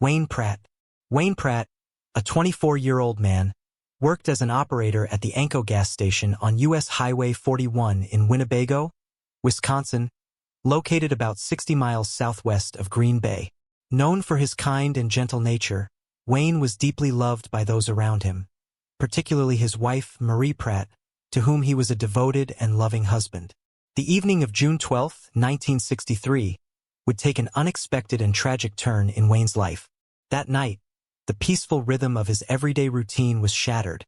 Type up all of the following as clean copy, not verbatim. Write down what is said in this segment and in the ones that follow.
Wayne Pratt. Wayne Pratt, a 24-year-old man, worked as an operator at the Anco gas station on U.S. Highway 41 in Winnebago, Wisconsin, located about 60 miles southwest of Green Bay. Known for his kind and gentle nature, Wayne was deeply loved by those around him, particularly his wife, Marie Pratt, to whom he was a devoted and loving husband. The evening of June 12, 1963, would take an unexpected and tragic turn in Wayne's life. That night, the peaceful rhythm of his everyday routine was shattered,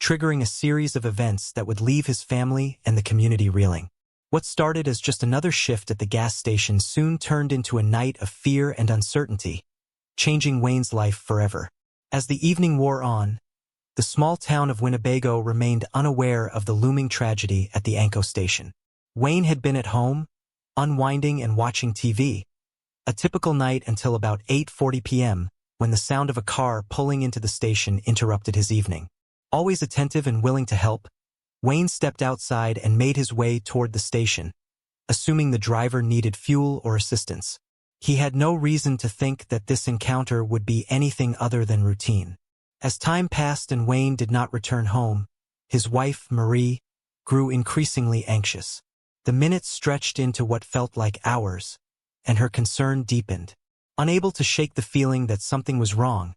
triggering a series of events that would leave his family and the community reeling. What started as just another shift at the gas station soon turned into a night of fear and uncertainty, changing Wayne's life forever. As the evening wore on, the small town of Winnebago remained unaware of the looming tragedy at the Anco station. Wayne had been at home, unwinding and watching TV, a typical night until about 8:40 p.m., when the sound of a car pulling into the station interrupted his evening. Always attentive and willing to help, Wayne stepped outside and made his way toward the station, assuming the driver needed fuel or assistance. He had no reason to think that this encounter would be anything other than routine. As time passed and Wayne did not return home, his wife, Marie, grew increasingly anxious. The minutes stretched into what felt like hours, and her concern deepened. Unable to shake the feeling that something was wrong,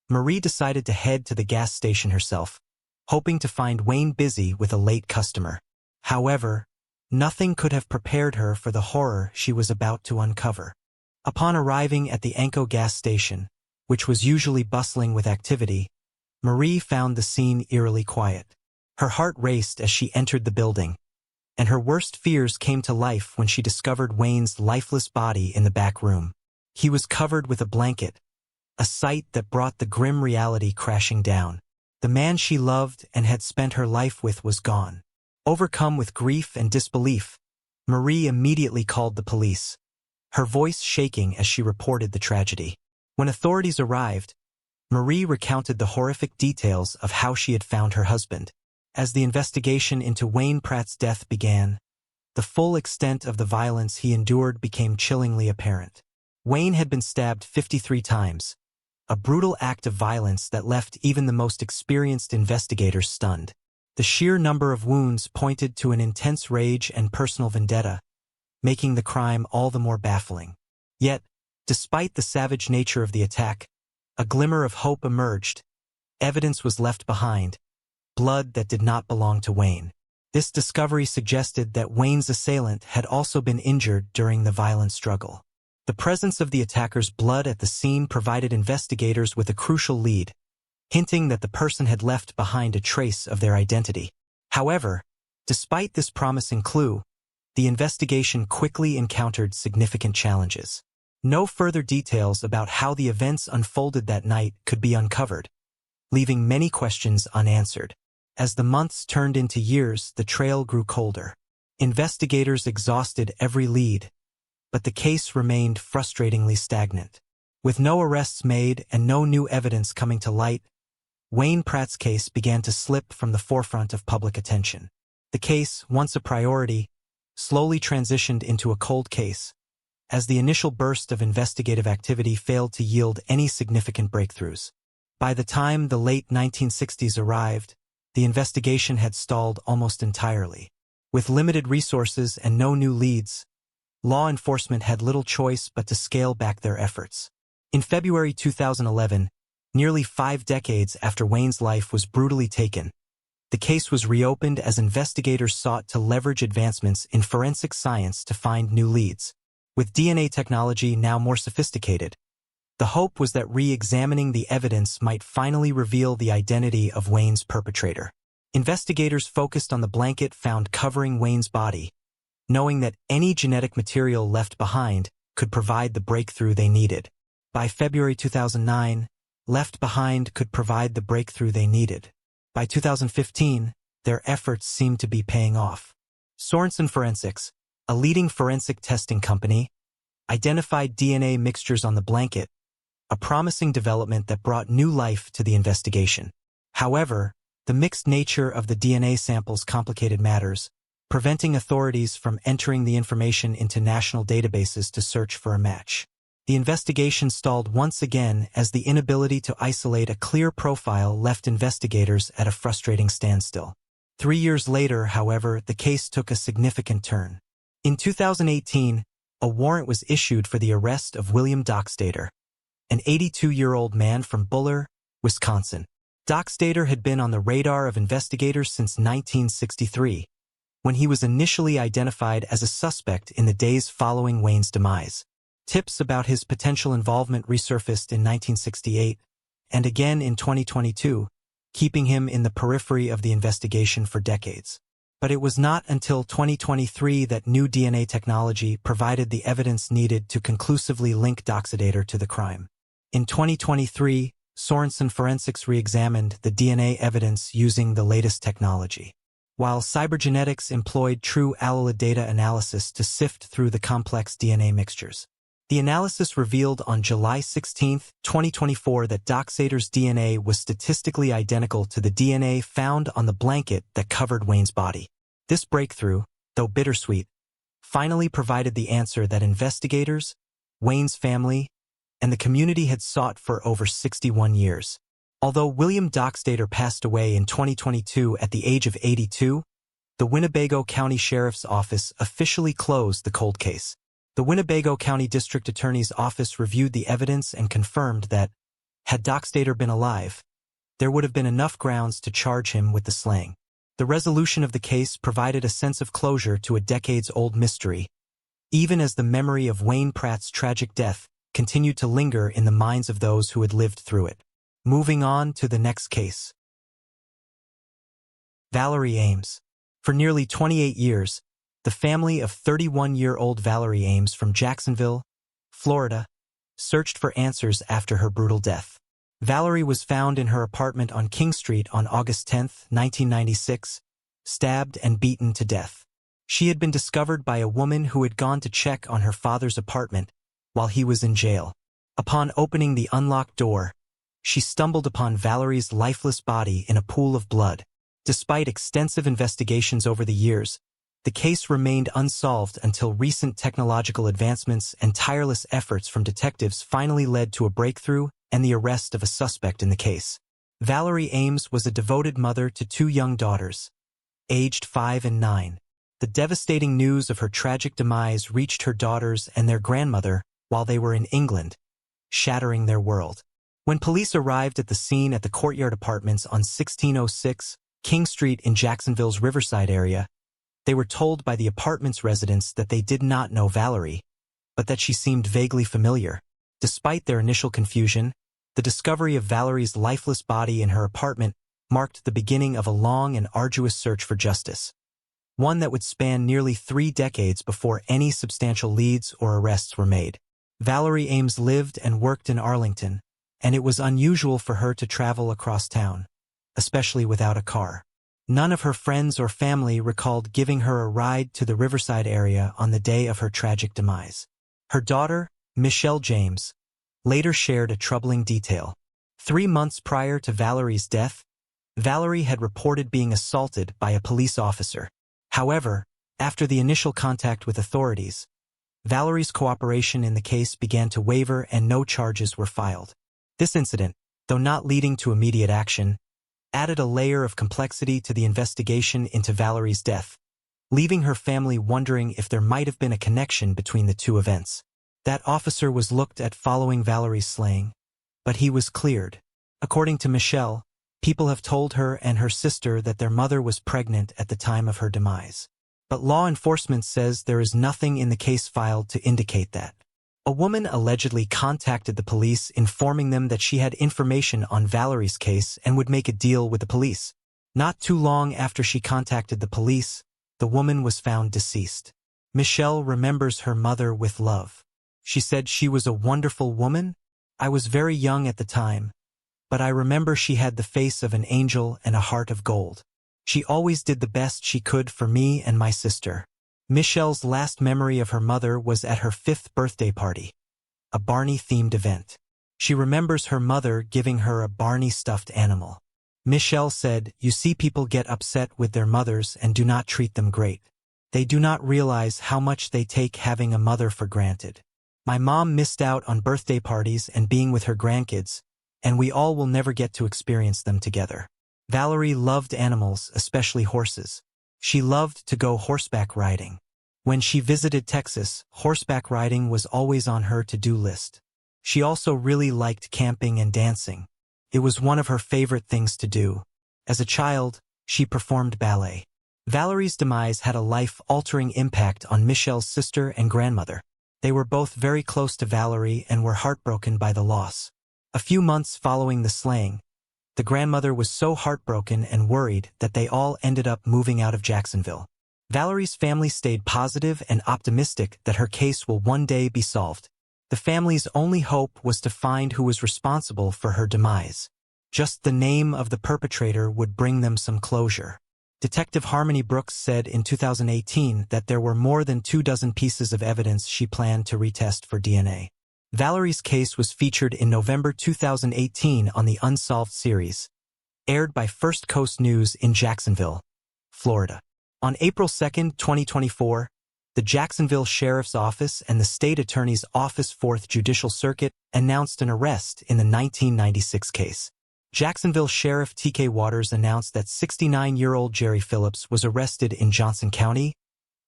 Marie decided to head to the gas station herself, hoping to find Wayne busy with a late customer. However, nothing could have prepared her for the horror she was about to uncover. Upon arriving at the Anco gas station, which was usually bustling with activity, Marie found the scene eerily quiet. Her heart raced as she entered the building, and her worst fears came to life when she discovered Wayne's lifeless body in the back room. He was covered with a blanket, a sight that brought the grim reality crashing down. The man she loved and had spent her life with was gone. Overcome with grief and disbelief, Marie immediately called the police, her voice shaking as she reported the tragedy. When authorities arrived, Marie recounted the horrific details of how she had found her husband. As the investigation into Wayne Pratt's death began, the full extent of the violence he endured became chillingly apparent. Wayne had been stabbed 53 times, a brutal act of violence that left even the most experienced investigators stunned. The sheer number of wounds pointed to an intense rage and personal vendetta, making the crime all the more baffling. Yet, despite the savage nature of the attack, a glimmer of hope emerged. Evidence was left behind, blood that did not belong to Wayne. This discovery suggested that Wayne's assailant had also been injured during the violent struggle. The presence of the attacker's blood at the scene provided investigators with a crucial lead, hinting that the person had left behind a trace of their identity. However, despite this promising clue, the investigation quickly encountered significant challenges. No further details about how the events unfolded that night could be uncovered, leaving many questions unanswered. As the months turned into years, the trail grew colder. Investigators exhausted every lead, but the case remained frustratingly stagnant. With no arrests made and no new evidence coming to light, Wayne Pratt's case began to slip from the forefront of public attention. The case, once a priority, slowly transitioned into a cold case, as the initial burst of investigative activity failed to yield any significant breakthroughs. By the time the late 1960s arrived, the investigation had stalled almost entirely. With limited resources and no new leads, law enforcement had little choice but to scale back their efforts. In February 2011, nearly 5 decades after Wayne's life was brutally taken, the case was reopened as investigators sought to leverage advancements in forensic science to find new leads. With DNA technology now more sophisticated, the hope was that re-examining the evidence might finally reveal the identity of Wayne's perpetrator. Investigators focused on the blanket found covering Wayne's body, knowing that any genetic material left behind could provide the breakthrough they needed. By February 2009, left behind could provide the breakthrough they needed. By 2015, their efforts seemed to be paying off. Sorensen Forensics, a leading forensic testing company, identified DNA mixtures on the blanket, a promising development that brought new life to the investigation. However, the mixed nature of the DNA samples complicated matters, preventing authorities from entering the information into national databases to search for a match. The investigation stalled once again as the inability to isolate a clear profile left investigators at a frustrating standstill. 3 years later, however, the case took a significant turn. In 2018, a warrant was issued for the arrest of William Dockstader, an 82-year-old man from Buller, Wisconsin. Dockstader had been on the radar of investigators since 1963, when he was initially identified as a suspect in the days following Wayne's demise. Tips about his potential involvement resurfaced in 1968 and again in 2022, keeping him in the periphery of the investigation for decades. But it was not until 2023 that new DNA technology provided the evidence needed to conclusively link Dockstader to the crime. In 2023, Sorensen Forensics re-examined the DNA evidence using the latest technology. While cybergenetics employed true allele data analysis to sift through the complex DNA mixtures. The analysis revealed on July 16, 2024 that Dockstader's DNA was statistically identical to the DNA found on the blanket that covered Wayne's body. This breakthrough, though bittersweet, finally provided the answer that investigators, Wayne's family, and the community had sought for over 61 years. Although William Dockstader passed away in 2022 at the age of 82, the Winnebago County Sheriff's Office officially closed the cold case. The Winnebago County District Attorney's Office reviewed the evidence and confirmed that, had Dockstader been alive, there would have been enough grounds to charge him with the slaying. The resolution of the case provided a sense of closure to a decades-old mystery, even as the memory of Wayne Pratt's tragic death continued to linger in the minds of those who had lived through it. Moving on to the next case. Valerie Ames. For nearly 28 years, the family of 31-year-old Valerie Ames from Jacksonville, Florida, searched for answers after her brutal death. Valerie was found in her apartment on King Street on August 10, 1996, stabbed and beaten to death. She had been discovered by a woman who had gone to check on her father's apartment while he was in jail. Upon opening the unlocked door, she stumbled upon Valerie's lifeless body in a pool of blood. Despite extensive investigations over the years, the case remained unsolved until recent technological advancements and tireless efforts from detectives finally led to a breakthrough and the arrest of a suspect in the case. Valerie Ames was a devoted mother to 2 young daughters, aged 5 and 9. The devastating news of her tragic demise reached her daughters and their grandmother while they were in England, shattering their world. When police arrived at the scene at the Courtyard Apartments on 1606 King Street in Jacksonville's Riverside area, they were told by the apartment's residents that they did not know Valerie, but that she seemed vaguely familiar. Despite their initial confusion, the discovery of Valerie's lifeless body in her apartment marked the beginning of a long and arduous search for justice, one that would span nearly 3 decades before any substantial leads or arrests were made. Valerie Ames lived and worked in Arlington, and it was unusual for her to travel across town, especially without a car. None of her friends or family recalled giving her a ride to the Riverside area on the day of her tragic demise. Her daughter, Michelle James, later shared a troubling detail. 3 months prior to Valerie's death, Valerie had reported being assaulted by a police officer. However, after the initial contact with authorities, Valerie's cooperation in the case began to waver and no charges were filed. This incident, though not leading to immediate action, added a layer of complexity to the investigation into Valerie's death, leaving her family wondering if there might have been a connection between the 2 events. That officer was looked at following Valerie's slaying, but he was cleared. According to Michelle, people have told her and her sister that their mother was pregnant at the time of her demise. But law enforcement says there is nothing in the case filed to indicate that. A woman allegedly contacted the police informing them that she had information on Valerie's case and would make a deal with the police. Not too long after she contacted the police, the woman was found deceased. Michelle remembers her mother with love. She said she was a wonderful woman. I was very young at the time, but I remember she had the face of an angel and a heart of gold. She always did the best she could for me and my sister. Michelle's last memory of her mother was at her 5th birthday party, a Barney-themed event. She remembers her mother giving her a Barney stuffed animal. Michelle said, "You see, people get upset with their mothers and do not treat them great. They do not realize how much they take having a mother for granted." My mom missed out on birthday parties and being with her grandkids, and we all will never get to experience them together. Valerie loved animals, especially horses. She loved to go horseback riding. When she visited Texas, horseback riding was always on her to-do list. She also really liked camping and dancing. It was one of her favorite things to do. As a child, she performed ballet. Valerie's demise had a life-altering impact on Michelle's sister and grandmother. They were both very close to Valerie and were heartbroken by the loss. A few months following the slaying, the grandmother was so heartbroken and worried that they all ended up moving out of Jacksonville. Valerie's family stayed positive and optimistic that her case will one day be solved. The family's only hope was to find who was responsible for her demise. Just the name of the perpetrator would bring them some closure. Detective Harmony Brooks said in 2018 that there were more than 24 pieces of evidence she planned to retest for DNA. Valerie's case was featured in November 2018 on the Unsolved series, aired by First Coast News in Jacksonville, Florida. On April 2, 2024, the Jacksonville Sheriff's Office and the State Attorney's Office 4th Judicial Circuit announced an arrest in the 1996 case. Jacksonville Sheriff T.K. Waters announced that 69-year-old Jerry Phillips was arrested in Johnson County,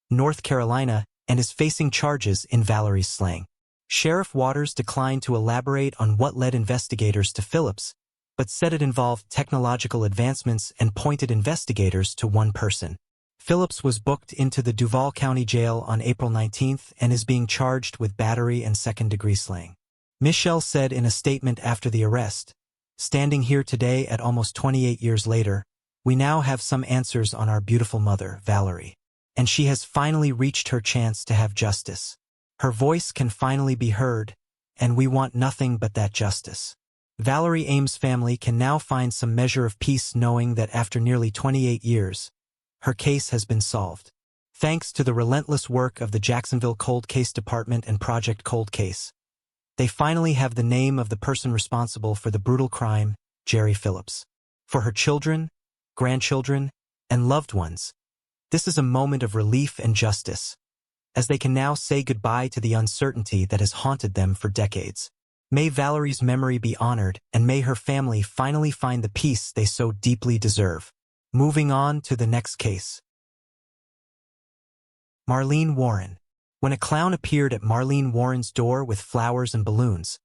North Carolina, and is facing charges in Valerie's slaying. Sheriff Waters declined to elaborate on what led investigators to Phillips, but said it involved technological advancements and pointed investigators to one person. Phillips was booked into the Duval County Jail on April 19 and is being charged with battery and second-degree slaying. Michelle said in a statement after the arrest, "Standing here today at almost 28 years later, we now have some answers on our beautiful mother, Valerie. And she has finally reached her chance to have justice. Her voice can finally be heard, and we want nothing but that justice." Valerie Ames' family can now find some measure of peace knowing that after nearly 28 years, her case has been solved. Thanks to the relentless work of the Jacksonville Cold Case Department and Project Cold Case, they finally have the name of the person responsible for the brutal crime, Jerry Phillips. For her children, grandchildren, and loved ones, this is a moment of relief and justice, as they can now say goodbye to the uncertainty that has haunted them for decades. May Valerie's memory be honored, and may her family finally find the peace they so deeply deserve. Moving on to the next case. Marlene Warren. When a clown appeared at Marlene Warren's door with flowers and balloons,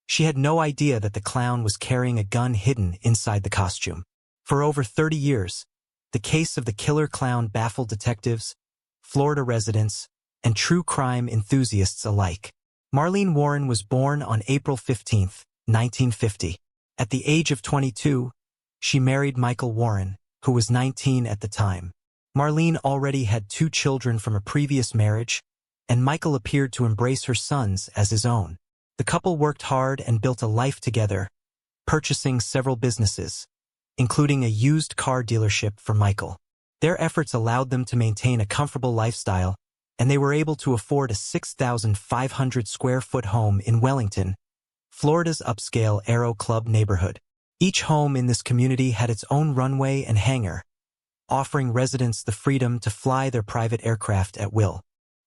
she had no idea that the clown was carrying a gun hidden inside the costume. For over 30 years, the case of the killer clown baffled detectives, Florida residents, and true crime enthusiasts alike. Marlene Warren was born on April 15, 1950. At the age of 22, she married Michael Warren, who was 19 at the time. Marlene already had 2 children from a previous marriage, and Michael appeared to embrace her sons as his own. The couple worked hard and built a life together, purchasing several businesses, including a used car dealership for Michael. Their efforts allowed them to maintain a comfortable lifestyle, and they were able to afford a 6,500 square foot home in Wellington, Florida's upscale Aero Club neighborhood. Each home in this community had its own runway and hangar, offering residents the freedom to fly their private aircraft at will.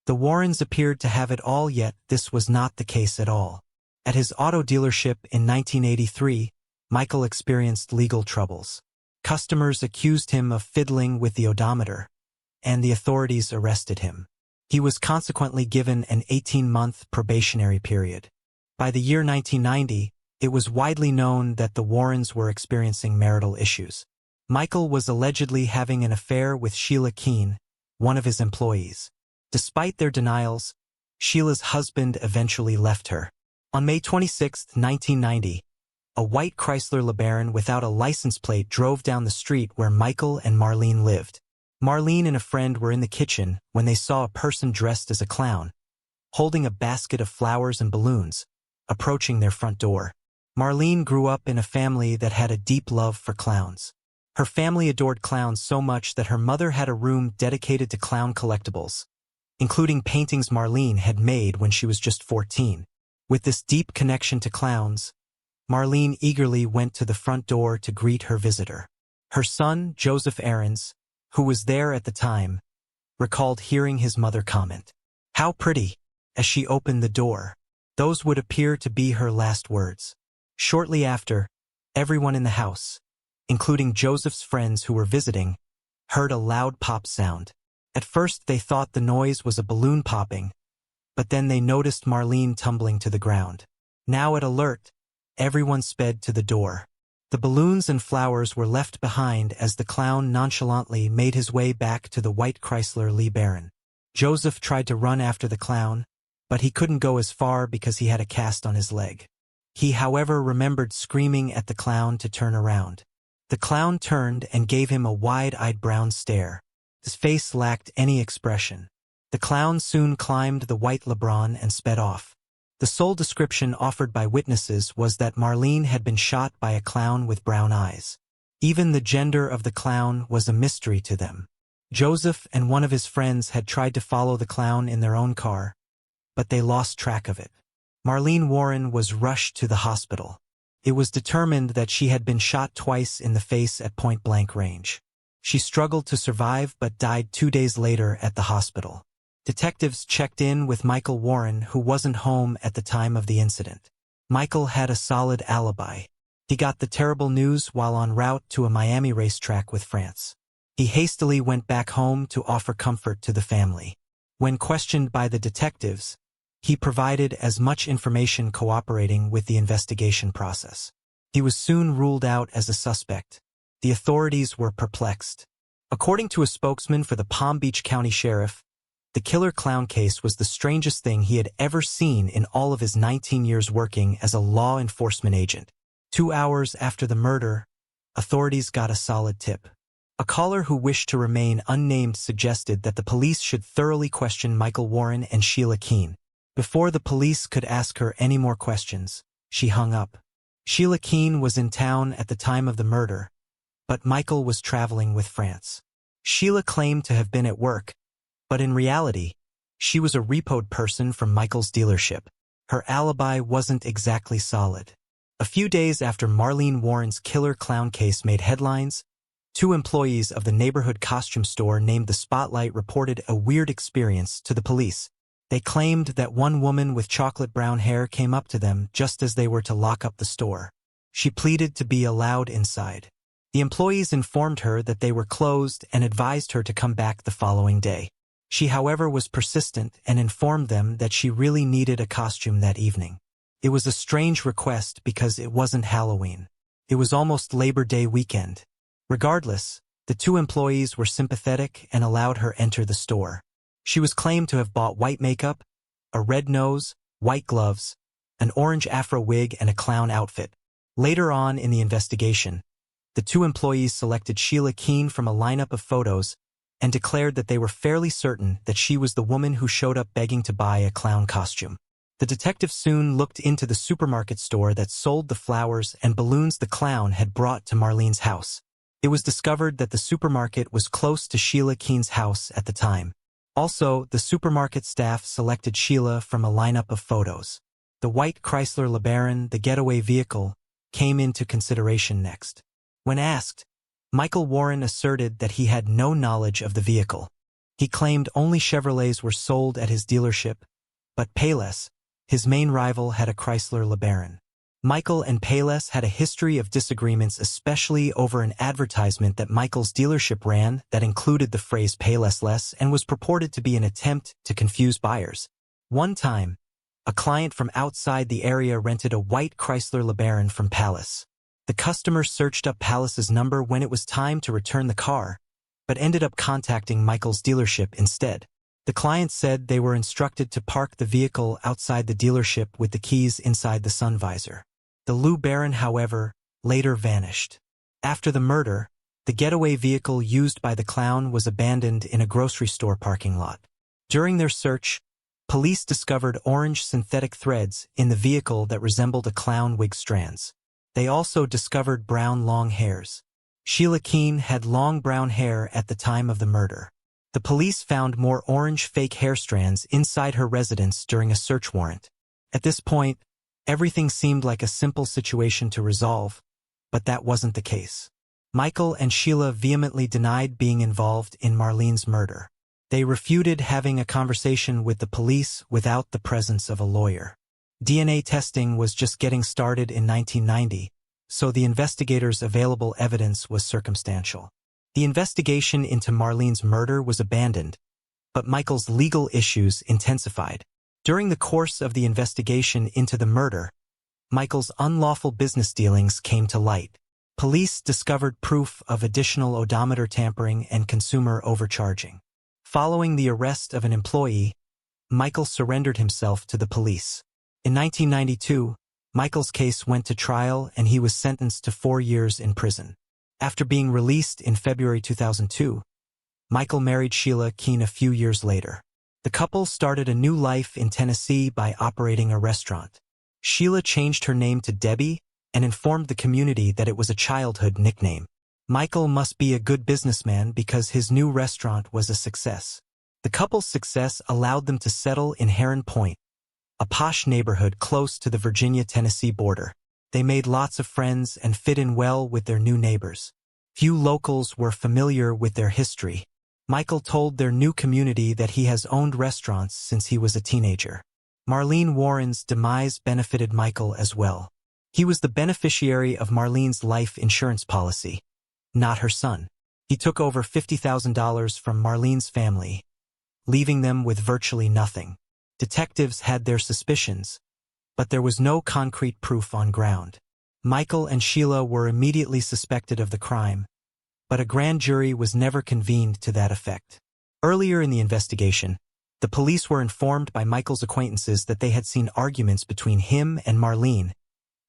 The Warrens appeared to have it all, yet this was not the case at all. At his auto dealership in 1983, Michael experienced legal troubles. Customers accused him of fiddling with the odometer, and the authorities arrested him. He was consequently given an 18-month probationary period. By the year 1990, it was widely known that the Warrens were experiencing marital issues. Michael was allegedly having an affair with Sheila Keene, one of his employees. Despite their denials, Sheila's husband eventually left her. On May 26, 1990, a white Chrysler LeBaron without a license plate drove down the street where Michael and Marlene lived. Marlene and a friend were in the kitchen when they saw a person dressed as a clown, holding a basket of flowers and balloons, approaching their front door. Marlene grew up in a family that had a deep love for clowns. Her family adored clowns so much that her mother had a room dedicated to clown collectibles, including paintings Marlene had made when she was just 14. With this deep connection to clowns, Marlene eagerly went to the front door to greet her visitor. Her son, Joseph Aarons, who was there at the time, recalled hearing his mother comment, "How pretty," as she opened the door. Those would appear to be her last words. Shortly after, everyone in the house, including Joseph's friends who were visiting, heard a loud pop sound. At first they thought the noise was a balloon popping, but then they noticed Marlene tumbling to the ground. Now at alert, everyone sped to the door. The balloons and flowers were left behind as the clown nonchalantly made his way back to the white Chrysler LeBaron. Joseph tried to run after the clown, but he couldn't go as far because he had a cast on his leg. He, however, remembered screaming at the clown to turn around. The clown turned and gave him a wide-eyed brown stare. His face lacked any expression. The clown soon climbed the white LeBron and sped off. The sole description offered by witnesses was that Marlene had been shot by a clown with brown eyes. Even the gender of the clown was a mystery to them. Joseph and one of his friends had tried to follow the clown in their own car, but they lost track of it. Marlene Warren was rushed to the hospital. It was determined that she had been shot twice in the face at point-blank range. She struggled to survive but died 2 days later at the hospital. Detectives checked in with Michael Warren, who wasn't home at the time of the incident. Michael had a solid alibi. He got the terrible news while en route to a Miami racetrack with France. He hastily went back home to offer comfort to the family. When questioned by the detectives, he provided as much information cooperating with the investigation process. He was soon ruled out as a suspect. The authorities were perplexed. According to a spokesman for the Palm Beach County Sheriff, the killer clown case was the strangest thing he had ever seen in all of his 19 years working as a law enforcement agent. 2 hours after the murder, authorities got a solid tip. A caller who wished to remain unnamed suggested that the police should thoroughly question Michael Warren and Sheila Keene. Before the police could ask her any more questions, she hung up. Sheila Keene was in town at the time of the murder, but Michael was traveling with France. Sheila claimed to have been at work, but in reality, she was a repoed person from Michael's dealership. Her alibi wasn't exactly solid. A few days after Marlene Warren's killer clown case made headlines, 2 employees of the neighborhood costume store named the Spotlight reported a weird experience to the police. They claimed that one woman with chocolate brown hair came up to them just as they were to lock up the store. She pleaded to be allowed inside. The employees informed her that they were closed and advised her to come back the following day. She, however, was persistent and informed them that she really needed a costume that evening. It was a strange request because it wasn't Halloween. It was almost Labor Day weekend. Regardless, the 2 employees were sympathetic and allowed her enter the store. She was claimed to have bought white makeup, a red nose, white gloves, an orange afro wig, and a clown outfit. Later on in the investigation, the 2 employees selected Sheila Keene from a lineup of photos and declared that they were fairly certain that she was the woman who showed up begging to buy a clown costume. The detective soon looked into the supermarket store that sold the flowers and balloons the clown had brought to Marlene's house. It was discovered that the supermarket was close to Sheila Keene's house at the time. Also, the supermarket staff selected Sheila from a lineup of photos. The white Chrysler LeBaron, the getaway vehicle, came into consideration next. When asked, Michael Warren asserted that he had no knowledge of the vehicle. He claimed only Chevrolets were sold at his dealership, but Payless, his main rival, had a Chrysler LeBaron. Michael and Payless had a history of disagreements, especially over an advertisement that Michael's dealership ran that included the phrase Payless and was purported to be an attempt to confuse buyers. One time, a client from outside the area rented a white Chrysler LeBaron from Palace. The customer searched up Palace's number when it was time to return the car, but ended up contacting Michael's dealership instead. The client said they were instructed to park the vehicle outside the dealership with the keys inside the sun visor. The LeBaron, however, later vanished. After the murder, the getaway vehicle used by the clown was abandoned in a grocery store parking lot. During their search, police discovered orange synthetic threads in the vehicle that resembled a clown wig strands. They also discovered brown long hairs. Sheila Keene had long brown hair at the time of the murder. The police found more orange fake hair strands inside her residence during a search warrant. At this point, everything seemed like a simple situation to resolve, but that wasn't the case. Michael and Sheila vehemently denied being involved in Marlene's murder. They refuted having a conversation with the police without the presence of a lawyer. DNA testing was just getting started in 1990, so the investigators' available evidence was circumstantial. The investigation into Marlene's murder was abandoned, but Michael's legal issues intensified. During the course of the investigation into the murder, Michael's unlawful business dealings came to light. Police discovered proof of additional odometer tampering and consumer overcharging. Following the arrest of an employee, Michael surrendered himself to the police. In 1992, Michael's case went to trial and he was sentenced to 4 years in prison. After being released in February 2002, Michael married Sheila Keene a few years later. The couple started a new life in Tennessee by operating a restaurant. Sheila changed her name to Debbie and informed the community that it was a childhood nickname. Michael must be a good businessman because his new restaurant was a success. The couple's success allowed them to settle in Heron Point, a posh neighborhood close to the Virginia-Tennessee border. They made lots of friends and fit in well with their new neighbors. Few locals were familiar with their history. Michael told their new community that he has owned restaurants since he was a teenager. Marlene Warren's demise benefited Michael as well. He was the beneficiary of Marlene's life insurance policy, not her son. He took over $50,000 from Marlene's family, leaving them with virtually nothing. Detectives had their suspicions, but there was no concrete proof on ground. Michael and Sheila were immediately suspected of the crime, but a grand jury was never convened to that effect. Earlier in the investigation, the police were informed by Michael's acquaintances that they had seen arguments between him and Marlene,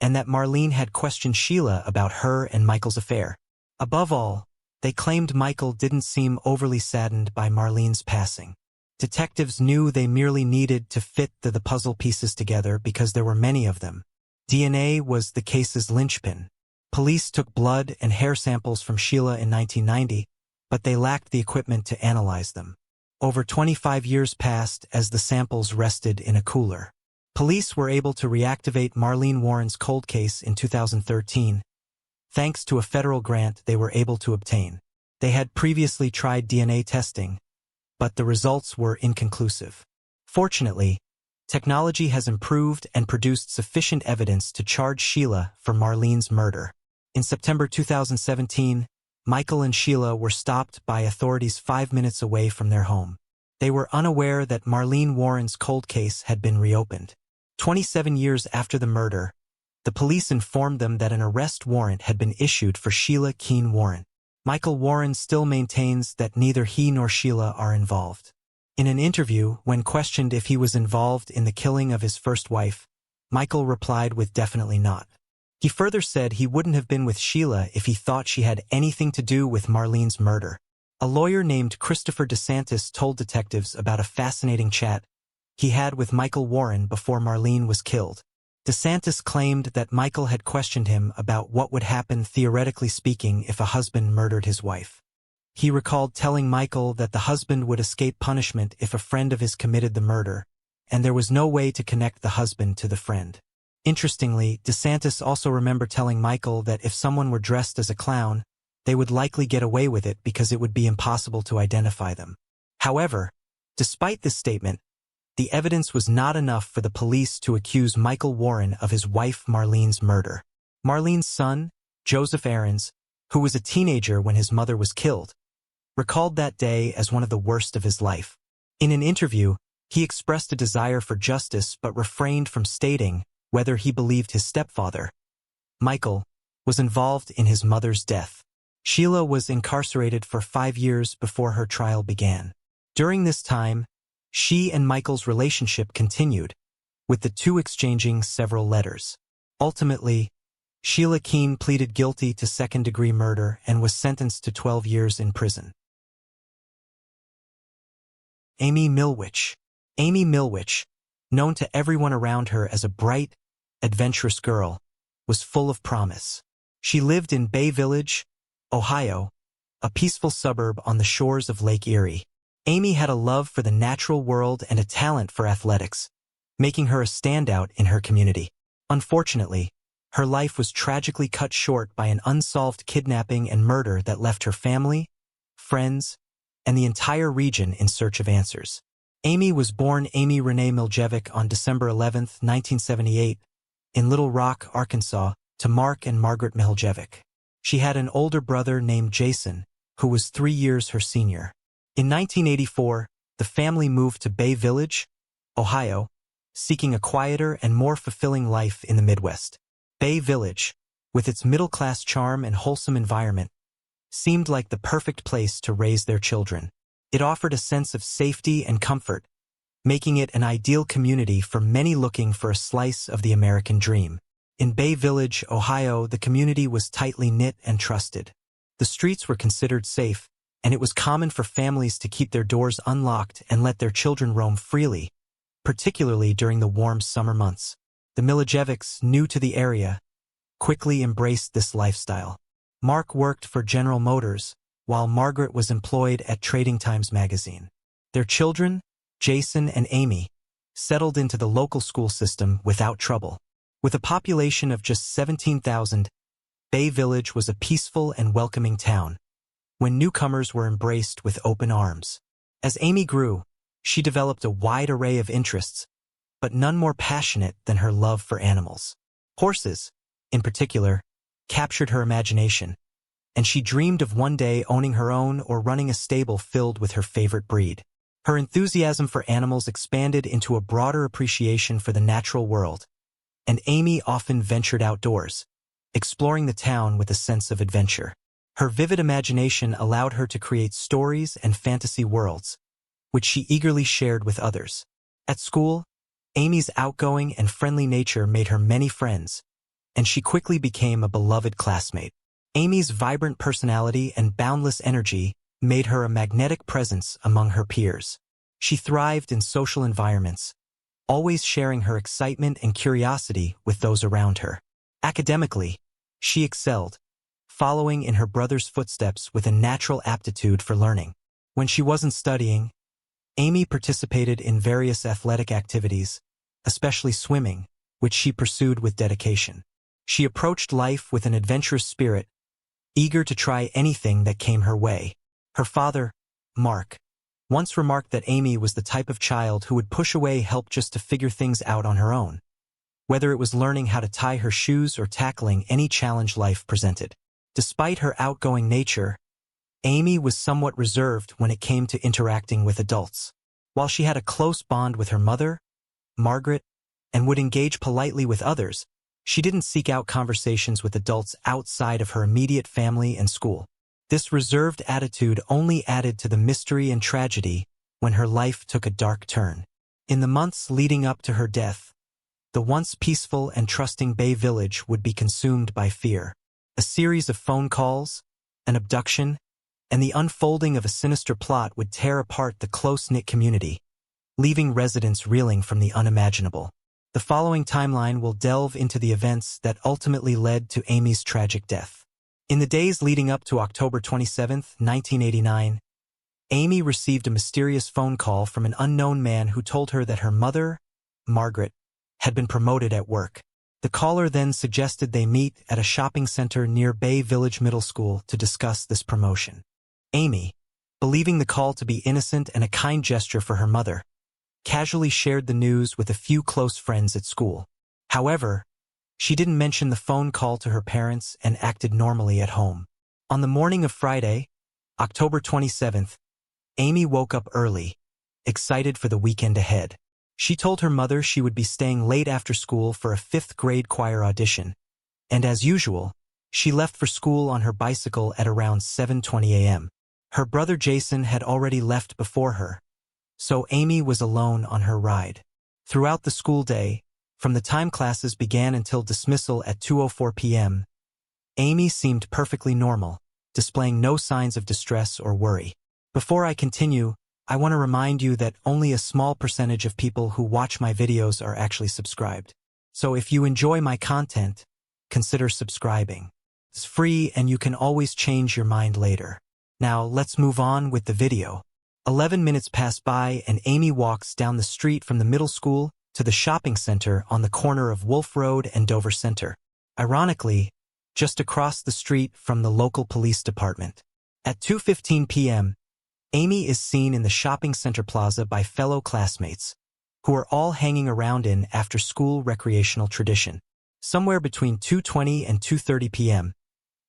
and that Marlene had questioned Sheila about her and Michael's affair. Above all, they claimed Michael didn't seem overly saddened by Marlene's passing. Detectives knew they merely needed to fit the puzzle pieces together because there were many of them. DNA was the case's linchpin. Police took blood and hair samples from Sheila in 1990, but they lacked the equipment to analyze them. Over 25 years passed as the samples rested in a cooler. Police were able to reactivate Marlene Warren's cold case in 2013, thanks to a federal grant they were able to obtain. They had previously tried DNA testing, but the results were inconclusive. Fortunately, technology has improved and produced sufficient evidence to charge Sheila for Marlene's murder. In September 2017, Michael and Sheila were stopped by authorities 5 minutes away from their home. They were unaware that Marlene Warren's cold case had been reopened. 27 years after the murder, the police informed them that an arrest warrant had been issued for Sheila Keene Warren. Michael Warren still maintains that neither he nor Sheila are involved. In an interview, when questioned if he was involved in the killing of his first wife, Michael replied with definitely not. He further said he wouldn't have been with Sheila if he thought she had anything to do with Marlene's murder. A lawyer named Christopher DeSantis told detectives about a fascinating chat he had with Michael Warren before Marlene was killed. DeSantis claimed that Michael had questioned him about what would happen theoretically speaking if a husband murdered his wife. He recalled telling Michael that the husband would escape punishment if a friend of his committed the murder, and there was no way to connect the husband to the friend. Interestingly, DeSantis also remembered telling Michael that if someone were dressed as a clown, they would likely get away with it because it would be impossible to identify them. However, despite this statement, the evidence was not enough for the police to accuse Michael Warren of his wife Marlene's murder. Marlene's son, Joseph Aarons, who was a teenager when his mother was killed, recalled that day as one of the worst of his life. In an interview, he expressed a desire for justice but refrained from stating whether he believed his stepfather, Michael, was involved in his mother's death. Sheila was incarcerated for 5 years before her trial began. During this time, she and Michael's relationship continued, with the two exchanging several letters. Ultimately, Sheila Keene pleaded guilty to second-degree murder and was sentenced to 12 years in prison. Amy Milwich. Amy Milwich, known to everyone around her as a bright, adventurous girl, was full of promise. She lived in Bay Village, Ohio, a peaceful suburb on the shores of Lake Erie. Amy had a love for the natural world and a talent for athletics, making her a standout in her community. Unfortunately, her life was tragically cut short by an unsolved kidnapping and murder that left her family, friends, and the entire region in search of answers. Amy was born Amy Renee Miljevic on December 11, 1978, in Little Rock, Arkansas, to Mark and Margaret Miljevic. She had an older brother named Jason, who was 3 years her senior. In 1984, the family moved to Bay Village, Ohio, seeking a quieter and more fulfilling life in the Midwest. Bay Village, with its middle-class charm and wholesome environment, seemed like the perfect place to raise their children. It offered a sense of safety and comfort, making it an ideal community for many looking for a slice of the American dream. In Bay Village, Ohio, the community was tightly knit and trusted. The streets were considered safe, and it was common for families to keep their doors unlocked and let their children roam freely, particularly during the warm summer months. The Miljevics, new to the area, quickly embraced this lifestyle. Mark worked for General Motors, while Margaret was employed at Trading Times magazine. Their children, Jason and Amy, settled into the local school system without trouble. With a population of just 17,000, Bay Village was a peaceful and welcoming town, when newcomers were embraced with open arms. As Amy grew, she developed a wide array of interests, but none more passionate than her love for animals. Horses, in particular, captured her imagination, and she dreamed of one day owning her own or running a stable filled with her favorite breed. Her enthusiasm for animals expanded into a broader appreciation for the natural world, and Amy often ventured outdoors, exploring the town with a sense of adventure. Her vivid imagination allowed her to create stories and fantasy worlds, which she eagerly shared with others. At school, Amy's outgoing and friendly nature made her many friends, and she quickly became a beloved classmate. Amy's vibrant personality and boundless energy made her a magnetic presence among her peers. She thrived in social environments, always sharing her excitement and curiosity with those around her. Academically, she excelled, following in her brother's footsteps with a natural aptitude for learning. When she wasn't studying, Amy participated in various athletic activities, especially swimming, which she pursued with dedication. She approached life with an adventurous spirit, eager to try anything that came her way. Her father, Mark, once remarked that Amy was the type of child who would push away help just to figure things out on her own, whether it was learning how to tie her shoes or tackling any challenge life presented. Despite her outgoing nature, Amy was somewhat reserved when it came to interacting with adults. While she had a close bond with her mother, Margaret, and would engage politely with others, she didn't seek out conversations with adults outside of her immediate family and school. This reserved attitude only added to the mystery and tragedy when her life took a dark turn. In the months leading up to her death, the once peaceful and trusting Bay Village would be consumed by fear. A series of phone calls, an abduction, and the unfolding of a sinister plot would tear apart the close-knit community, leaving residents reeling from the unimaginable. The following timeline will delve into the events that ultimately led to Amy's tragic death. In the days leading up to October 27, 1989, Amy received a mysterious phone call from an unknown man who told her that her mother, Margaret, had been promoted at work. The caller then suggested they meet at a shopping center near Bay Village Middle School to discuss this promotion. Amy, believing the call to be innocent and a kind gesture for her mother, casually shared the news with a few close friends at school. However, she didn't mention the phone call to her parents and acted normally at home. On the morning of Friday, October 27th, Amy woke up early, excited for the weekend ahead. She told her mother she would be staying late after school for a 5th grade choir audition, and as usual, she left for school on her bicycle at around 7:20 a.m. Her brother Jason had already left before her, so Amy was alone on her ride. Throughout the school day, from the time classes began until dismissal at 2:04 p.m., Amy seemed perfectly normal, displaying no signs of distress or worry. Before I continue, I want to remind you that only a small percentage of people who watch my videos are actually subscribed. So if you enjoy my content, consider subscribing. It's free and you can always change your mind later. Now let's move on with the video. 11 minutes pass by and Amy walks down the street from the middle school to the shopping center on the corner of Wolf Road and Dover Center. Ironically, just across the street from the local police department. At 2:15 p.m., Amy is seen in the shopping center plaza by fellow classmates, who are all hanging around in after-school recreational tradition. Somewhere between 2:20 and 2:30 p.m.,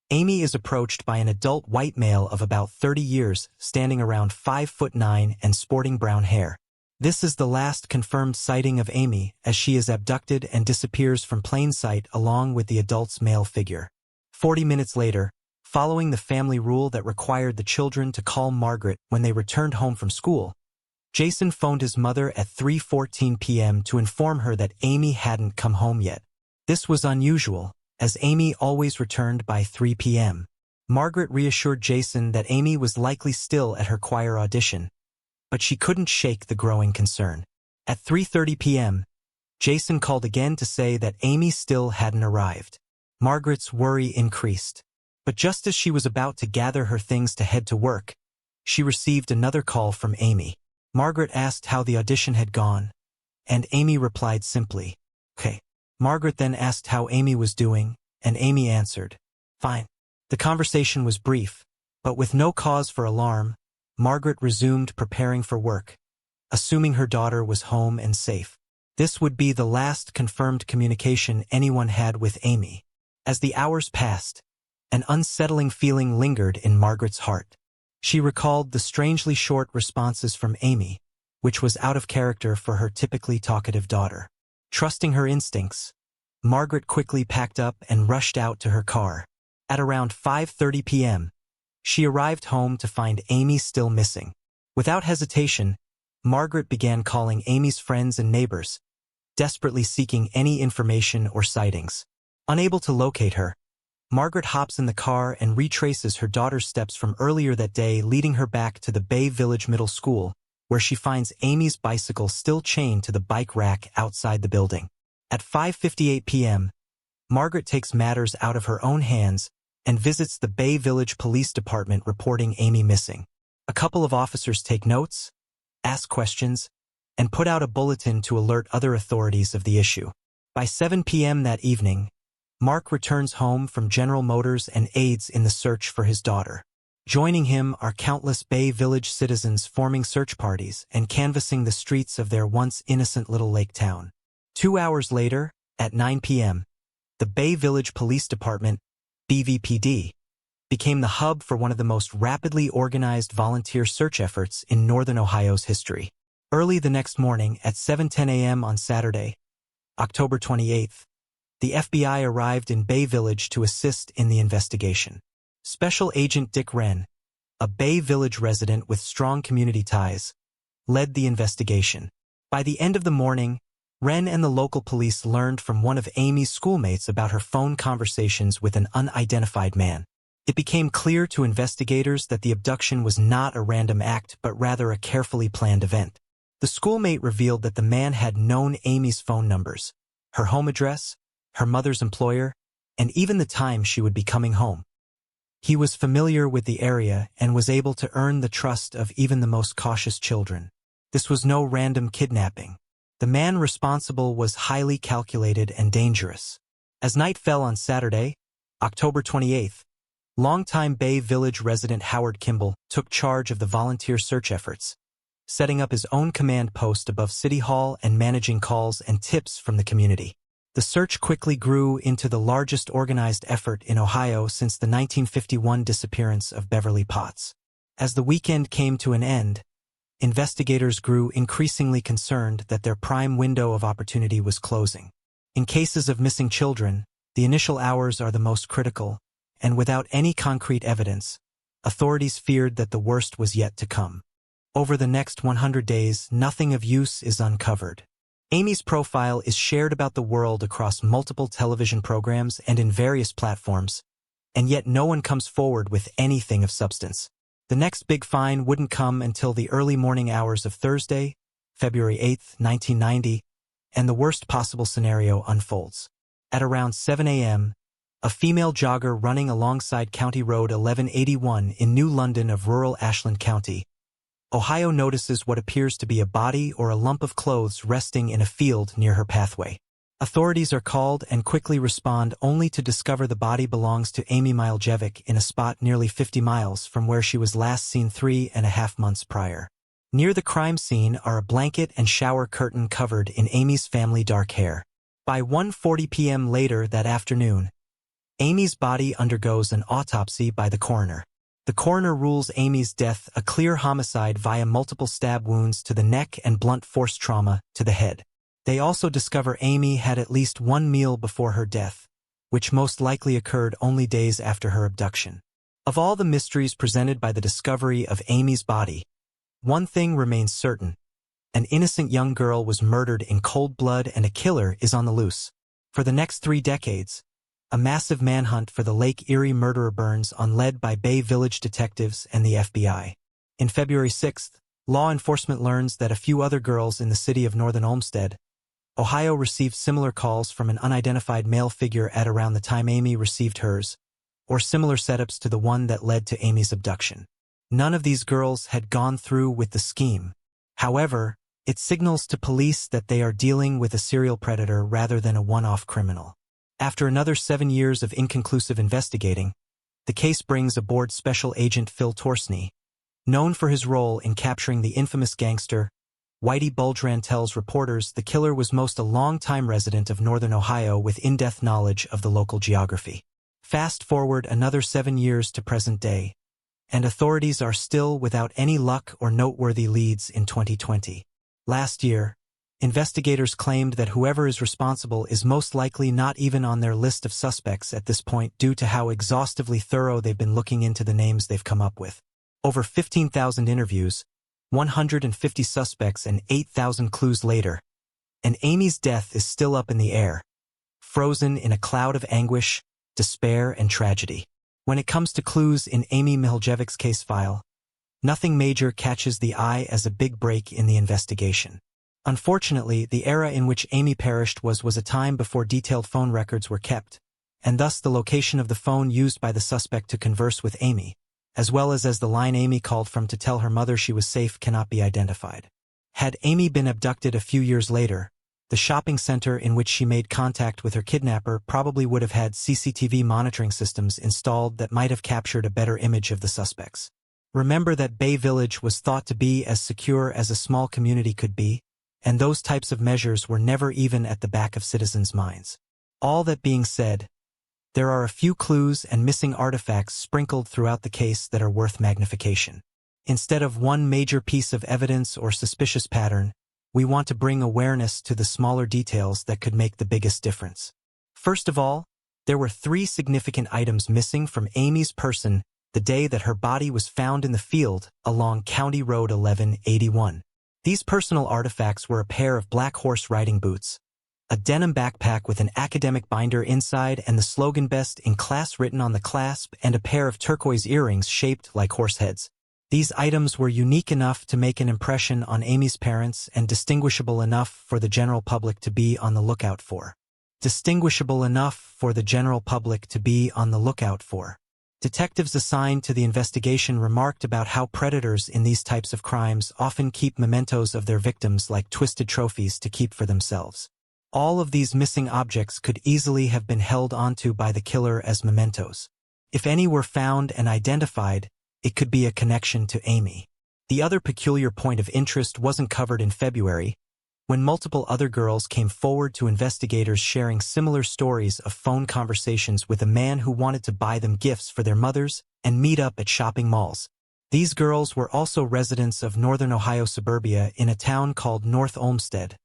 Amy is approached by an adult white male of about 30 years, standing around 5'9" and sporting brown hair. This is the last confirmed sighting of Amy, as she is abducted and disappears from plain sight along with the adult's male figure. 40 minutes later, following the family rule that required the children to call Margaret when they returned home from school, Jason phoned his mother at 3:14 p.m. to inform her that Amy hadn't come home yet. This was unusual, as Amy always returned by 3 p.m. Margaret reassured Jason that Amy was likely still at her choir audition, but she couldn't shake the growing concern. At 3:30 p.m., Jason called again to say that Amy still hadn't arrived. Margaret's worry increased, but just as she was about to gather her things to head to work, she received another call from Amy. Margaret asked how the audition had gone, and Amy replied simply, "Okay." Margaret then asked how Amy was doing, and Amy answered, "Fine." The conversation was brief, but with no cause for alarm, Margaret resumed preparing for work, assuming her daughter was home and safe. This would be the last confirmed communication anyone had with Amy. As the hours passed, an unsettling feeling lingered in Margaret's heart. She recalled the strangely short responses from Amy, which was out of character for her typically talkative daughter. Trusting her instincts, Margaret quickly packed up and rushed out to her car. At around 5:30 p.m., she arrived home to find Amy still missing. Without hesitation, Margaret began calling Amy's friends and neighbors, desperately seeking any information or sightings. Unable to locate her, Margaret hops in the car and retraces her daughter's steps from earlier that day, leading her back to the Bay Village Middle School, where she finds Amy's bicycle still chained to the bike rack outside the building. At 5:58 p.m., Margaret takes matters out of her own hands and visits the Bay Village Police Department reporting Amy missing. A couple of officers take notes, ask questions, and put out a bulletin to alert other authorities of the issue. By 7 p.m. that evening, Mark returns home from General Motors and aids in the search for his daughter. Joining him are countless Bay Village citizens forming search parties and canvassing the streets of their once innocent little lake town. 2 hours later, at 9 p.m., the Bay Village Police Department, BVPD, became the hub for one of the most rapidly organized volunteer search efforts in northern Ohio's history. Early the next morning at 7:10 a.m. on Saturday, October 28th, the FBI arrived in Bay Village to assist in the investigation. Special Agent Dick Wren, a Bay Village resident with strong community ties, led the investigation. By the end of the morning, Wren and the local police learned from one of Amy's schoolmates about her phone conversations with an unidentified man. It became clear to investigators that the abduction was not a random act but rather a carefully planned event. The schoolmate revealed that the man had known Amy's phone numbers, her home address, her mother's employer, and even the time she would be coming home. He was familiar with the area and was able to earn the trust of even the most cautious children. This was no random kidnapping. The man responsible was highly calculated and dangerous. As night fell on Saturday, October 28th, longtime Bay Village resident Howard Kimball took charge of the volunteer search efforts, setting up his own command post above City Hall and managing calls and tips from the community. The search quickly grew into the largest organized effort in Ohio since the 1951 disappearance of Beverly Potts. As the weekend came to an end, investigators grew increasingly concerned that their prime window of opportunity was closing. In cases of missing children, the initial hours are the most critical, and without any concrete evidence, authorities feared that the worst was yet to come. Over the next 100 days, nothing of use is uncovered. Amy's profile is shared about the world across multiple television programs and in various platforms, and yet no one comes forward with anything of substance. The next big find wouldn't come until the early morning hours of Thursday, February 8, 1990, and the worst possible scenario unfolds. At around 7 a.m., a female jogger running alongside County Road 1181 in New London of rural Ashland County, Ohio notices what appears to be a body or a lump of clothes resting in a field near her pathway. Authorities are called and quickly respond only to discover the body belongs to Amy Miljevic in a spot nearly 50 miles from where she was last seen 3.5 months prior. Near the crime scene are a blanket and shower curtain covered in Amy's family dark hair. By 1:40 p.m. later that afternoon, Amy's body undergoes an autopsy by the coroner. The coroner rules Amy's death a clear homicide via multiple stab wounds to the neck and blunt force trauma to the head. They also discover Amy had at least one meal before her death, which most likely occurred only days after her abduction. Of all the mysteries presented by the discovery of Amy's body, one thing remains certain. An innocent young girl was murdered in cold blood and a killer is on the loose. For the next 3 decades, a massive manhunt for the Lake Erie murderer burns on, led by Bay Village detectives and the FBI. In February 6th, law enforcement learns that a few other girls in the city of Northern Olmsted, Ohio received similar calls from an unidentified male figure at around the time Amy received hers, or similar setups to the one that led to Amy's abduction. None of these girls had gone through with the scheme. However, it signals to police that they are dealing with a serial predator rather than a one-off criminal. After another 7 years of inconclusive investigating, the case brings aboard Special Agent Phil Torsney, known for his role in capturing the infamous gangster. Whitey Bulgran tells reporters the killer was most a long-time resident of northern Ohio with in-depth knowledge of the local geography. Fast forward another 7 years to present day, and authorities are still without any luck or noteworthy leads in 2020. Last year, investigators claimed that whoever is responsible is most likely not even on their list of suspects at this point due to how exhaustively thorough they've been looking into the names they've come up with. Over 15,000 interviews, 150 suspects and 8,000 clues later, and Amy's death is still up in the air, frozen in a cloud of anguish, despair, and tragedy. When it comes to clues in Amy Miljevic's case file, nothing major catches the eye as a big break in the investigation. Unfortunately, the era in which Amy perished was a time before detailed phone records were kept, and thus the location of the phone used by the suspect to converse with Amy, as well as the line Amy called from to tell her mother she was safe, cannot be identified. Had Amy been abducted a few years later, the shopping center in which she made contact with her kidnapper probably would have had CCTV monitoring systems installed that might have captured a better image of the suspects. Remember that Bay Village was thought to be as secure as a small community could be, and those types of measures were never even at the back of citizens' minds. All that being said, there are a few clues and missing artifacts sprinkled throughout the case that are worth magnification. Instead of one major piece of evidence or suspicious pattern, we want to bring awareness to the smaller details that could make the biggest difference. First of all, there were 3 significant items missing from Amy's person the day that her body was found in the field along County Road 1181. These personal artifacts were a pair of black horse riding boots, a denim backpack with an academic binder inside and the slogan "Best in Class" written on the clasp, and a pair of turquoise earrings shaped like horse heads. These items were unique enough to make an impression on Amy's parents and distinguishable enough for the general public to be on the lookout for. Detectives assigned to the investigation remarked about how predators in these types of crimes often keep mementos of their victims like twisted trophies to keep for themselves. All of these missing objects could easily have been held onto by the killer as mementos. If any were found and identified, it could be a connection to Amy. The other peculiar point of interest wasn't covered in February, when multiple other girls came forward to investigators sharing similar stories of phone conversations with a man who wanted to buy them gifts for their mothers and meet up at shopping malls. These girls were also residents of northern Ohio suburbia in a town called North Olmsted,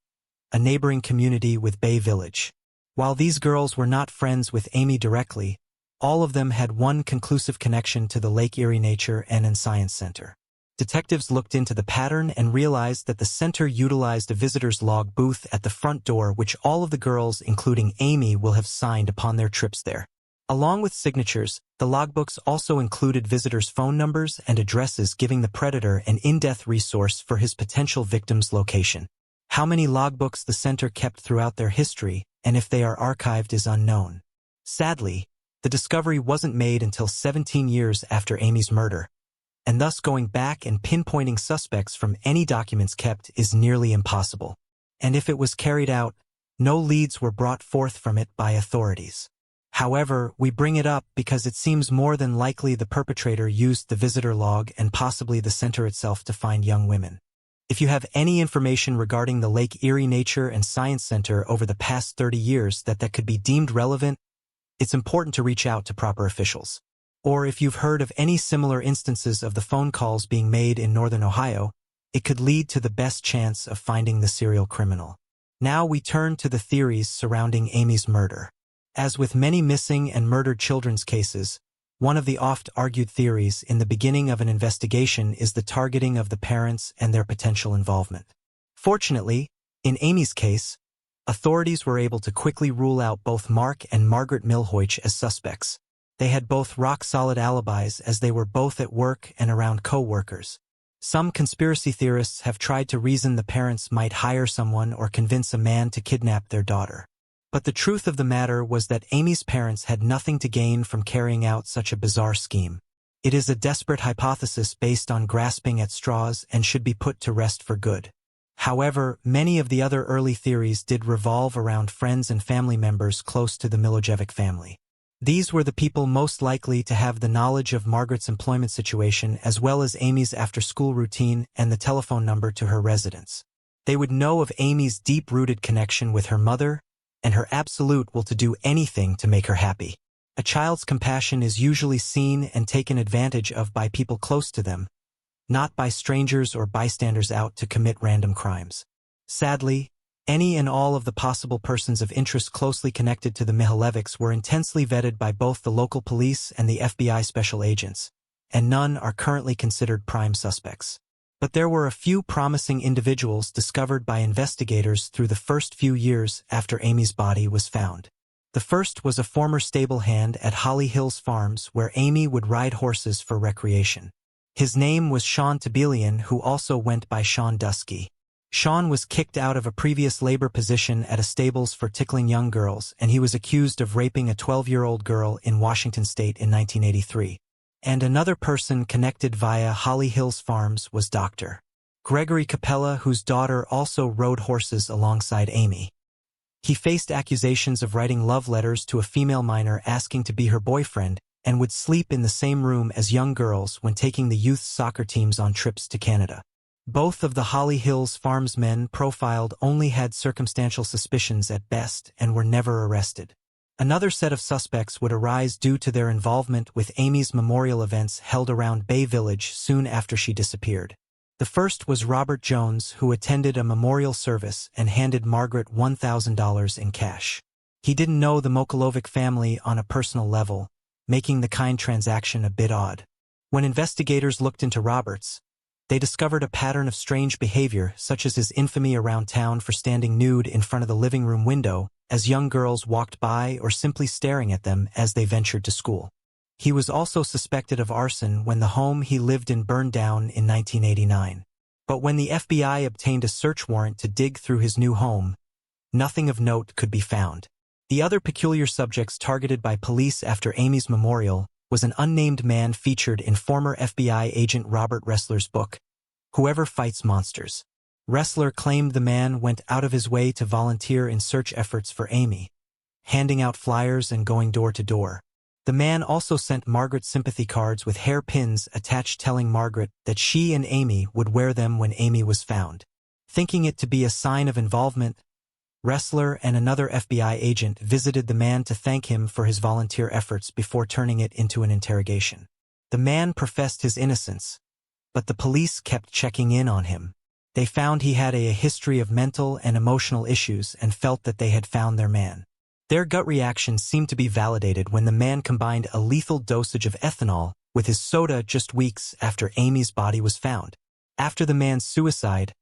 a neighboring community with Bay Village. While these girls were not friends with Amy directly, all of them had one conclusive connection to the Lake Erie Nature and Science Center. Detectives looked into the pattern and realized that the center utilized a visitor's log booth at the front door, which all of the girls, including Amy, will have signed upon their trips there. Along with signatures, the logbooks also included visitors' phone numbers and addresses, giving the predator an in-depth resource for his potential victim's location. How many logbooks the center kept throughout their history, and if they are archived, is unknown. Sadly, the discovery wasn't made until 17 years after Amy's murder, and thus going back and pinpointing suspects from any documents kept is nearly impossible. And if it was carried out, No leads were brought forth from it by authorities. However, we bring it up because it seems more than likely the perpetrator used the visitor log and possibly the center itself to find young women. If you have any information regarding the Lake Erie Nature and Science Center over the past 30 years that could be deemed relevant, it's important to reach out to proper officials. Or if you've heard of any similar instances of the phone calls being made in northern Ohio, it could lead to the best chance of finding the serial criminal. Now we turn to the theories surrounding Amy's murder. As with many missing and murdered children's cases, one of the oft-argued theories in the beginning of an investigation is the targeting of the parents and their potential involvement. Fortunately, in Amy's case, authorities were able to quickly rule out both Mark and Margaret Milhoich as suspects. They had both rock-solid alibis as they were both at work and around co-workers. Some conspiracy theorists have tried to reason the parents might hire someone or convince a man to kidnap their daughter. But the truth of the matter was that Amy's parents had nothing to gain from carrying out such a bizarre scheme. It is a desperate hypothesis based on grasping at straws and should be put to rest for good. However, many of the other early theories did revolve around friends and family members close to the Milojevic family. These were the people most likely to have the knowledge of Margaret's employment situation as well as Amy's after-school routine and the telephone number to her residence. They would know of Amy's deep-rooted connection with her mother and her absolute will to do anything to make her happy. A child's compassion is usually seen and taken advantage of by people close to them, not by strangers or bystanders out to commit random crimes. Sadly, any and all of the possible persons of interest closely connected to the Mihalevics were intensely vetted by both the local police and the FBI special agents, and none are currently considered prime suspects. But there were a few promising individuals discovered by investigators through the first few years after Amy's body was found. The first was a former stable hand at Holly Hills Farms where Amy would ride horses for recreation. His name was Sean Tabelian, who also went by Sean Dusky. Sean was kicked out of a previous labor position at a stables for tickling young girls, and he was accused of raping a 12-year-old girl in Washington state in 1983. And another person connected via Holly Hills Farms was Dr. Gregory Capella, whose daughter also rode horses alongside Amy. He faced accusations of writing love letters to a female minor asking to be her boyfriend and would sleep in the same room as young girls when taking the youth soccer teams on trips to Canada. Both of the Holly Hills Farms men profiled only had circumstantial suspicions at best and were never arrested. Another set of suspects would arise due to their involvement with Amy's memorial events held around Bay Village soon after she disappeared. The first was Robert Jones, who attended a memorial service and handed Margaret $1,000 in cash. He didn't know the Mokolovic family on a personal level, making the kind transaction a bit odd. When investigators looked into Roberts, they discovered a pattern of strange behavior, such as his infamy around town for standing nude in front of the living room window as young girls walked by or simply staring at them as they ventured to school. He was also suspected of arson when the home he lived in burned down in 1989. But when the FBI obtained a search warrant to dig through his new home, nothing of note could be found. The other peculiar subjects targeted by police after Amy's memorial was an unnamed man featured in former FBI agent Robert Ressler's book, Whoever Fights Monsters. Ressler claimed the man went out of his way to volunteer in search efforts for Amy, handing out flyers and going door to door. The man also sent Margaret sympathy cards with hair pins attached telling Margaret that she and Amy would wear them when Amy was found. Thinking it to be a sign of involvement, Ressler and another FBI agent visited the man to thank him for his volunteer efforts before turning it into an interrogation. The man professed his innocence, but the police kept checking in on him. They found he had a history of mental and emotional issues and felt that they had found their man. Their gut reaction seemed to be validated when the man combined a lethal dosage of ethanol with his soda just weeks after Amy's body was found. After the man's suicide,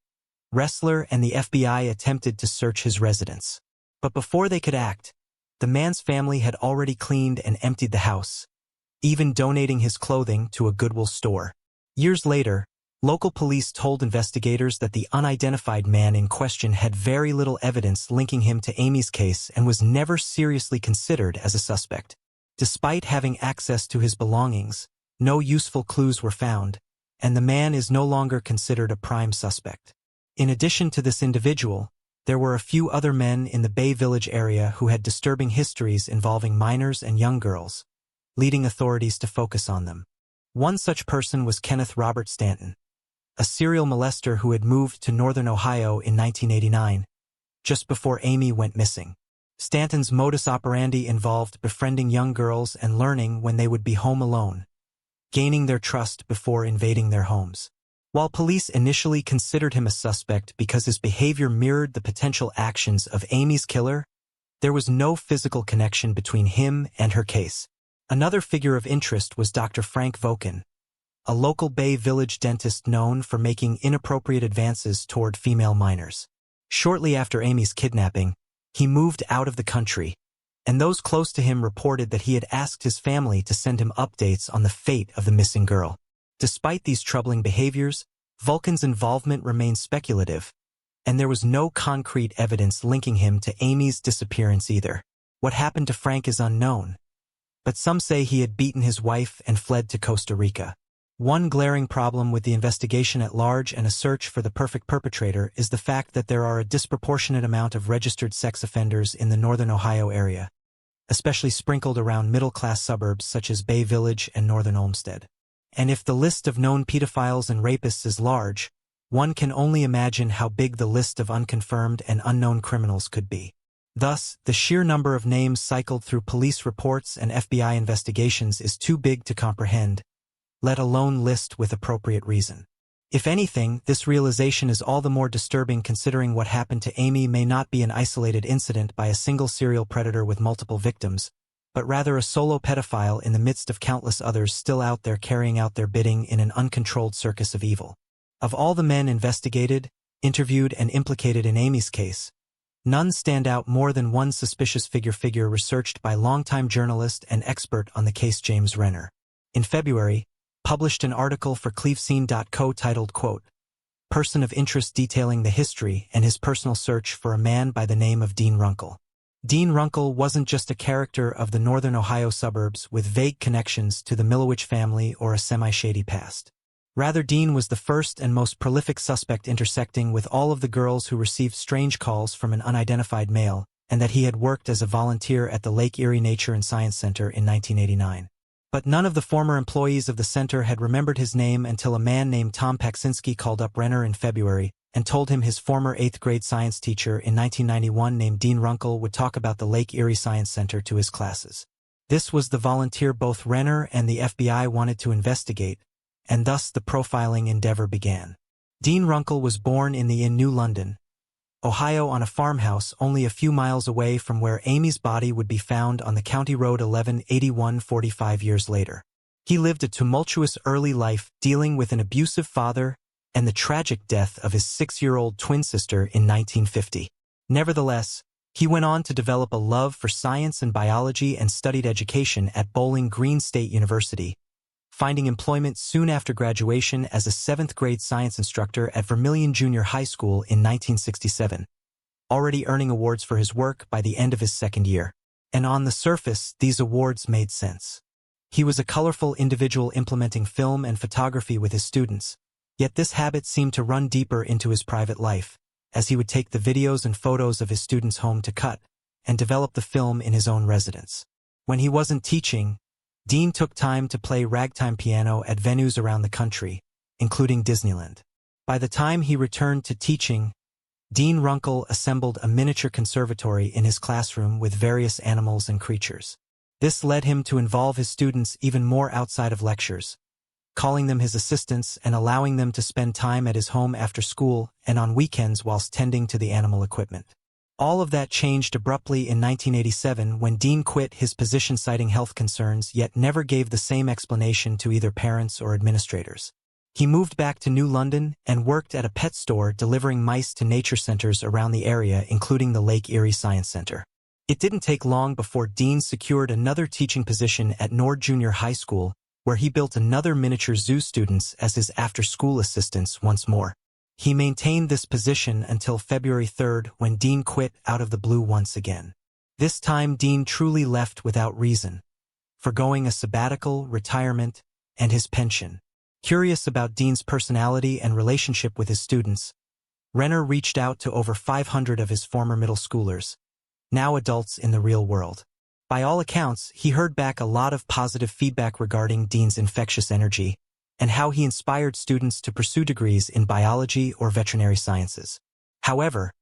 Ressler and the FBI attempted to search his residence. But before they could act, the man's family had already cleaned and emptied the house, even donating his clothing to a Goodwill store. Years later, local police told investigators that the unidentified man in question had very little evidence linking him to Amy's case and was never seriously considered as a suspect. Despite having access to his belongings, no useful clues were found, and the man is no longer considered a prime suspect. In addition to this individual, There were a few other men in the Bay Village area who had disturbing histories involving minors and young girls, leading authorities to focus on them. One such person was Kenneth Robert Stanton, a serial molester who had moved to northern Ohio in 1989, just before Amy went missing. Stanton's modus operandi involved befriending young girls and learning when they would be home alone, gaining their trust before invading their homes. While police initially considered him a suspect because his behavior mirrored the potential actions of Amy's killer, there was no physical connection between him and her case. Another figure of interest was Dr. Frank Voken, a local Bay Village dentist known for making inappropriate advances toward female minors. Shortly after Amy's kidnapping, he moved out of the country, and those close to him reported that he had asked his family to send him updates on the fate of the missing girl. Despite these troubling behaviors, Vulcan's involvement remained speculative, and there was no concrete evidence linking him to Amy's disappearance either. What happened to Frank is unknown, but some say he had beaten his wife and fled to Costa Rica. One glaring problem with the investigation at large and a search for the perfect perpetrator is the fact that there are a disproportionate amount of registered sex offenders in the northern Ohio area, especially sprinkled around middle-class suburbs such as Bay Village and northern Olmsted. And if the list of known pedophiles and rapists is large, one can only imagine how big the list of unconfirmed and unknown criminals could be. Thus, the sheer number of names cycled through police reports and FBI investigations is too big to comprehend, let alone list with appropriate reason. If anything, this realization is all the more disturbing considering what happened to Amy may not be an isolated incident by a single serial predator with multiple victims, but rather a solo pedophile in the midst of countless others still out there carrying out their bidding in an uncontrolled circus of evil. Of all the men investigated, interviewed, and implicated in Amy's case, none stand out more than one suspicious figure researched by longtime journalist and expert on the case James Renner. In February, published an article for Clevescene.co titled, quote, "Person of Interest detailing the history and his personal search for a man by the name of Dean Runkle." Dean Runkle wasn't just a character of the northern Ohio suburbs with vague connections to the Millowich family or a semi-shady past. Rather, Dean was the first and most prolific suspect intersecting with all of the girls who received strange calls from an unidentified male, and that he had worked as a volunteer at the Lake Erie Nature and Science Center in 1989. But none of the former employees of the center had remembered his name until a man named Tom Paksinski called up Renner in February and told him his former 8th grade science teacher in 1991 named Dean Runkle would talk about the Lake Erie Science Center to his classes. This was the volunteer both Renner and the FBI wanted to investigate, and thus the profiling endeavor began. Dean Runkle was born in New London, Ohio on a farmhouse only a few miles away from where Amy's body would be found on the County Road 1181 45 years later. He lived a tumultuous early life dealing with an abusive father and the tragic death of his 6-year-old twin sister in 1950. Nevertheless, he went on to develop a love for science and biology and studied education at Bowling Green State University, finding employment soon after graduation as a 7th grade science instructor at Vermilion Junior High School in 1967, already earning awards for his work by the end of his 2nd year. And on the surface, these awards made sense. He was a colorful individual implementing film and photography with his students, yet this habit seemed to run deeper into his private life, as he would take the videos and photos of his students home to cut and develop the film in his own residence. When he wasn't teaching, Dean took time to play ragtime piano at venues around the country, including Disneyland. By the time he returned to teaching, Dean Runkle assembled a miniature conservatory in his classroom with various animals and creatures. This led him to involve his students even more outside of lectures, calling them his assistants and allowing them to spend time at his home after school and on weekends whilst tending to the animal equipment. All of that changed abruptly in 1987 when Dean quit his position citing health concerns yet never gave the same explanation to either parents or administrators. He moved back to New London and worked at a pet store delivering mice to nature centers around the area, including the Lake Erie Science Center. It didn't take long before Dean secured another teaching position at Nord Junior High School, where he built another miniature zoo students as his after-school assistants once more. He maintained this position until February 3rd when Dean quit out of the blue once again. This time Dean truly left without reason, forgoing a sabbatical, retirement, and his pension. Curious about Dean's personality and relationship with his students, Renner reached out to over 500 of his former middle schoolers, now adults in the real world. By all accounts, he heard back a lot of positive feedback regarding Dean's infectious energy and how he inspired students to pursue degrees in biology or veterinary sciences. However,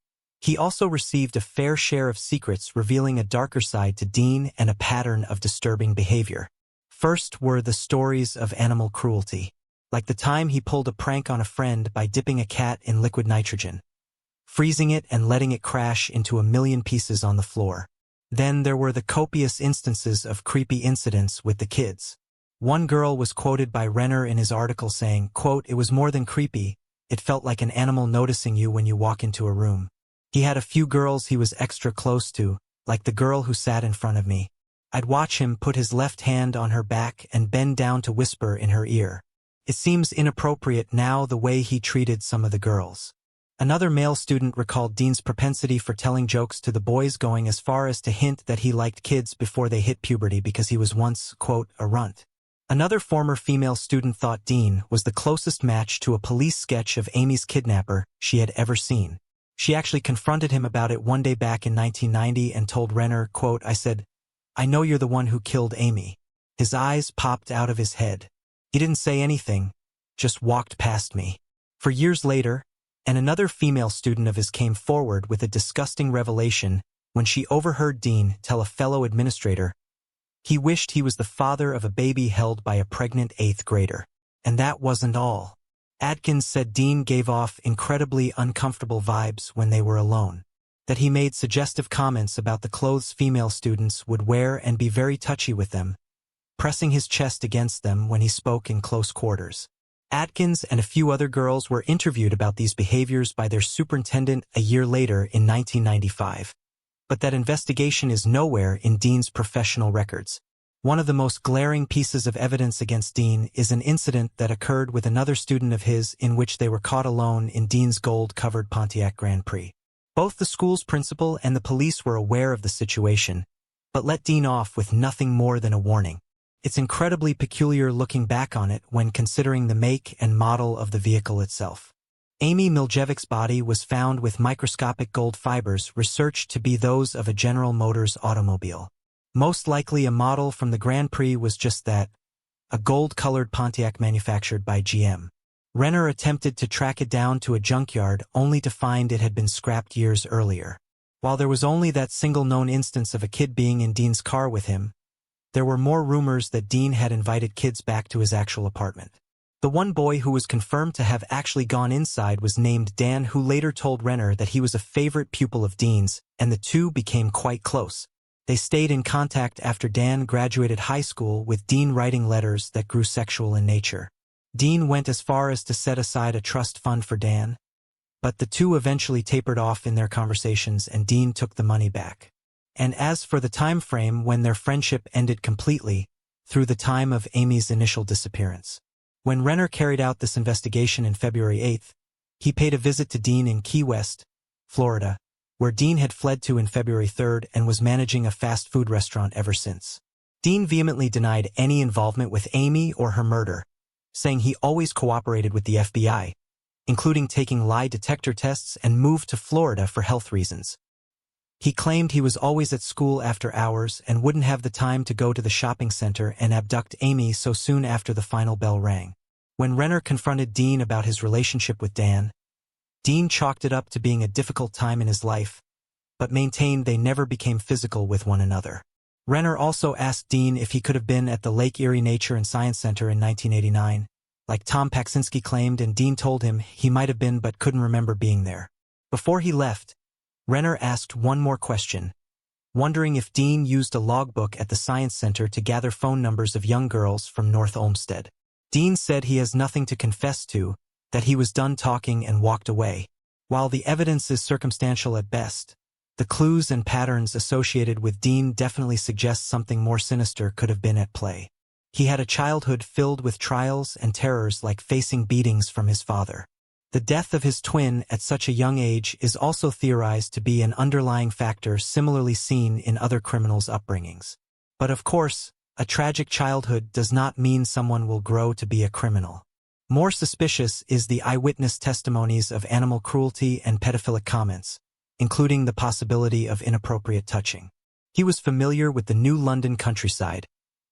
he also received a fair share of secrets revealing a darker side to Dean and a pattern of disturbing behavior. First were the stories of animal cruelty, like the time he pulled a prank on a friend by dipping a cat in liquid nitrogen, freezing it and letting it crash into a million pieces on the floor. Then there were the copious instances of creepy incidents with the kids. One girl was quoted by Renner in his article saying, quote, "It was more than creepy, it felt like an animal noticing you when you walk into a room. He had a few girls he was extra close to, like the girl who sat in front of me. I'd watch him put his left hand on her back and bend down to whisper in her ear. It seems inappropriate now the way he treated some of the girls." Another male student recalled Dean's propensity for telling jokes to the boys, going as far as to hint that he liked kids before they hit puberty because he was once, quote, "a runt." Another former female student thought Dean was the closest match to a police sketch of Amy's kidnapper she had ever seen. She actually confronted him about it one day back in 1990 and told Renner, quote, "I said, I know you're the one who killed Amy." His eyes popped out of his head. He didn't say anything, just walked past me. For years later, and another female student of his came forward with a disgusting revelation when she overheard Dean tell a fellow administrator he wished he was the father of a baby held by a pregnant 8th grader. And that wasn't all. Atkins said Dean gave off incredibly uncomfortable vibes when they were alone, that he made suggestive comments about the clothes female students would wear and be very touchy with them, pressing his chest against them when he spoke in close quarters. Atkins and a few other girls were interviewed about these behaviors by their superintendent a year later in 1995. But that investigation is nowhere in Dean's professional records. One of the most glaring pieces of evidence against Dean is an incident that occurred with another student of his in which they were caught alone in Dean's gold-covered Pontiac Grand Prix. Both the school's principal and the police were aware of the situation, but let Dean off with nothing more than a warning. It's incredibly peculiar looking back on it when considering the make and model of the vehicle itself. Amy Miljevic's body was found with microscopic gold fibers researched to be those of a General Motors automobile. Most likely a model from the Grand Prix was just that, a gold-colored Pontiac manufactured by GM. Renner attempted to track it down to a junkyard only to find it had been scrapped years earlier. While there was only that single known instance of a kid being in Dean's car with him, there were more rumors that Dean had invited kids back to his actual apartment. The one boy who was confirmed to have actually gone inside was named Dan, who later told Renner that he was a favorite pupil of Dean's, and the two became quite close. They stayed in contact after Dan graduated high school, with Dean writing letters that grew sexual in nature. Dean went as far as to set aside a trust fund for Dan, but the two eventually tapered off in their conversations and Dean took the money back. And as for the time frame when their friendship ended completely, through the time of Amy's initial disappearance. When Renner carried out this investigation in February 8th, he paid a visit to Dean in Key West, Florida, where Dean had fled to in February 3rd and was managing a fast food restaurant ever since. Dean vehemently denied any involvement with Amy or her murder, saying he always cooperated with the FBI, including taking lie detector tests, and moved to Florida for health reasons. He claimed he was always at school after hours and wouldn't have the time to go to the shopping center and abduct Amy so soon after the final bell rang. When Renner confronted Dean about his relationship with Dan, Dean chalked it up to being a difficult time in his life, but maintained they never became physical with one another. Renner also asked Dean if he could have been at the Lake Erie Nature and Science Center in 1989, like Tom Paksinski claimed, and Dean told him he might have been but couldn't remember being there. Before he left, Renner asked one more question, wondering if Dean used a logbook at the Science Center to gather phone numbers of young girls from North Olmsted. Dean said he has nothing to confess to, that he was done talking and walked away. While the evidence is circumstantial at best, the clues and patterns associated with Dean definitely suggest something more sinister could have been at play. He had a childhood filled with trials and terrors, like facing beatings from his father. The death of his twin at such a young age is also theorized to be an underlying factor similarly seen in other criminals' upbringings. But of course, a tragic childhood does not mean someone will grow to be a criminal. More suspicious is the eyewitness testimonies of animal cruelty and pedophilic comments, including the possibility of inappropriate touching. He was familiar with the New London countryside,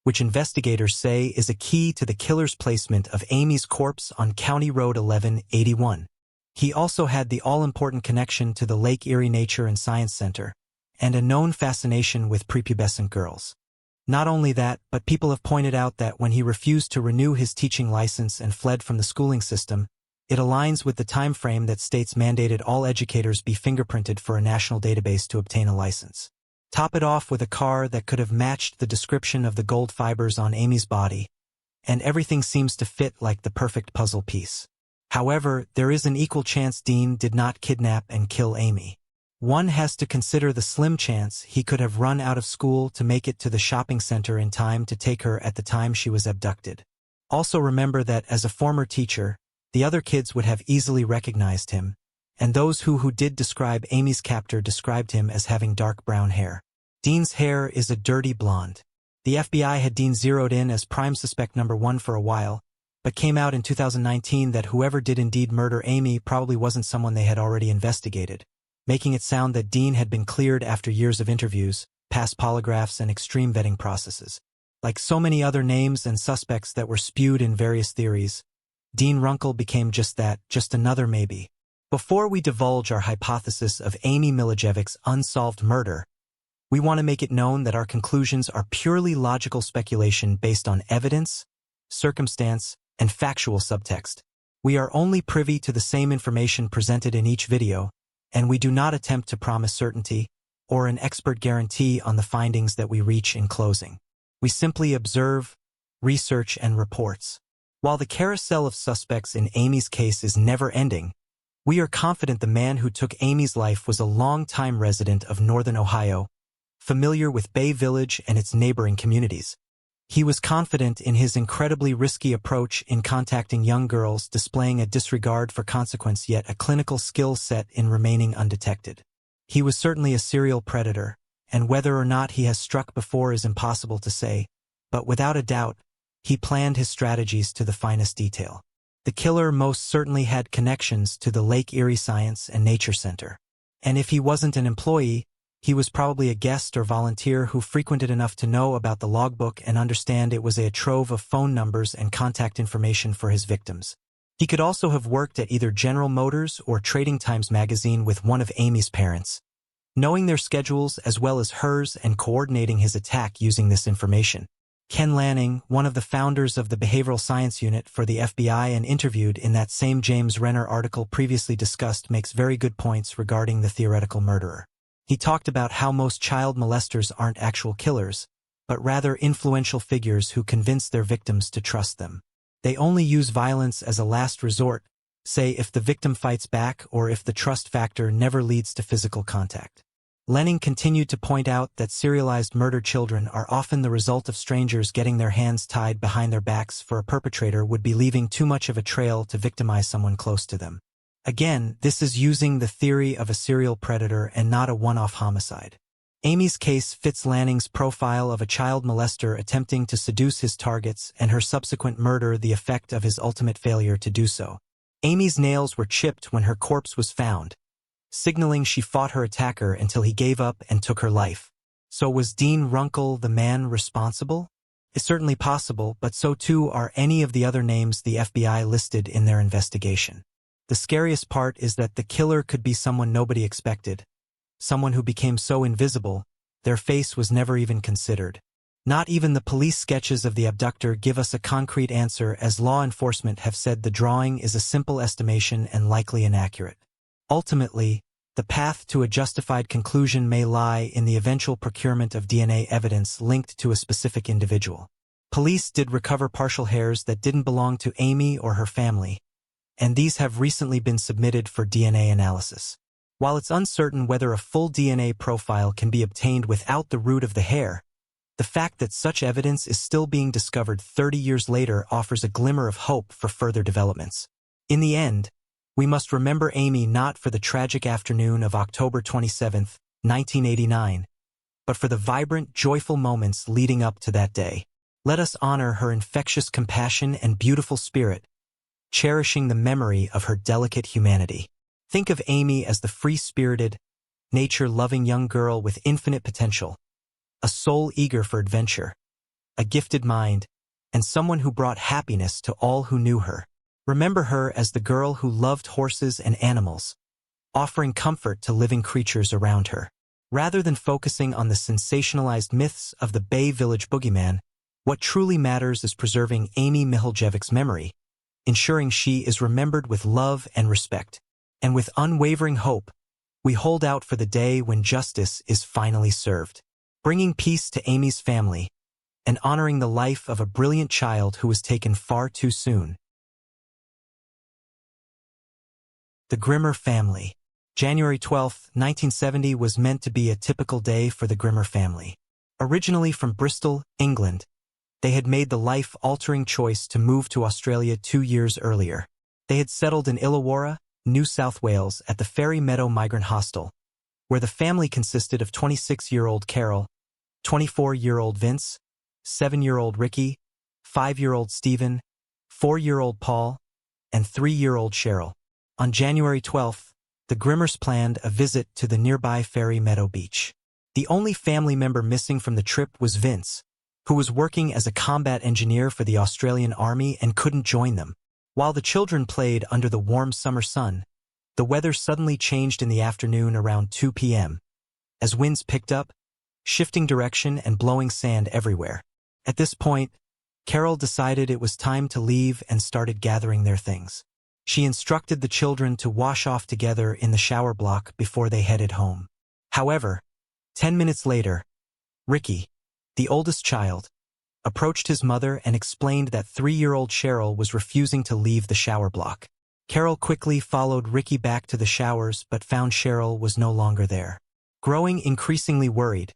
which investigators say is a key to the killer's placement of Amy's corpse on County Road 1181. He also had the all-important connection to the Lake Erie Nature and Science Center, and a known fascination with prepubescent girls. Not only that, but people have pointed out that when he refused to renew his teaching license and fled from the schooling system, it aligns with the time frame that states mandated all educators be fingerprinted for a national database to obtain a license. Top it off with a car that could have matched the description of the gold fibers on Amy's body, and everything seems to fit like the perfect puzzle piece. However, there is an equal chance Dean did not kidnap and kill Amy. One has to consider the slim chance he could have run out of school to make it to the shopping center in time to take her at the time she was abducted. Also remember that as a former teacher, the other kids would have easily recognized him, and those who did describe Amy's captor described him as having dark brown hair. Dean's hair is a dirty blonde. The FBI had Dean zeroed in as prime suspect number 1 for a while, but came out in 2019 that whoever did indeed murder Amy probably wasn't someone they had already investigated, making it sound that Dean had been cleared after years of interviews, past polygraphs, and extreme vetting processes. Like so many other names and suspects that were spewed in various theories, Dean Runkle became just that, just another maybe. Before we divulge our hypothesis of Amy Milojevic's unsolved murder, we want to make it known that our conclusions are purely logical speculation based on evidence, circumstance, and factual subtext. We are only privy to the same information presented in each video, and we do not attempt to promise certainty or an expert guarantee on the findings that we reach in closing. We simply observe, research, and reports. While the carousel of suspects in Amy's case is never-ending, we are confident the man who took Amy's life was a long-time resident of northern Ohio, familiar with Bay Village and its neighboring communities. He was confident in his incredibly risky approach in contacting young girls, displaying a disregard for consequence yet a clinical skill set in remaining undetected. He was certainly a serial predator, and whether or not he has struck before is impossible to say, but without a doubt, he planned his strategies to the finest detail. The killer most certainly had connections to the Lake Erie Science and Nature Center. And if he wasn't an employee, he was probably a guest or volunteer who frequented enough to know about the logbook and understand it was a trove of phone numbers and contact information for his victims. He could also have worked at either General Motors or Trading Times magazine with one of Amy's parents, knowing their schedules as well as hers and coordinating his attack using this information. Ken Lanning, one of the founders of the Behavioral Science Unit for the FBI and interviewed in that same James Renner article previously discussed, makes very good points regarding the theoretical murderer. He talked about how most child molesters aren't actual killers, but rather influential figures who convince their victims to trust them. They only use violence as a last resort, say if the victim fights back or if the trust factor never leads to physical contact. Lanning continued to point out that serialized murdered children are often the result of strangers getting their hands tied behind their backs, for a perpetrator would be leaving too much of a trail to victimize someone close to them. Again, this is using the theory of a serial predator and not a one-off homicide. Amy's case fits Lanning's profile of a child molester attempting to seduce his targets, and her subsequent murder the effect of his ultimate failure to do so. Amy's nails were chipped when her corpse was found, signaling she fought her attacker until he gave up and took her life. So was Dean Runkle the man responsible? It's certainly possible, but so too are any of the other names the FBI listed in their investigation. The scariest part is that the killer could be someone nobody expected, someone who became so invisible, their face was never even considered. Not even the police sketches of the abductor give us a concrete answer, as law enforcement have said the drawing is a simple estimation and likely inaccurate. Ultimately, the path to a justified conclusion may lie in the eventual procurement of DNA evidence linked to a specific individual. Police did recover partial hairs that didn't belong to Amy or her family, and these have recently been submitted for DNA analysis. While it's uncertain whether a full DNA profile can be obtained without the root of the hair, the fact that such evidence is still being discovered 30 years later offers a glimmer of hope for further developments. In the end, we must remember Amy not for the tragic afternoon of October 27, 1989, but for the vibrant, joyful moments leading up to that day. Let us honor her infectious compassion and beautiful spirit, cherishing the memory of her delicate humanity. Think of Amy as the free-spirited, nature-loving young girl with infinite potential, a soul eager for adventure, a gifted mind, and someone who brought happiness to all who knew her. Remember her as the girl who loved horses and animals, offering comfort to living creatures around her. Rather than focusing on the sensationalized myths of the Bay Village boogeyman, what truly matters is preserving Amy Mihaljevic's memory, ensuring she is remembered with love and respect. And with unwavering hope, we hold out for the day when justice is finally served, bringing peace to Amy's family and honoring the life of a brilliant child who was taken far too soon. The Grimmer family. January 12, 1970 was meant to be a typical day for the Grimmer family. Originally from Bristol, England, they had made the life-altering choice to move to Australia 2 years earlier. They had settled in Illawarra, New South Wales at the Fairy Meadow Migrant Hostel, where the family consisted of 26-year-old Carol, 24-year-old Vince, 7-year-old Ricky, 5-year-old Stephen, 4-year-old Paul, and 3-year-old Cheryl. On January 12th, the Grimmers planned a visit to the nearby Fairy Meadow Beach. The only family member missing from the trip was Vince, who was working as a combat engineer for the Australian Army and couldn't join them. While the children played under the warm summer sun, the weather suddenly changed in the afternoon around 2 p.m. as winds picked up, shifting direction and blowing sand everywhere. At this point, Carol decided it was time to leave and started gathering their things. She instructed the children to wash off together in the shower block before they headed home. However, 10 minutes later, Ricky, the oldest child, approached his mother and explained that 3-year-old Cheryl was refusing to leave the shower block. Carol quickly followed Ricky back to the showers but found Cheryl was no longer there. Growing increasingly worried,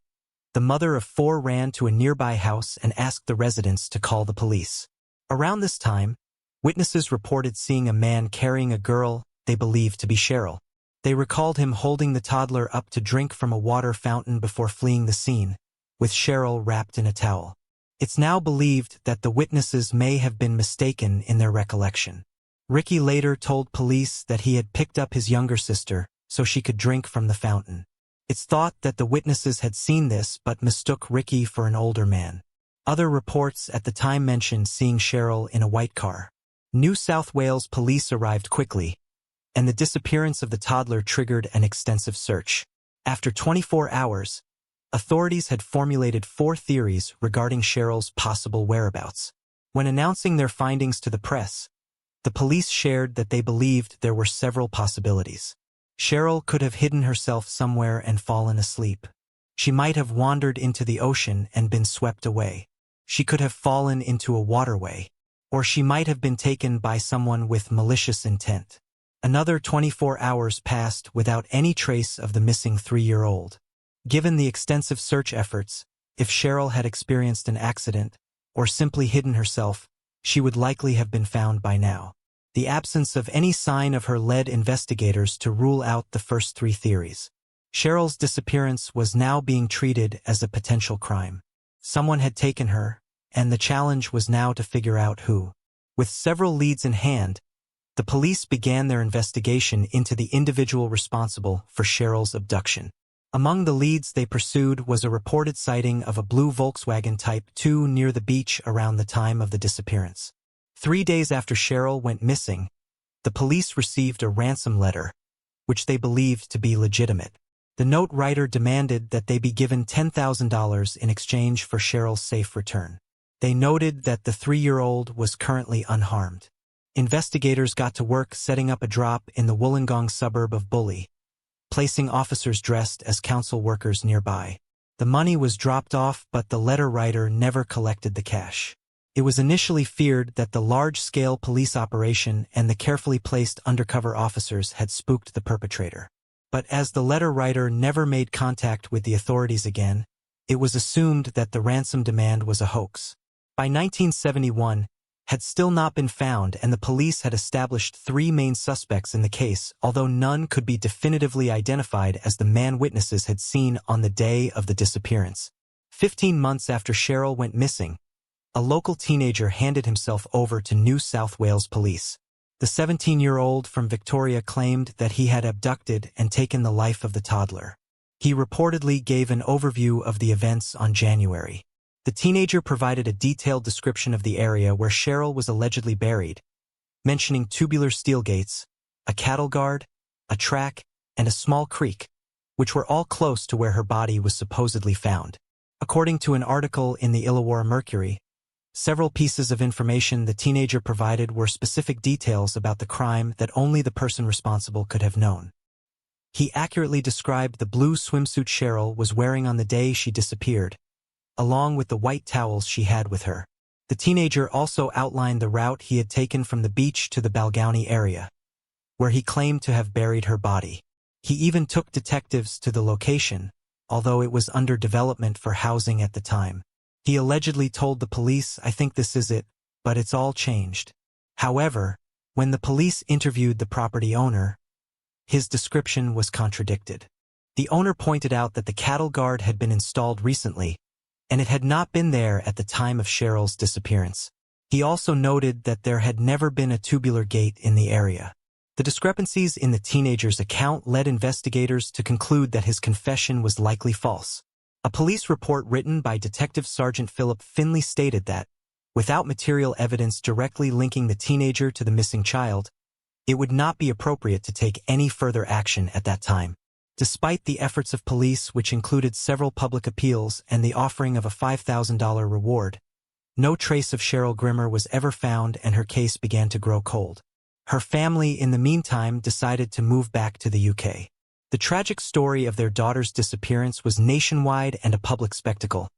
the mother of 4 ran to a nearby house and asked the residents to call the police. Around this time, witnesses reported seeing a man carrying a girl they believed to be Cheryl. They recalled him holding the toddler up to drink from a water fountain before fleeing the scene, with Cheryl wrapped in a towel. It's now believed that the witnesses may have been mistaken in their recollection. Ricky later told police that he had picked up his younger sister so she could drink from the fountain. It's thought that the witnesses had seen this but mistook Ricky for an older man. Other reports at the time mentioned seeing Cheryl in a white car. New South Wales police arrived quickly, and the disappearance of the toddler triggered an extensive search. After 24 hours, authorities had formulated 4 theories regarding Cheryl's possible whereabouts. When announcing their findings to the press, the police shared that they believed there were several possibilities. Cheryl could have hidden herself somewhere and fallen asleep. She might have wandered into the ocean and been swept away. She could have fallen into a waterway, or she might have been taken by someone with malicious intent. Another 24 hours passed without any trace of the missing 3-year-old. Given the extensive search efforts, if Cheryl had experienced an accident or simply hidden herself, she would likely have been found by now. The absence of any sign of her led investigators to rule out the first 3 theories. Cheryl's disappearance was now being treated as a potential crime. Someone had taken her, and the challenge was now to figure out who. With several leads in hand, the police began their investigation into the individual responsible for Cheryl's abduction. Among the leads they pursued was a reported sighting of a blue Volkswagen Type 2 near the beach around the time of the disappearance. 3 days after Cheryl went missing, the police received a ransom letter, which they believed to be legitimate. The note writer demanded that they be given $10,000 in exchange for Cheryl's safe return. They noted that the 3-year-old was currently unharmed. Investigators got to work setting up a drop in the Wollongong suburb of Bulli, placing officers dressed as council workers nearby. The money was dropped off, but the letter writer never collected the cash. It was initially feared that the large-scale police operation and the carefully placed undercover officers had spooked the perpetrator. But as the letter writer never made contact with the authorities again, it was assumed that the ransom demand was a hoax. By 1971, had still not been found, and the police had established 3 main suspects in the case, although none could be definitively identified as the man witnesses had seen on the day of the disappearance. 15 months after Cheryl went missing, a local teenager handed himself over to New South Wales police. The 17-year-old from Victoria claimed that he had abducted and taken the life of the toddler. He reportedly gave an overview of the events on January. The teenager provided a detailed description of the area where Cheryl was allegedly buried, mentioning tubular steel gates, a cattle guard, a track, and a small creek, which were all close to where her body was supposedly found. According to an article in the Illawarra Mercury, several pieces of information the teenager provided were specific details about the crime that only the person responsible could have known. He accurately described the blue swimsuit Cheryl was wearing on the day she disappeared, along with the white towels she had with her. The teenager also outlined the route he had taken from the beach to the Balgownie area, where he claimed to have buried her body. He even took detectives to the location, although it was under development for housing at the time. He allegedly told the police, "I think this is it, but it's all changed." However, when the police interviewed the property owner, his description was contradicted. The owner pointed out that the cattle guard had been installed recently, and it had not been there at the time of Cheryl's disappearance. He also noted that there had never been a tubular gate in the area. The discrepancies in the teenager's account led investigators to conclude that his confession was likely false. A police report written by Detective Sergeant Philip Finley stated that, without material evidence directly linking the teenager to the missing child, it would not be appropriate to take any further action at that time. Despite the efforts of police, which included several public appeals and the offering of a $5,000 reward, no trace of Cheryl Grimmer was ever found and her case began to grow cold. Her family, in the meantime, decided to move back to the UK. The tragic story of their daughter's disappearance was nationwide and a public spectacle,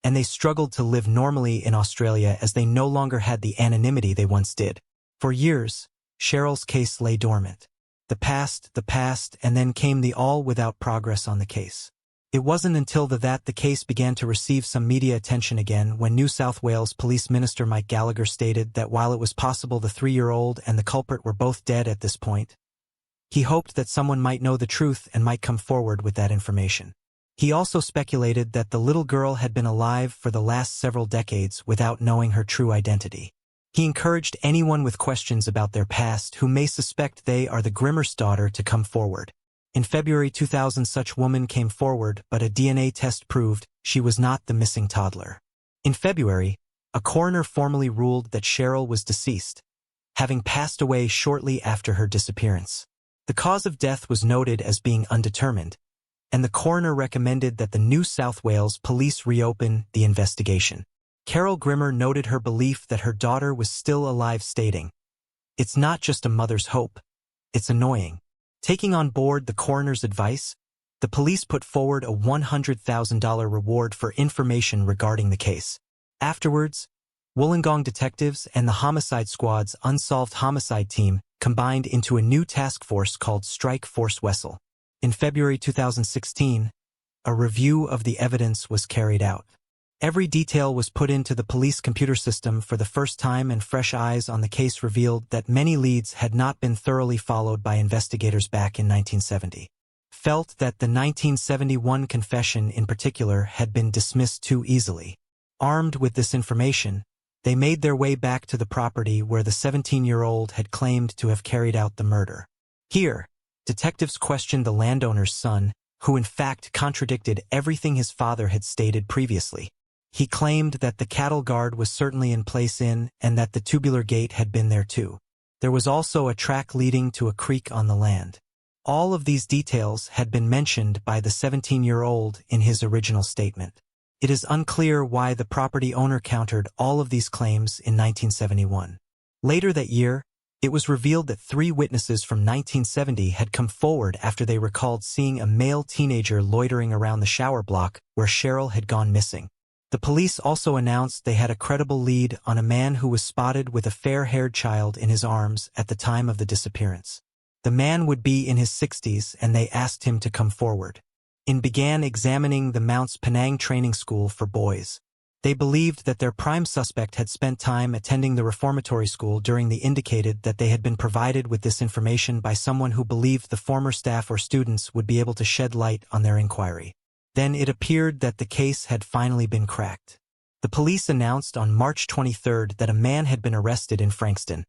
and they struggled to live normally in Australia as they no longer had the anonymity they once did. For years, Cheryl's case lay dormant. The past, and then came the all without progress on the case. It wasn't until the case began to receive some media attention again when New South Wales Police Minister Mike Gallagher stated that while it was possible the 3-year-old and the culprit were both dead at this point, he hoped that someone might know the truth and might come forward with that information. He also speculated that the little girl had been alive for the last several decades without knowing her true identity. He encouraged anyone with questions about their past who may suspect they are the Grimmer's daughter to come forward. In February 2000, such woman came forward, but a DNA test proved she was not the missing toddler. In February, a coroner formally ruled that Cheryl was deceased, having passed away shortly after her disappearance. The cause of death was noted as being undetermined, and the coroner recommended that the New South Wales Police reopen the investigation. Carol Grimmer noted her belief that her daughter was still alive, stating, "It's not just a mother's hope, it's annoying." Taking on board the coroner's advice, the police put forward a $100,000 reward for information regarding the case. Afterwards, Wollongong detectives and the Homicide Squad's Unsolved Homicide team combined into a new task force called Strike Force Wessel. In February 2016, a review of the evidence was carried out. Every detail was put into the police computer system for the first time, and fresh eyes on the case revealed that many leads had not been thoroughly followed by investigators back in 1970. Felt that the 1971 confession in particular had been dismissed too easily. Armed with this information, they made their way back to the property where the 17-year-old had claimed to have carried out the murder. Here, detectives questioned the landowner's son, who in fact contradicted everything his father had stated previously. He claimed that the cattle guard was certainly in place and that the tubular gate had been there too. There was also a track leading to a creek on the land. All of these details had been mentioned by the 17-year-old in his original statement. It is unclear why the property owner countered all of these claims in 1971. Later that year, it was revealed that 3 witnesses from 1970 had come forward after they recalled seeing a male teenager loitering around the shower block where Cheryl had gone missing. The police also announced they had a credible lead on a man who was spotted with a fair-haired child in his arms at the time of the disappearance. The man would be in his 60s, and they asked him to come forward and began examining the Mounts Penang training school for boys. They believed that their prime suspect had spent time attending the reformatory school during the indicated that they had been provided with this information by someone who believed the former staff or students would be able to shed light on their inquiry. Then it appeared that the case had finally been cracked. The police announced on March 23 that a man had been arrested in Frankston,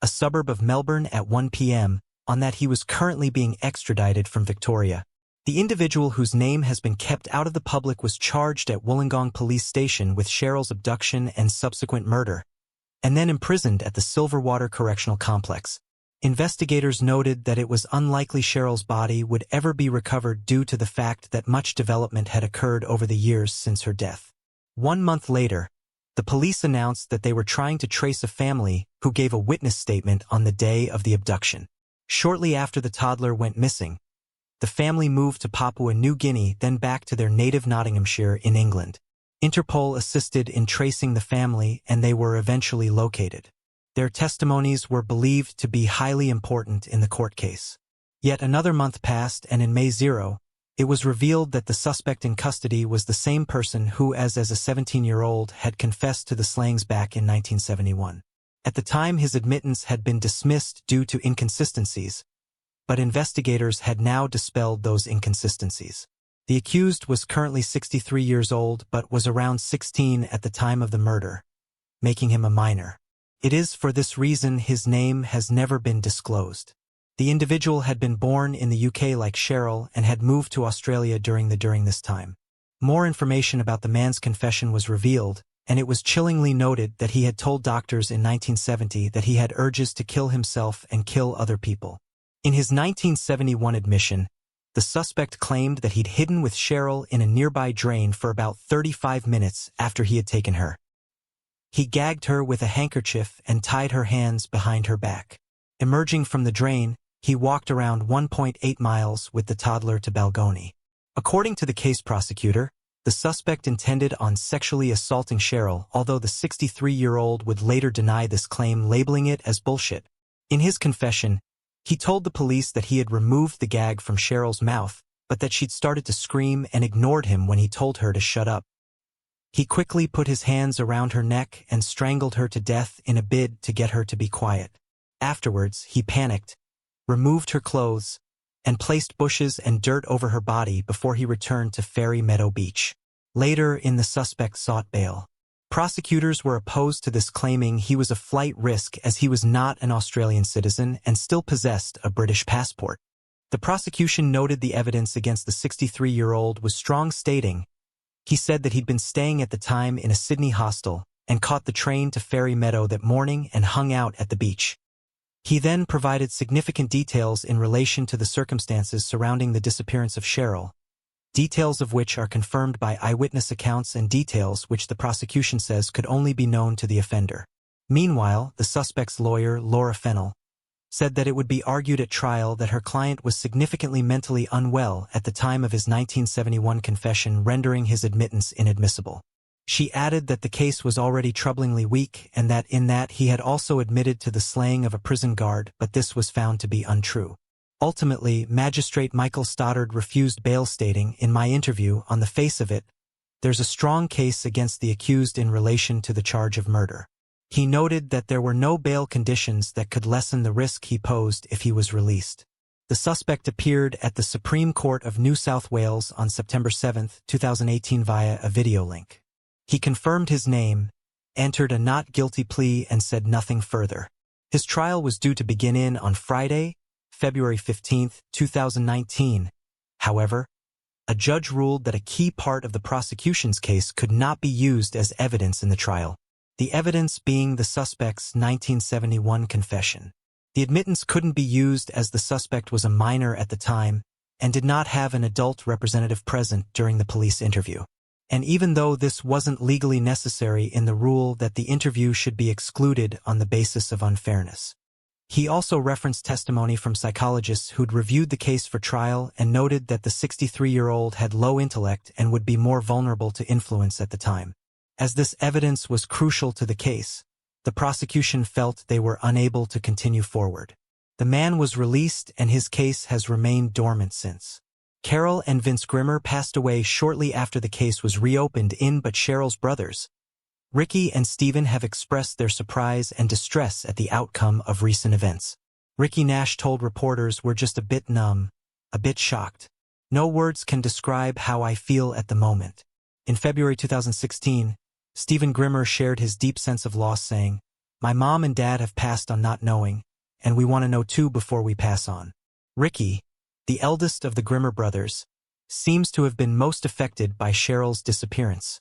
a suburb of Melbourne, at 1 p.m., on that he was currently being extradited from Victoria. The individual whose name has been kept out of the public was charged at Wollongong Police Station with Cheryl's abduction and subsequent murder, and then imprisoned at the Silverwater Correctional Complex. Investigators noted that it was unlikely Cheryl's body would ever be recovered due to the fact that much development had occurred over the years since her death. 1 month later, the police announced that they were trying to trace a family who gave a witness statement on the day of the abduction. Shortly after the toddler went missing, the family moved to Papua New Guinea, then back to their native Nottinghamshire in England. Interpol assisted in tracing the family, and they were eventually located. Their testimonies were believed to be highly important in the court case. Yet another month passed, and in May 0, it was revealed that the suspect in custody was the same person who, as a 17-year-old, had confessed to the slayings back in 1971. At the time, his admittance had been dismissed due to inconsistencies, but investigators had now dispelled those inconsistencies. The accused was currently 63 years old but was around 16 at the time of the murder, making him a minor. It is for this reason his name has never been disclosed. The individual had been born in the UK like Cheryl and had moved to Australia during this time. More information about the man's confession was revealed, and it was chillingly noted that he had told doctors in 1970 that he had urges to kill himself and kill other people. In his 1971 admission, the suspect claimed that he'd hidden with Cheryl in a nearby drain for about 35 minutes after he had taken her. He gagged her with a handkerchief and tied her hands behind her back. Emerging from the drain, he walked around 1.8 miles with the toddler to Balgony. According to the case prosecutor, the suspect intended on sexually assaulting Cheryl, although the 63-year-old would later deny this claim, labeling it as bullshit. In his confession, he told the police that he had removed the gag from Cheryl's mouth, but that she'd started to scream and ignored him when he told her to shut up. He quickly put his hands around her neck and strangled her to death in a bid to get her to be quiet. Afterwards, he panicked, removed her clothes, and placed bushes and dirt over her body before he returned to Fairy Meadow Beach. Later, the suspect sought bail. Prosecutors were opposed to this, claiming he was a flight risk as he was not an Australian citizen and still possessed a British passport. The prosecution noted the evidence against the 63-year-old was strong, stating, he said that he'd been staying at the time in a Sydney hostel and caught the train to Fairy Meadow that morning and hung out at the beach. He then provided significant details in relation to the circumstances surrounding the disappearance of Cheryl, details of which are confirmed by eyewitness accounts and details which the prosecution says could only be known to the offender. Meanwhile, the suspect's lawyer, Laura Fennell, said that it would be argued at trial that her client was significantly mentally unwell at the time of his 1971 confession, rendering his admittance inadmissible. She added that the case was already troublingly weak and that in that he had also admitted to the slaying of a prison guard, but this was found to be untrue. Ultimately, Magistrate Michael Stoddard refused bail, stating, in my interview, on the face of it, there's a strong case against the accused in relation to the charge of murder. He noted that there were no bail conditions that could lessen the risk he posed if he was released. The suspect appeared at the Supreme Court of New South Wales on September 7, 2018 via a video link. He confirmed his name, entered a not guilty plea, and said nothing further. His trial was due to begin on Friday, February 15, 2019. However, a judge ruled that a key part of the prosecution's case could not be used as evidence in the trial, the evidence being the suspect's 1971 confession. The admittance couldn't be used as the suspect was a minor at the time and did not have an adult representative present during the police interview. And even though this wasn't legally necessary in the rule that the interview should be excluded on the basis of unfairness. He also referenced testimony from psychologists who'd reviewed the case for trial and noted that the 63-year-old had low intellect and would be more vulnerable to influence at the time. As this evidence was crucial to the case, the prosecution felt they were unable to continue forward. The man was released and his case has remained dormant since. Carol and Vince Grimmer passed away shortly after the case was reopened but Cheryl's brothers, Ricky and Stephen, have expressed their surprise and distress at the outcome of recent events. Ricky Nash told reporters, "We're just a bit numb, a bit shocked. No words can describe how I feel at the moment." In February 2016, Stephen Grimmer shared his deep sense of loss, saying, My mom and dad have passed on not knowing, and we want to know too before we pass on. Ricky, the eldest of the Grimmer brothers, seems to have been most affected by Cheryl's disappearance,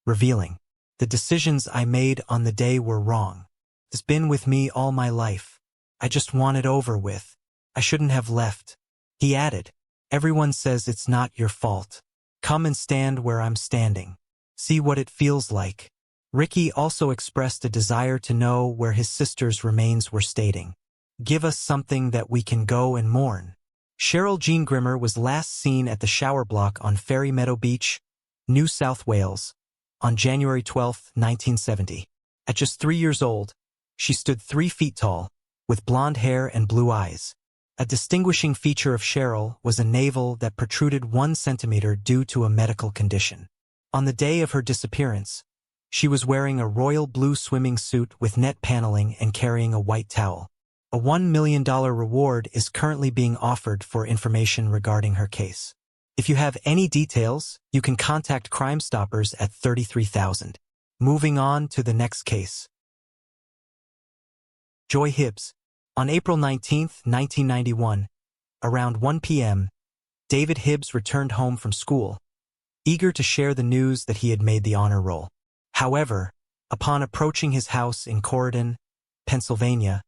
revealing, "The decisions I made on the day were wrong. It's been with me all my life. I just want it over with. I shouldn't have left." He added, "Everyone says it's not your fault. Come and stand where I'm standing. See what it feels like." Ricky also expressed a desire to know where his sister's remains were, stating, "Give us something that we can go and mourn." Cheryl Jean Grimmer was last seen at the shower block on Fairy Meadow Beach, New South Wales, on January 12, 1970. At just 3 years old, she stood 3 feet tall, with blonde hair and blue eyes. A distinguishing feature of Cheryl was a navel that protruded 1 centimeter due to a medical condition. On the day of her disappearance, she was wearing a royal blue swimming suit with net paneling and carrying a white towel. A $1 million reward is currently being offered for information regarding her case. If you have any details, you can contact Crime Stoppers at 33,000. Moving on to the next case. Joy Hibbs. On April 19, 1991, around 1 p.m., David Hibbs returned home from school, eager to share the news that he had made the honor roll. However, upon approaching his house in Corydon, Pennsylvania,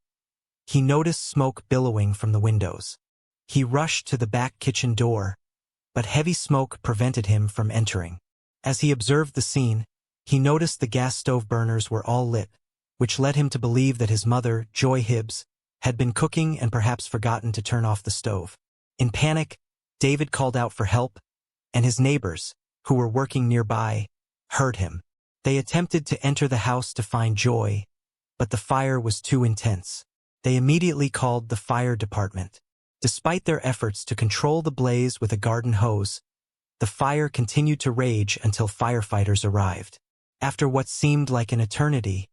he noticed smoke billowing from the windows. He rushed to the back kitchen door, but heavy smoke prevented him from entering. As he observed the scene, he noticed the gas stove burners were all lit, which led him to believe that his mother, Joy Hibbs, had been cooking and perhaps forgotten to turn off the stove. In panic, David called out for help, and his neighbors, who were working nearby, heard him. They attempted to enter the house to find Joy, but the fire was too intense. They immediately called the fire department. Despite their efforts to control the blaze with a garden hose, the fire continued to rage until firefighters arrived. After what seemed like an eternity,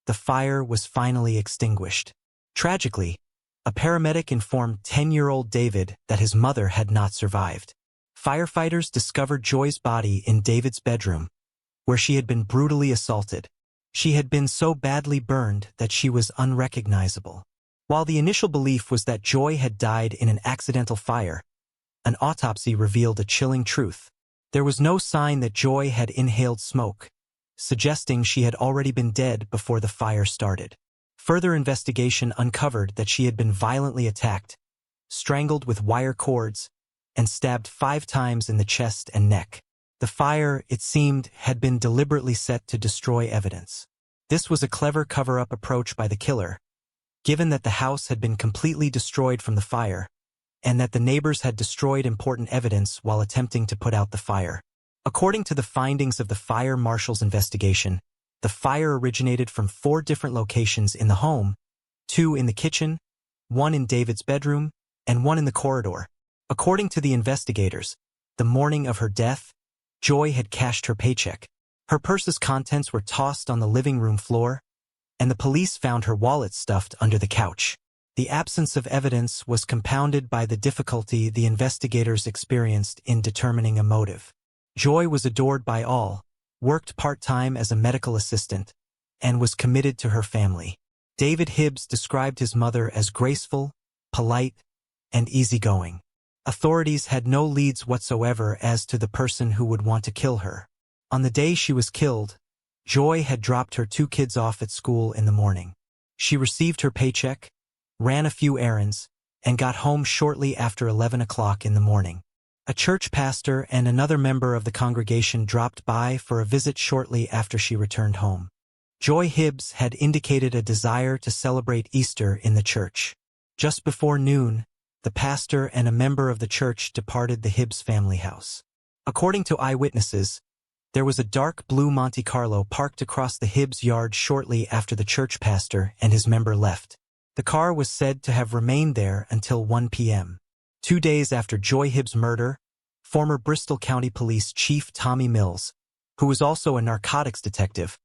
the fire was finally extinguished. Tragically, a paramedic informed 10-year-old David that his mother had not survived. Firefighters discovered Joy's body in David's bedroom, where she had been brutally assaulted. She had been so badly burned that she was unrecognizable. While the initial belief was that Joy had died in an accidental fire, an autopsy revealed a chilling truth. There was no sign that Joy had inhaled smoke, suggesting she had already been dead before the fire started. Further investigation uncovered that she had been violently attacked, strangled with wire cords, and stabbed 5 times in the chest and neck. The fire, it seemed, had been deliberately set to destroy evidence. This was a clever cover-up approach by the killer, given that the house had been completely destroyed from the fire, and that the neighbors had destroyed important evidence while attempting to put out the fire. According to the findings of the fire marshal's investigation, the fire originated from 4 different locations in the home, 2 in the kitchen, 1 in David's bedroom, and 1 in the corridor. According to the investigators, the morning of her death, Joy had cashed her paycheck. Her purse's contents were tossed on the living room floor, and the police found her wallet stuffed under the couch. The absence of evidence was compounded by the difficulty the investigators experienced in determining a motive. Joy was adored by all, worked part-time as a medical assistant, and was committed to her family. David Hibbs described his mother as graceful, polite, and easygoing. Authorities had no leads whatsoever as to the person who would want to kill her. On the day she was killed, Joy had dropped her 2 kids off at school in the morning. She received her paycheck, ran a few errands, and got home shortly after 11 o'clock in the morning. A church pastor and another member of the congregation dropped by for a visit shortly after she returned home. Joy Hibbs had indicated a desire to celebrate Easter in the church. Just before noon, the pastor and a member of the church departed the Hibbs family house. According to eyewitnesses, there was a dark blue Monte Carlo parked across the Hibbs yard shortly after the church pastor and his member left. The car was said to have remained there until 1 p.m. 2 days after Joy Hibbs' murder, former Bristol County Police Chief Tommy Mills, who was also a narcotics detective,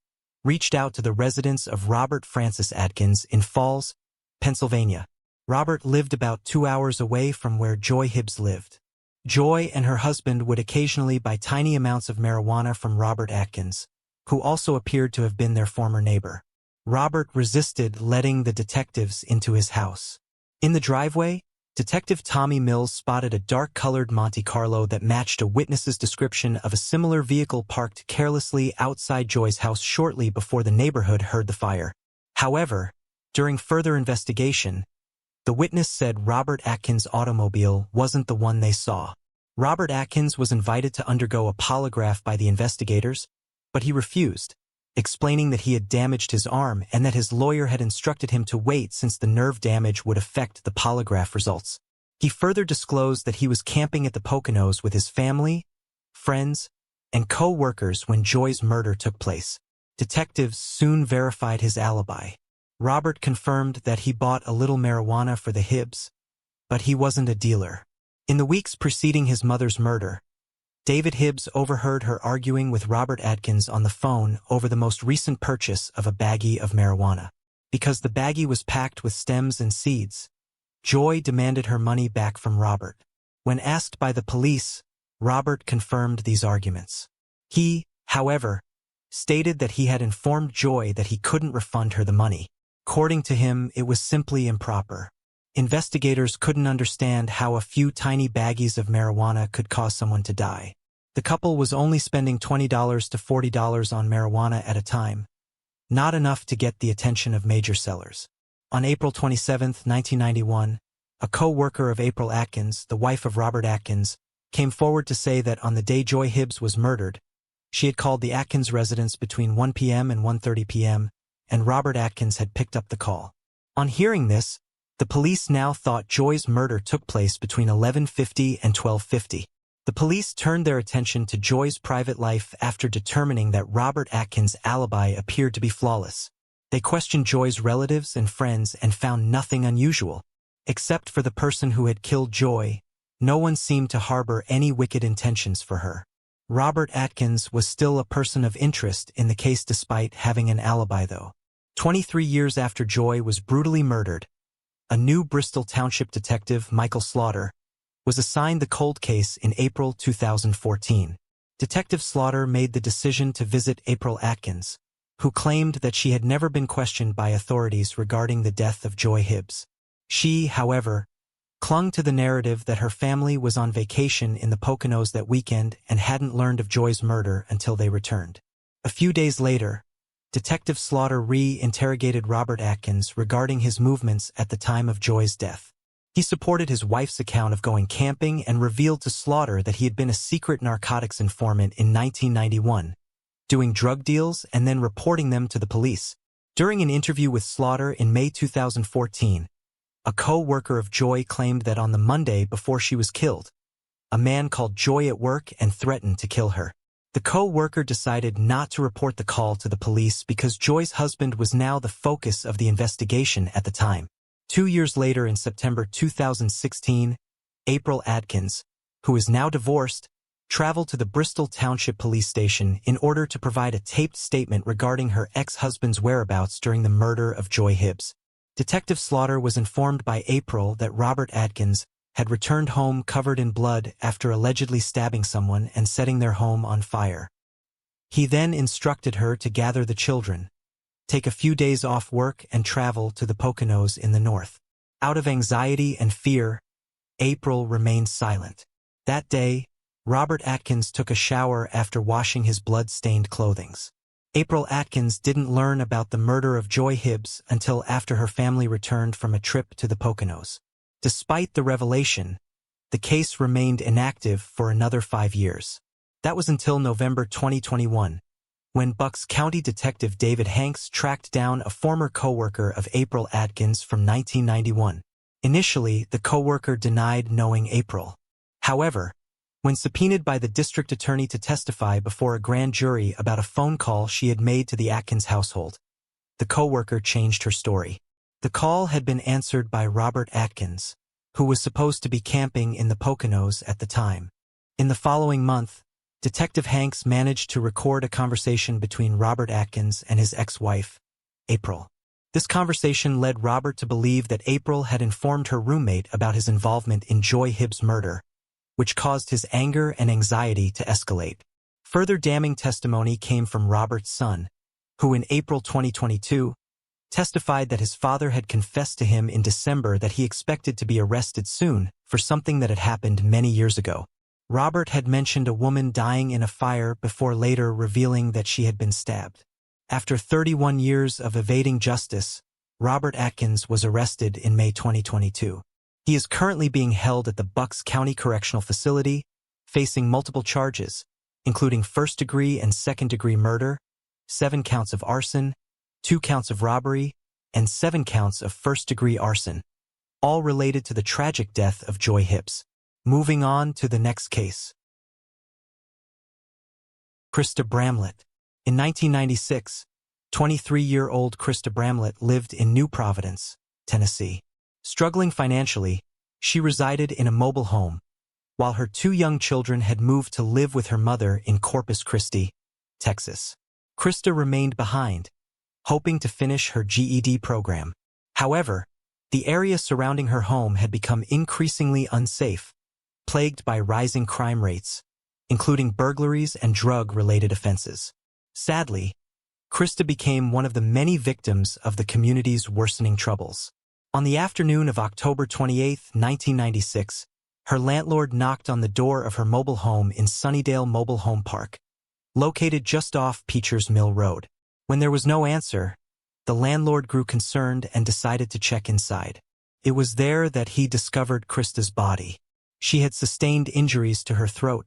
reached out to the residence of Robert Francis Atkins in Falls, Pennsylvania. Robert lived about 2 hours away from where Joy Hibbs lived. Joy and her husband would occasionally buy tiny amounts of marijuana from Robert Atkins, who also appeared to have been their former neighbor. Robert resisted letting the detectives into his house. In the driveway, Detective Tommy Mills spotted a dark-colored Monte Carlo that matched a witness's description of a similar vehicle parked carelessly outside Joy's house shortly before the neighborhood heard the fire. However, during further investigation, the witness said Robert Atkins' automobile wasn't the one they saw. Robert Atkins was invited to undergo a polygraph by the investigators, but he refused, explaining that he had damaged his arm and that his lawyer had instructed him to wait since the nerve damage would affect the polygraph results. He further disclosed that he was camping at the Poconos with his family, friends, and co-workers when Joy's murder took place. Detectives soon verified his alibi. Robert confirmed that he bought a little marijuana for the Hibbs, but he wasn't a dealer. In the weeks preceding his mother's murder, David Hibbs overheard her arguing with Robert Atkins on the phone over the most recent purchase of a baggie of marijuana. Because the baggie was packed with stems and seeds, Joy demanded her money back from Robert. When asked by the police, Robert confirmed these arguments. He, however, stated that he had informed Joy that he couldn't refund her the money. According to him, it was simply improper. Investigators couldn't understand how a few tiny baggies of marijuana could cause someone to die. The couple was only spending $20 to $40 on marijuana at a time, not enough to get the attention of major sellers. On April 27, 1991, a co-worker of April Atkins, the wife of Robert Atkins, came forward to say that on the day Joy Hibbs was murdered, she had called the Atkins residence between 1 p.m. and 1:30 p.m., and Robert Atkins had picked up the call. On hearing this, the police now thought Joy's murder took place between 11:50 and 12:50. The police turned their attention to Joy's private life after determining that Robert Atkins' alibi appeared to be flawless. They questioned Joy's relatives and friends and found nothing unusual. Except for the person who had killed Joy, no one seemed to harbor any wicked intentions for her. Robert Atkins was still a person of interest in the case despite having an alibi though. 23 years after Joy was brutally murdered, a new Bristol Township detective, Michael Slaughter, was assigned the cold case in April 2014. Detective Slaughter made the decision to visit April Atkins, who claimed that she had never been questioned by authorities regarding the death of Joy Hibbs. She, however, clung to the narrative that her family was on vacation in the Poconos that weekend and hadn't learned of Joy's murder until they returned. A few days later, Detective Slaughter re-interrogated Robert Atkins regarding his movements at the time of Joy's death. He supported his wife's account of going camping and revealed to Slaughter that he had been a secret narcotics informant in 1991, doing drug deals and then reporting them to the police. During an interview with Slaughter in May 2014, a co-worker of Joy claimed that on the Monday before she was killed, a man called Joy at work and threatened to kill her. The co-worker decided not to report the call to the police because Joy's husband was now the focus of the investigation at the time. 2 years later, in September 2016, April Atkins, who is now divorced, traveled to the Bristol Township Police Station in order to provide a taped statement regarding her ex-husband's whereabouts during the murder of Joy Hibbs. Detective Slaughter was informed by April that Robert Atkins had returned home covered in blood after allegedly stabbing someone and setting their home on fire. He then instructed her to gather the children, take a few days off work and travel to the Poconos in the north. Out of anxiety and fear, April remained silent. That day, Robert Atkins took a shower after washing his blood-stained clothing. April Atkins didn't learn about the murder of Joy Hibbs until after her family returned from a trip to the Poconos. Despite the revelation, the case remained inactive for another 5 years. That was until November 2021, when Bucks County Detective David Hanks tracked down a former co-worker of April Atkins from 1991. Initially, the co-worker denied knowing April. However, when subpoenaed by the district attorney to testify before a grand jury about a phone call she had made to the Atkins household, the co-worker changed her story. The call had been answered by Robert Atkins, who was supposed to be camping in the Poconos at the time. In the following month, Detective Hanks managed to record a conversation between Robert Atkins and his ex-wife, April. This conversation led Robert to believe that April had informed her roommate about his involvement in Joy Hibbs' murder, which caused his anger and anxiety to escalate. Further damning testimony came from Robert's son, who in April 2022 testified that his father had confessed to him in December that he expected to be arrested soon for something that had happened many years ago. Robert had mentioned a woman dying in a fire before later revealing that she had been stabbed. After 31 years of evading justice, Robert Atkins was arrested in May 2022. He is currently being held at the Bucks County Correctional Facility, facing multiple charges, including first-degree and second-degree murder, 7 counts of arson, 2 counts of robbery, and 7 counts of first-degree arson, all related to the tragic death of Joy Hips. Moving on to the next case. Krista Bramlett. In 1996, 23-year-old Krista Bramlett lived in New Providence, Tennessee. Struggling financially, she resided in a mobile home, while her 2 young children had moved to live with her mother in Corpus Christi, Texas. Krista remained behind, hoping to finish her GED program. However, the area surrounding her home had become increasingly unsafe, plagued by rising crime rates, including burglaries and drug-related offenses. Sadly, Krista became one of the many victims of the community's worsening troubles. On the afternoon of October 28, 1996, her landlord knocked on the door of her mobile home in Sunnydale Mobile Home Park, located just off Peachers Mill Road. When there was no answer, the landlord grew concerned and decided to check inside. It was there that he discovered Krista's body. She had sustained injuries to her throat,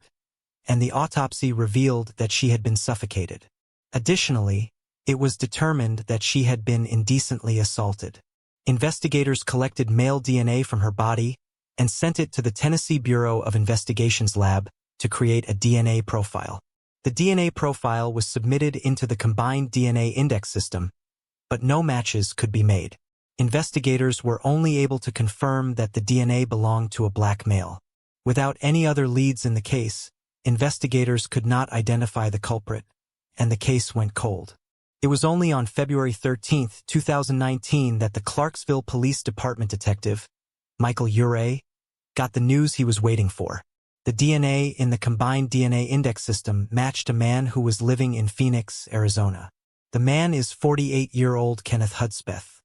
and the autopsy revealed that she had been suffocated. Additionally, it was determined that she had been indecently assaulted. Investigators collected male DNA from her body and sent it to the Tennessee Bureau of Investigation's lab to create a DNA profile. The DNA profile was submitted into the combined DNA index system, but no matches could be made. Investigators were only able to confirm that the DNA belonged to a black male. Without any other leads in the case, investigators could not identify the culprit, and the case went cold. It was only on February 13, 2019 that the Clarksville Police Department detective, Michael Urey, got the news he was waiting for. The DNA in the combined DNA index system matched a man who was living in Phoenix, Arizona. The man is 48-year-old Kenneth Hudspeth.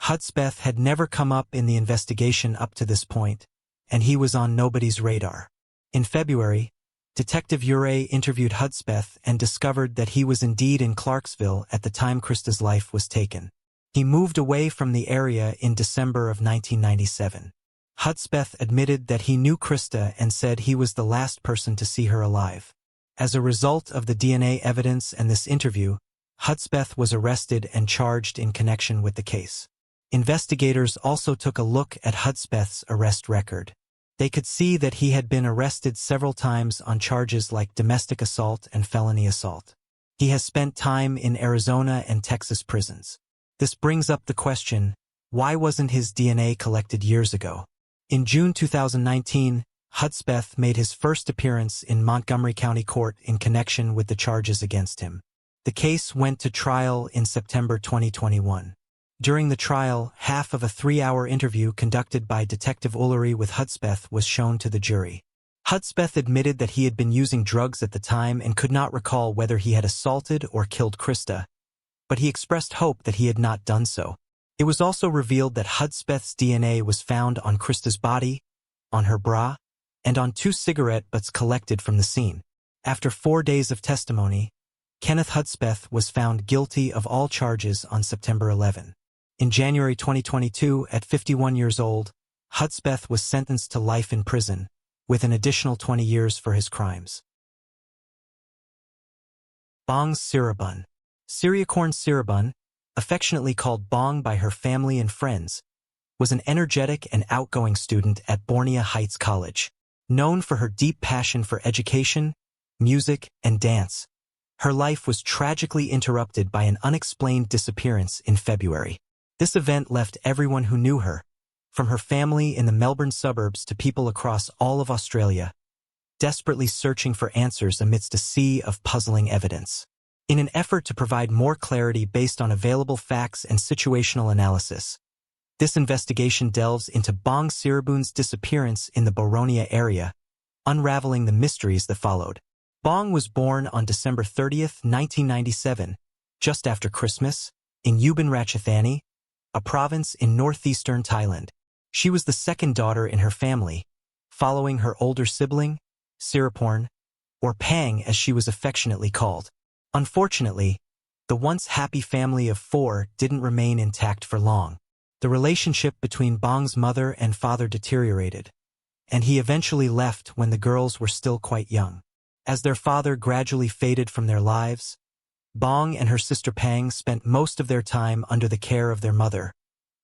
Hudspeth had never come up in the investigation up to this point, and he was on nobody's radar. In February, Detective Urey interviewed Hudspeth and discovered that he was indeed in Clarksville at the time Krista's life was taken. He moved away from the area in December of 1997. Hudspeth admitted that he knew Krista and said he was the last person to see her alive. As a result of the DNA evidence and this interview, Hudspeth was arrested and charged in connection with the case. Investigators also took a look at Hudspeth's arrest record. They could see that he had been arrested several times on charges like domestic assault and felony assault. He has spent time in Arizona and Texas prisons. This brings up the question, why wasn't his DNA collected years ago? In June 2019, Hudspeth made his first appearance in Montgomery County Court in connection with the charges against him. The case went to trial in September 2021. During the trial, half of a 3-hour interview conducted by Detective Ullery with Hudspeth was shown to the jury. Hudspeth admitted that he had been using drugs at the time and could not recall whether he had assaulted or killed Krista, but he expressed hope that he had not done so. It was also revealed that Hudspeth's DNA was found on Krista's body, on her bra, and on 2 cigarette butts collected from the scene. After 4 days of testimony, Kenneth Hudspeth was found guilty of all charges on September 11. In January 2022, at 51 years old, Hudspeth was sentenced to life in prison, with an additional 20 years for his crimes. Bong's Siribun. Siriacorn Siribun, affectionately called Bong by her family and friends, was an energetic and outgoing student at Borneo Heights College. Known for her deep passion for education, music, and dance, her life was tragically interrupted by an unexplained disappearance in February. This event left everyone who knew her, from her family in the Melbourne suburbs to people across all of Australia, desperately searching for answers amidst a sea of puzzling evidence. In an effort to provide more clarity based on available facts and situational analysis, this investigation delves into Bong Siribun's disappearance in the Boronia area, unraveling the mysteries that followed. Bong was born on December 30, 1997, just after Christmas, in Ubin Ratchathani, a province in northeastern Thailand. She was the second daughter in her family, following her older sibling, Siraporn, or Pang as she was affectionately called. Unfortunately, the once happy family of four didn't remain intact for long. The relationship between Bong's mother and father deteriorated, and he eventually left when the girls were still quite young. As their father gradually faded from their lives, Bong and her sister Pang spent most of their time under the care of their mother,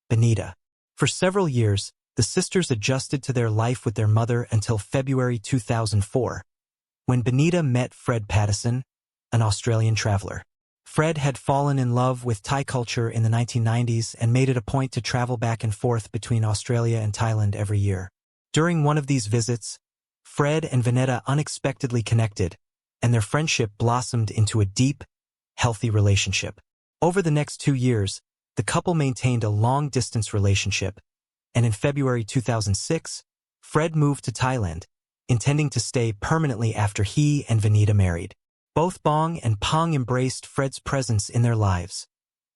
Benita. For several years, the sisters adjusted to their life with their mother until February 2004, when Benita met Fred Pattison, an Australian traveler. Fred had fallen in love with Thai culture in the 1990s and made it a point to travel back and forth between Australia and Thailand every year. During one of these visits, Fred and Vanetta unexpectedly connected, and their friendship blossomed into a deep, healthy relationship. Over the next 2 years, the couple maintained a long-distance relationship, and in February 2006, Fred moved to Thailand, intending to stay permanently after he and Vanita married. Both Bong and Pang embraced Fred's presence in their lives,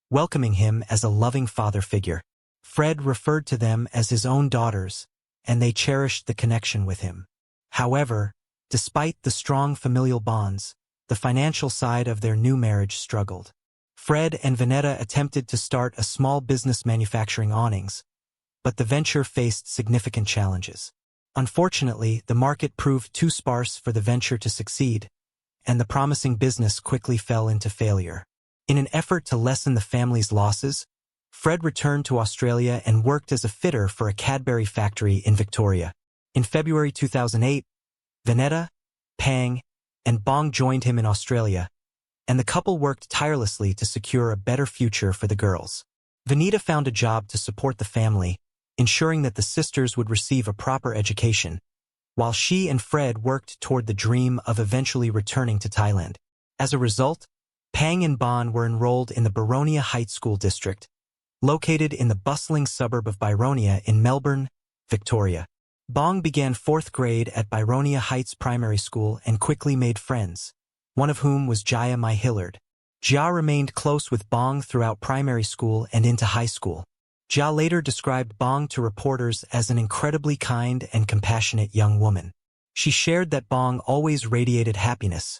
welcoming him as a loving father figure. Fred referred to them as his own daughters, and they cherished the connection with him. However, despite the strong familial bonds, the financial side of their new marriage struggled. Fred and Vanetta attempted to start a small business manufacturing awnings, but the venture faced significant challenges. Unfortunately, the market proved too sparse for the venture to succeed, and the promising business quickly fell into failure. In an effort to lessen the family's losses, Fred returned to Australia and worked as a fitter for a Cadbury factory in Victoria. In February 2008, Vanetta, Pang, and Bong joined him in Australia, and the couple worked tirelessly to secure a better future for the girls. Vanita found a job to support the family, ensuring that the sisters would receive a proper education, while she and Fred worked toward the dream of eventually returning to Thailand. As a result, Pang and Bon were enrolled in the Byronia Heights School District, located in the bustling suburb of Byronia in Melbourne, Victoria. Bong began 4th grade at Byronia Heights Primary School and quickly made friends, one of whom was Jaya Mai Hillard. Jia remained close with Bong throughout primary school and into high school. Jia later described Bong to reporters as an incredibly kind and compassionate young woman. She shared that Bong always radiated happiness,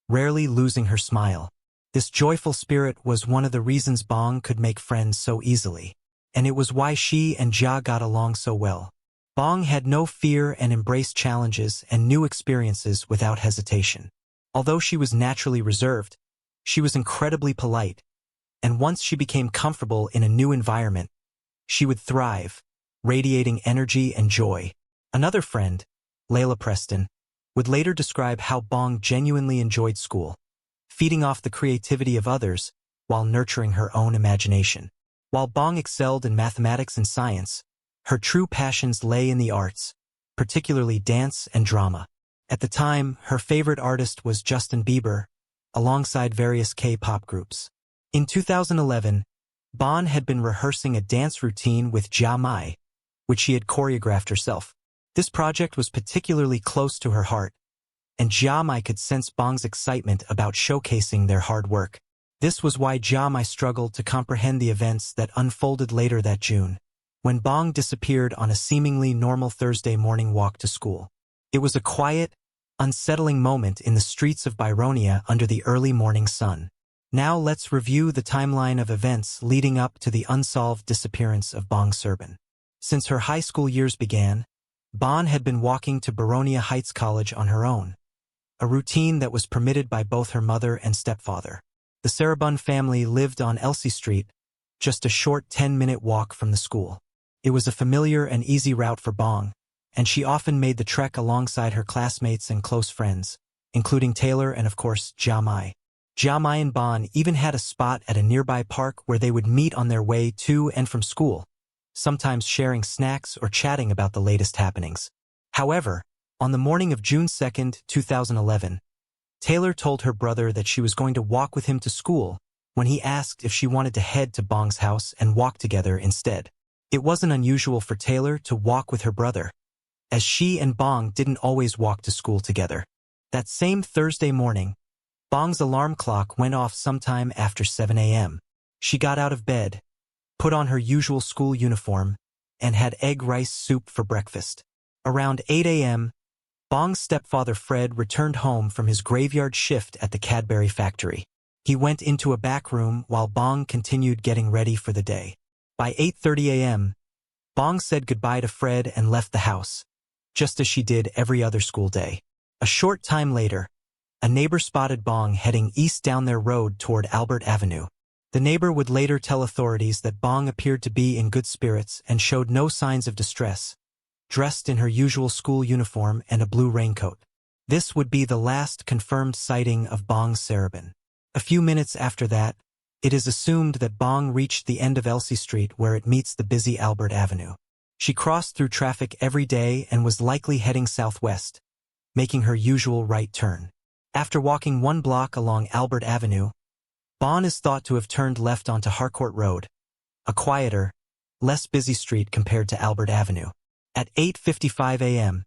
rarely losing her smile. This joyful spirit was one of the reasons Bong could make friends so easily, and it was why she and Jia got along so well. Bong had no fear and embraced challenges and new experiences without hesitation. Although she was naturally reserved, she was incredibly polite, and once she became comfortable in a new environment, she would thrive, radiating energy and joy. Another friend, Layla Preston, would later describe how Bong genuinely enjoyed school, feeding off the creativity of others while nurturing her own imagination. While Bong excelled in mathematics and science, her true passions lay in the arts, particularly dance and drama. At the time, her favorite artist was Justin Bieber, alongside various K-pop groups. In 2011, Bon had been rehearsing a dance routine with Jia Mai, which she had choreographed herself. This project was particularly close to her heart, and Jia Mai could sense Bong's excitement about showcasing their hard work. This was why Jia Mai struggled to comprehend the events that unfolded later that June, when Bong disappeared on a seemingly normal Thursday morning walk to school. It was a quiet, unsettling moment in the streets of Byronia under the early morning sun. Now let's review the timeline of events leading up to the unsolved disappearance of Bong Serban. Since her high school years began, Bon had been walking to Byronia Heights College on her own, a routine that was permitted by both her mother and stepfather. The Serban family lived on Elsie Street, just a short 10-minute walk from the school. It was a familiar and easy route for Bong, and she often made the trek alongside her classmates and close friends, including Taylor and, of course, Jia Mai. Jia Mai and Bon even had a spot at a nearby park where they would meet on their way to and from school, sometimes sharing snacks or chatting about the latest happenings. However, on the morning of June 2, 2011, Taylor told her brother that she was going to walk with him to school when he asked if she wanted to head to Bong's house and walk together instead. It wasn't unusual for Taylor to walk with her brother, as she and Bong didn't always walk to school together. That same Thursday morning, Bong's alarm clock went off sometime after 7 a.m. She got out of bed, put on her usual school uniform, and had egg rice soup for breakfast. Around 8 a.m., Bong's stepfather Fred returned home from his graveyard shift at the Cadbury factory. He went into a back room while Bong continued getting ready for the day. By 8:30 a.m., Bong said goodbye to Fred and left the house, just as she did every other school day. A short time later, a neighbor spotted Bong heading east down their road toward Albert Avenue. The neighbor would later tell authorities that Bong appeared to be in good spirits and showed no signs of distress, dressed in her usual school uniform and a blue raincoat. This would be the last confirmed sighting of Bong's Sarabin. A few minutes after that, it is assumed that Bong reached the end of Elsie Street where it meets the busy Albert Avenue. She crossed through traffic every day and was likely heading southwest, making her usual right turn. After walking 1 block along Albert Avenue, Bong is thought to have turned left onto Harcourt Road, a quieter, less busy street compared to Albert Avenue. At 8:55 a.m.,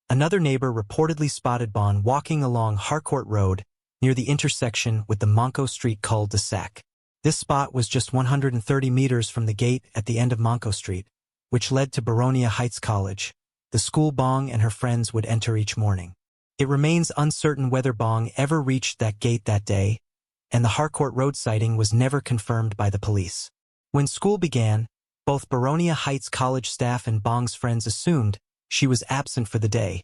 another neighbor reportedly spotted Bong walking along Harcourt Road near the intersection with the Monco Street cul-de-sac. This spot was just 130 meters from the gate at the end of Monco Street, which led to Baronia Heights College, the school Bong and her friends would enter each morning. It remains uncertain whether Bong ever reached that gate that day, and the Harcourt Road sighting was never confirmed by the police. When school began, both Baronia Heights College staff and Bong's friends assumed she was absent for the day,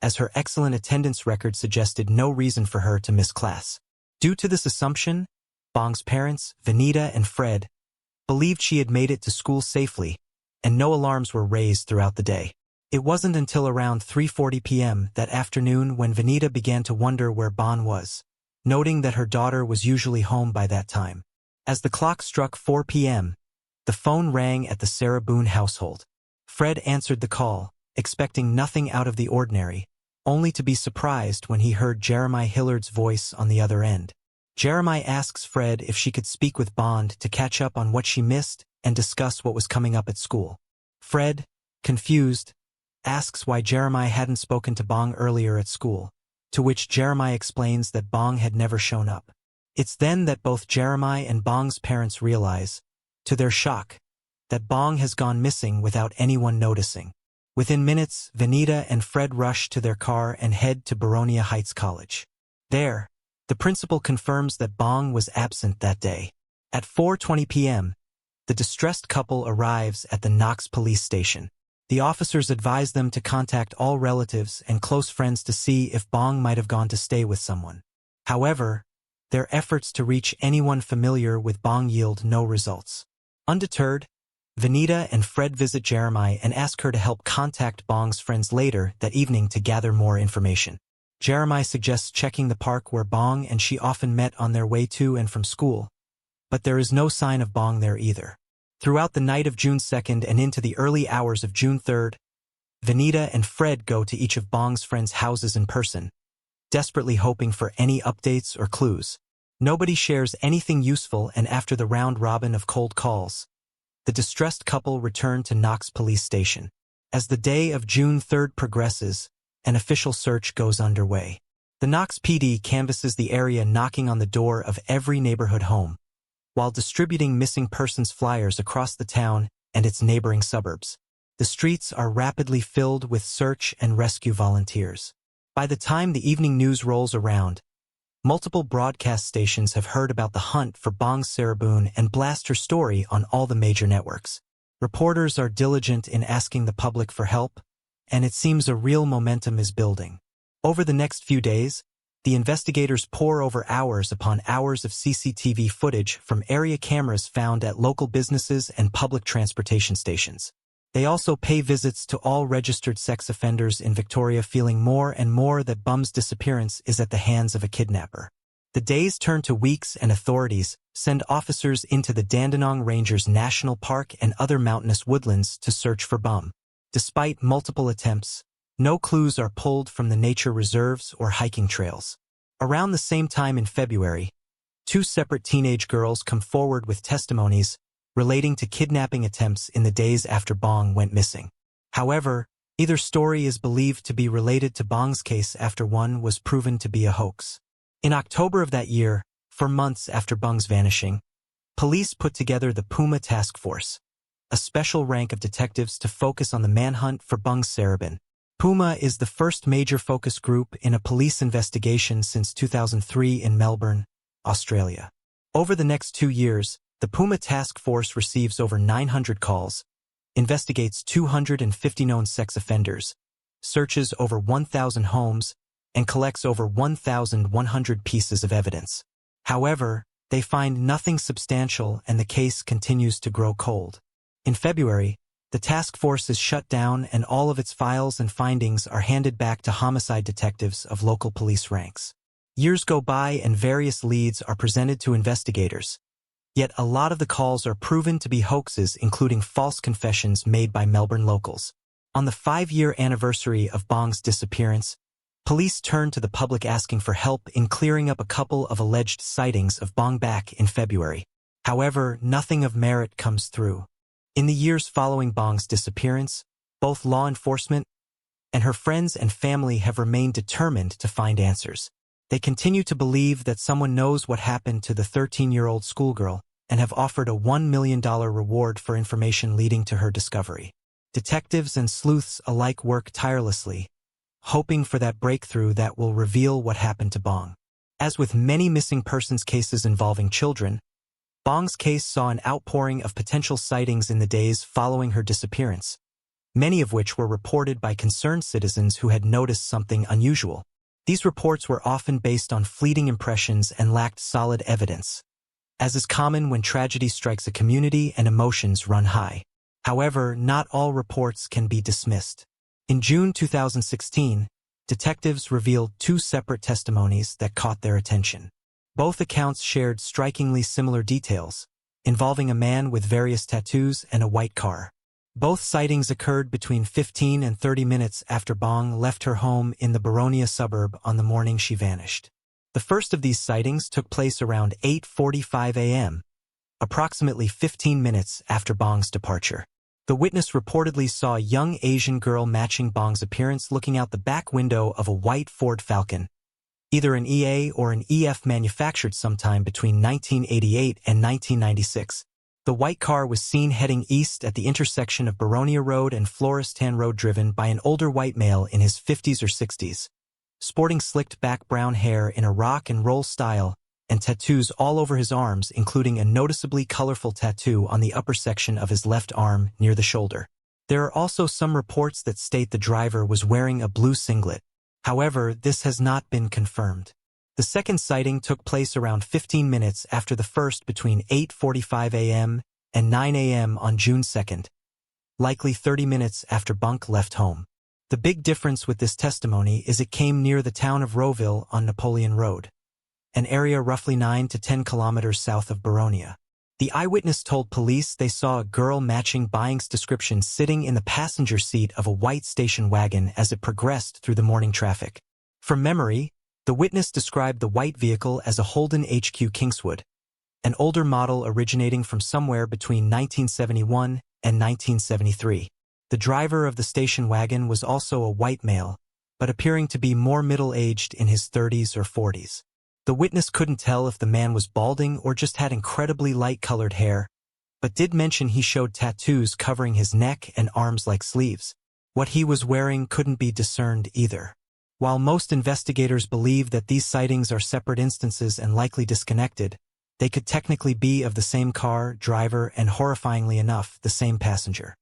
as her excellent attendance record suggested no reason for her to miss class. Due to this assumption, Bong's parents, Vanita and Fred, believed she had made it to school safely, and no alarms were raised throughout the day. It wasn't until around 3:40 p.m. that afternoon when Vanita began to wonder where Bong was, noting that her daughter was usually home by that time. As the clock struck 4 p.m., the phone rang at the Sarah Boone household. Fred answered the call, expecting nothing out of the ordinary, only to be surprised when he heard Jeremiah Hillard's voice on the other end. Jeremiah asks Fred if she could speak with Bong to catch up on what she missed and discuss what was coming up at school. Fred, confused, asks why Jeremiah hadn't spoken to Bong earlier at school, to which Jeremiah explains that Bong had never shown up. It's then that both Jeremiah and Bong's parents realize, to their shock, that Bong has gone missing without anyone noticing. Within minutes, Vanita and Fred rush to their car and head to Baronia Heights College. There, the principal confirms that Bong was absent that day. At 4:20 p.m., the distressed couple arrives at the Knox police station. The officers advise them to contact all relatives and close friends to see if Bong might have gone to stay with someone. However, their efforts to reach anyone familiar with Bong yield no results. Undeterred, Vanita and Fred visit Jeremiah and ask her to help contact Bong's friends later that evening to gather more information. Jeremiah suggests checking the park where Bong and she often met on their way to and from school, but there is no sign of Bong there either. Throughout the night of June 2nd and into the early hours of June 3rd, Vanita and Fred go to each of Bong's friends' houses in person, desperately hoping for any updates or clues. Nobody shares anything useful, and after the round-robin of cold calls, the distressed couple return to Knox Police Station. As the day of June 3rd progresses, an official search goes underway. The Knox PD canvasses the area, knocking on the door of every neighborhood home, while distributing missing persons flyers across the town and its neighboring suburbs. The streets are rapidly filled with search and rescue volunteers. By the time the evening news rolls around, multiple broadcast stations have heard about the hunt for Bong Sarah Boone and blast her story on all the major networks. Reporters are diligent in asking the public for help, and it seems a real momentum is building. Over the next few days, the investigators pore over hours upon hours of CCTV footage from area cameras found at local businesses and public transportation stations. They also pay visits to all registered sex offenders in Victoria, feeling more and more that Bum's disappearance is at the hands of a kidnapper. The days turn to weeks, and authorities send officers into the Dandenong Rangers National Park and other mountainous woodlands to search for Bum. Despite multiple attempts, no clues are pulled from the nature reserves or hiking trails. Around the same time in February, 2 separate teenage girls come forward with testimonies relating to kidnapping attempts in the days after Bong went missing. However, either story is believed to be related to Bong's case after one was proven to be a hoax. In October of that year, for months after Bong's vanishing, police put together the Puma Task Force, a special rank of detectives to focus on the manhunt for Bung Sarabin. Puma is the first major focus group in a police investigation since 2003 in Melbourne, Australia. Over the next 2 years, the Puma Task Force receives over 900 calls, investigates 250 known sex offenders, searches over 1,000 homes, and collects over 1,100 pieces of evidence. However, they find nothing substantial and the case continues to grow cold. In February, the task force is shut down and all of its files and findings are handed back to homicide detectives of local police ranks. Years go by and various leads are presented to investigators. Yet a lot of the calls are proven to be hoaxes, including false confessions made by Melbourne locals. On the 5-year anniversary of Bong's disappearance, police turned to the public asking for help in clearing up a couple of alleged sightings of Bong back in February. However, nothing of merit comes through. In the years following Bong's disappearance, both law enforcement and her friends and family have remained determined to find answers. They continue to believe that someone knows what happened to the 13-year-old schoolgirl and have offered a $1 million reward for information leading to her discovery. Detectives and sleuths alike work tirelessly, hoping for that breakthrough that will reveal what happened to Bong. As with many missing persons cases involving children, Bong's case saw an outpouring of potential sightings in the days following her disappearance, many of which were reported by concerned citizens who had noticed something unusual. These reports were often based on fleeting impressions and lacked solid evidence, as is common when tragedy strikes a community and emotions run high. However, not all reports can be dismissed. In June 2016, detectives revealed 2 separate testimonies that caught their attention. Both accounts shared strikingly similar details, involving a man with various tattoos and a white car. Both sightings occurred between 15 and 30 minutes after Bong left her home in the Boronia suburb on the morning she vanished. The first of these sightings took place around 8:45 a.m., approximately 15 minutes after Bong's departure. The witness reportedly saw a young Asian girl matching Bong's appearance looking out the back window of a white Ford Falcon, either an EA or an EF manufactured sometime between 1988 and 1996. The white car was seen heading east at the intersection of Boronia Road and Florestan Road, driven by an older white male in his 50s or 60s, sporting slicked back brown hair in a rock and roll style and tattoos all over his arms, including a noticeably colorful tattoo on the upper section of his left arm near the shoulder. There are also some reports that state the driver was wearing a blue singlet. However, this has not been confirmed. The second sighting took place around 15 minutes after the first, between 8:45 a.m. and 9 a.m. on June 2nd, likely 30 minutes after Bunk left home. The big difference with this testimony is it came near the town of Rowville on Napoleon Road, an area roughly 9 to 10 kilometers south of Boronia. The eyewitness told police they saw a girl matching Bong's description sitting in the passenger seat of a white station wagon as it progressed through the morning traffic. From memory, the witness described the white vehicle as a Holden HQ Kingswood, an older model originating from somewhere between 1971 and 1973. The driver of the station wagon was also a white male, but appearing to be more middle-aged, in his 30s or 40s. The witness couldn't tell if the man was balding or just had incredibly light-colored hair, but did mention he showed tattoos covering his neck and arms like sleeves. What he was wearing couldn't be discerned either. While most investigators believe that these sightings are separate instances and likely disconnected, they could technically be of the same car, driver, and horrifyingly enough, the same passenger.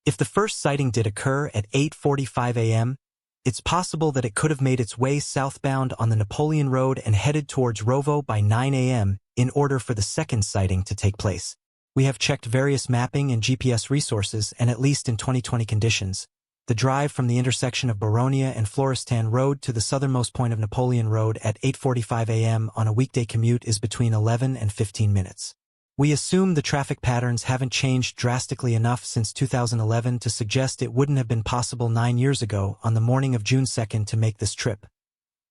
If the first sighting did occur at 8:45 a.m., it's possible that it could have made its way southbound on the Napoleon Road and headed towards Rovo by 9 a.m. in order for the second sighting to take place. We have checked various mapping and GPS resources, and at least in 2020 conditions, the drive from the intersection of Boronia and Florestan Road to the southernmost point of Napoleon Road at 8:45 a.m. on a weekday commute is between 11 and 15 minutes. We assume the traffic patterns haven't changed drastically enough since 2011 to suggest it wouldn't have been possible 9 years ago on the morning of June 2nd to make this trip,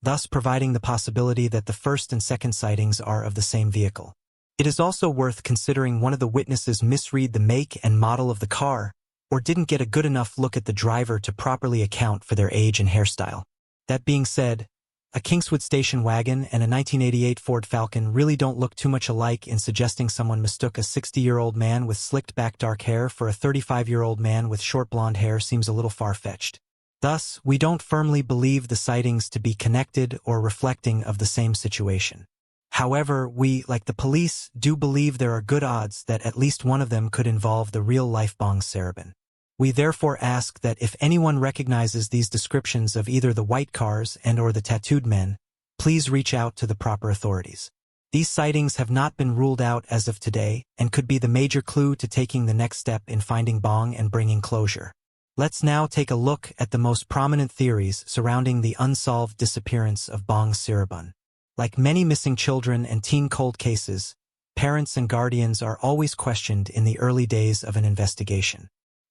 thus providing the possibility that the first and second sightings are of the same vehicle. It is also worth considering one of the witnesses misread the make and model of the car, or didn't get a good enough look at the driver to properly account for their age and hairstyle. That being said, A Kingswood station wagon and a 1988 Ford Falcon really don't look too much alike in suggesting someone mistook a 60-year-old man with slicked-back dark hair for a 35-year-old man with short blonde hair seems a little far-fetched. Thus, we don't firmly believe the sightings to be connected or reflecting of the same situation. However, we, like the police, do believe there are good odds that at least one of them could involve the real-life Bong Sarabin. We therefore ask that if anyone recognizes these descriptions of either the white cars and/or the tattooed men, please reach out to the proper authorities. These sightings have not been ruled out as of today and could be the major clue to taking the next step in finding Bong and bringing closure. Let's now take a look at the most prominent theories surrounding the unsolved disappearance of Bong Sarabin. Like many missing children and teen cold cases, parents and guardians are always questioned in the early days of an investigation.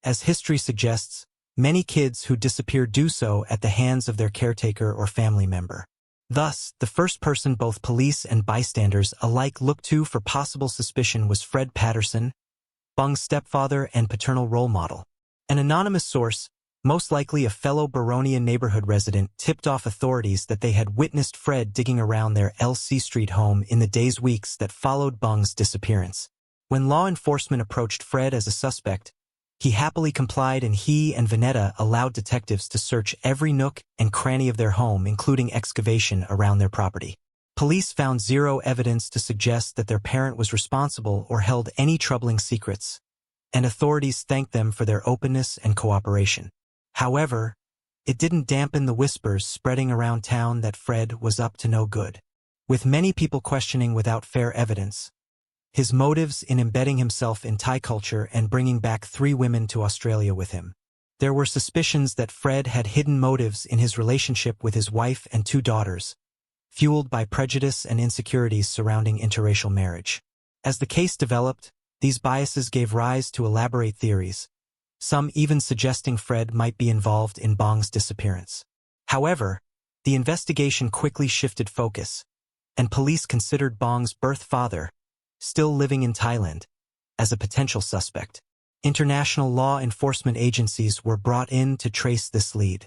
As history suggests, many kids who disappear do so at the hands of their caretaker or family member. Thus, the first person both police and bystanders alike looked to for possible suspicion was Fred Patterson, Bong's stepfather and paternal role model. An anonymous source, most likely a fellow Baronia neighborhood resident, tipped off authorities that they had witnessed Fred digging around their LC Street home in the weeks that followed Bong's disappearance. When law enforcement approached Fred as a suspect, he happily complied, and he and Vanetta allowed detectives to search every nook and cranny of their home, including excavation around their property. Police found zero evidence to suggest that their parent was responsible or held any troubling secrets, and authorities thanked them for their openness and cooperation. However, it didn't dampen the whispers spreading around town that Fred was up to no good. With many people questioning without fair evidence his motives in embedding himself in Thai culture and bringing back 3 women to Australia with him. There were suspicions that Fred had hidden motives in his relationship with his wife and 2 daughters, fueled by prejudice and insecurities surrounding interracial marriage. As the case developed, these biases gave rise to elaborate theories, some even suggesting Fred might be involved in Bong's disappearance. However, the investigation quickly shifted focus, and police considered Bong's birth father, still living in Thailand, as a potential suspect. International law enforcement agencies were brought in to trace this lead.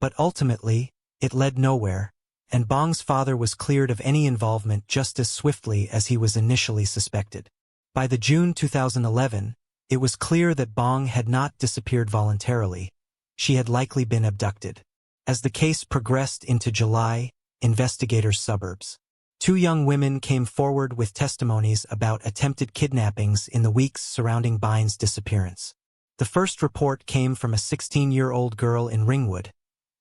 But ultimately, it led nowhere, and Bong's father was cleared of any involvement just as swiftly as he was initially suspected. By the June 2011, it was clear that Bong had not disappeared voluntarily. She had likely been abducted. As the case progressed into July, investigators' suburbs. 2 young women came forward with testimonies about attempted kidnappings in the weeks surrounding Bong's disappearance. The first report came from a 16-year-old girl in Ringwood,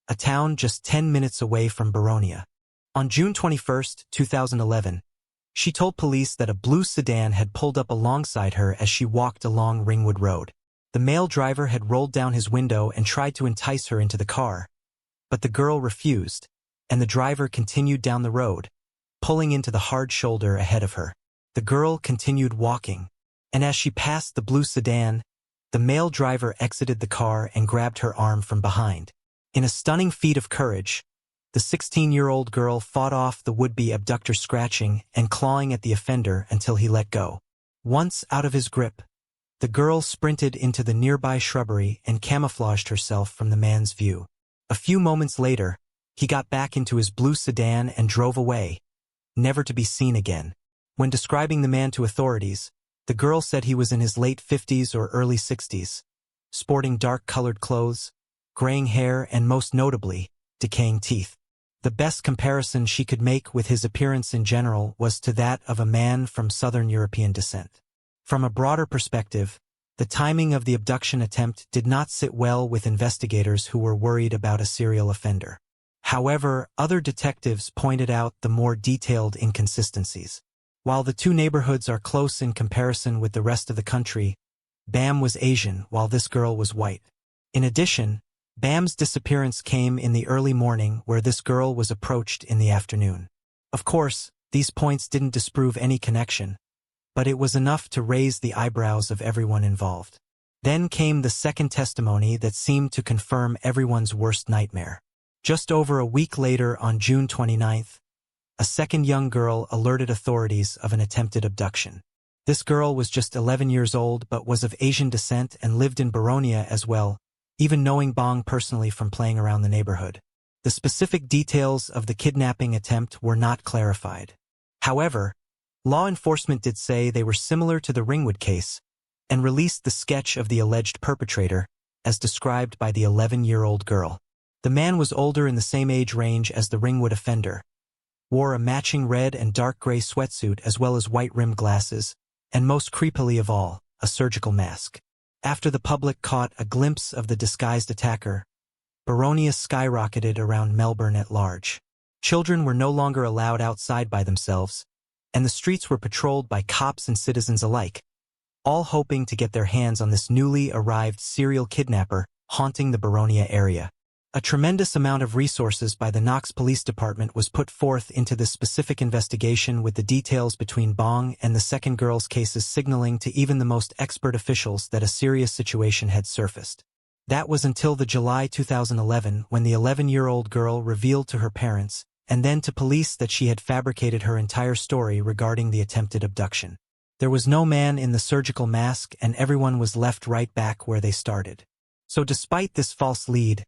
a town just 10 minutes away from Baronia. On June 21, 2011, she told police that a blue sedan had pulled up alongside her as she walked along Ringwood Road. The male driver had rolled down his window and tried to entice her into the car, but the girl refused, and the driver continued down the road, pulling into the hard shoulder ahead of her. The girl continued walking, and as she passed the blue sedan, the male driver exited the car and grabbed her arm from behind. In a stunning feat of courage, the 16-year-old girl fought off the would-be abductor, scratching and clawing at the offender until he let go. Once out of his grip, the girl sprinted into the nearby shrubbery and camouflaged herself from the man's view. A few moments later, he got back into his blue sedan and drove away, never to be seen again. When describing the man to authorities, the girl said he was in his late 50s or early 60s, sporting dark-colored clothes, graying hair, and most notably, decaying teeth. The best comparison she could make with his appearance in general was to that of a man from Southern European descent. From a broader perspective, the timing of the abduction attempt did not sit well with investigators who were worried about a serial offender. However, other detectives pointed out the more detailed inconsistencies. While the 2 neighborhoods are close in comparison with the rest of the country, Bam was Asian while this girl was white. In addition, Bam's disappearance came in the early morning, where this girl was approached in the afternoon. Of course, these points didn't disprove any connection, but it was enough to raise the eyebrows of everyone involved. Then came the second testimony that seemed to confirm everyone's worst nightmare. Just over a week later, on June 29th, a second young girl alerted authorities of an attempted abduction. This girl was just 11 years old but was of Asian descent and lived in Baronia as well, even knowing Bong personally from playing around the neighborhood. The specific details of the kidnapping attempt were not clarified. However, law enforcement did say they were similar to the Ringwood case and released the sketch of the alleged perpetrator, as described by the 11-year-old girl. The man was older in the same age range as the Ringwood offender, wore a matching red and dark gray sweatsuit as well as white-rimmed glasses, and most creepily of all, a surgical mask. After the public caught a glimpse of the disguised attacker, Baronia skyrocketed around Melbourne at large. Children were no longer allowed outside by themselves, and the streets were patrolled by cops and citizens alike, all hoping to get their hands on this newly arrived serial kidnapper haunting the Baronia area. A tremendous amount of resources by the Knox Police Department was put forth into this specific investigation, with the details between Bong and the second girl's cases signaling to even the most expert officials that a serious situation had surfaced. That was until the July 2011 when the 11-year-old girl revealed to her parents and then to police that she had fabricated her entire story regarding the attempted abduction. There was no man in the surgical mask and everyone was left right back where they started. So despite this false lead,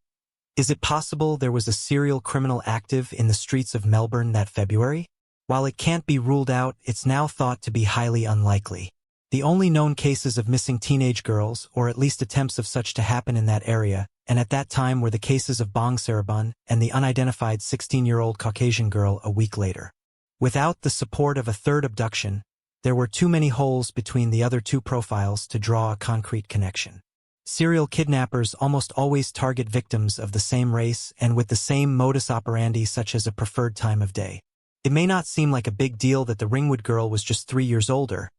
is it possible there was a serial criminal active in the streets of Melbourne that February? While it can't be ruled out, it's now thought to be highly unlikely. The only known cases of missing teenage girls, or at least attempts of such to happen in that area, and at that time were the cases of Bong Sarabun and the unidentified 16-year-old Caucasian girl a week later. Without the support of a third abduction, there were too many holes between the other two profiles to draw a concrete connection. Serial kidnappers almost always target victims of the same race and with the same modus operandi, such as a preferred time of day. It may not seem like a big deal that the Ringwood girl was just 3 years older,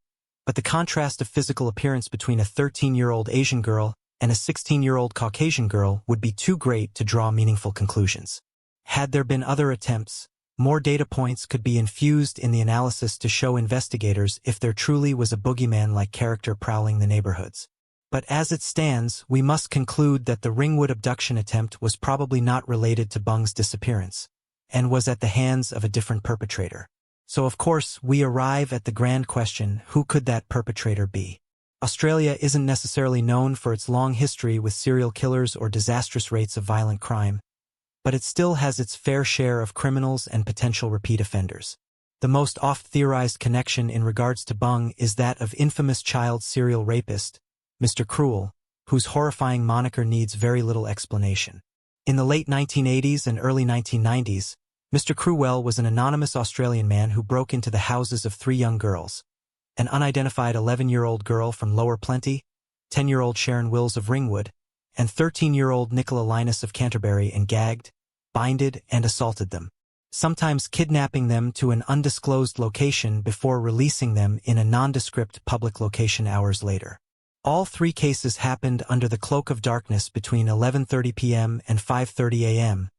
but the contrast of physical appearance between a 13-year-old Asian girl and a 16-year-old Caucasian girl would be too great to draw meaningful conclusions. Had there been other attempts, more data points could be infused in the analysis to show investigators if there truly was a boogeyman-like character prowling the neighborhoods. But as it stands, we must conclude that the Ringwood abduction attempt was probably not related to Bung's disappearance, and was at the hands of a different perpetrator. So of course, we arrive at the grand question, who could that perpetrator be? Australia isn't necessarily known for its long history with serial killers or disastrous rates of violent crime, but it still has its fair share of criminals and potential repeat offenders. The most oft-theorized connection in regards to Bung is that of infamous child serial rapist, Mr. Cruel, whose horrifying moniker needs very little explanation. In the late 1980s and early 1990s, Mr. Cruel was an anonymous Australian man who broke into the houses of 3 young girls, an unidentified 11-year-old girl from Lower Plenty, 10-year-old Sharon Wills of Ringwood, and 13-year-old Nicola Linus of Canterbury, and gagged, binded, and assaulted them, sometimes kidnapping them to an undisclosed location before releasing them in a nondescript public location hours later. All 3 cases happened under the cloak of darkness between 11:30 p.m. and 5:30 a.m.,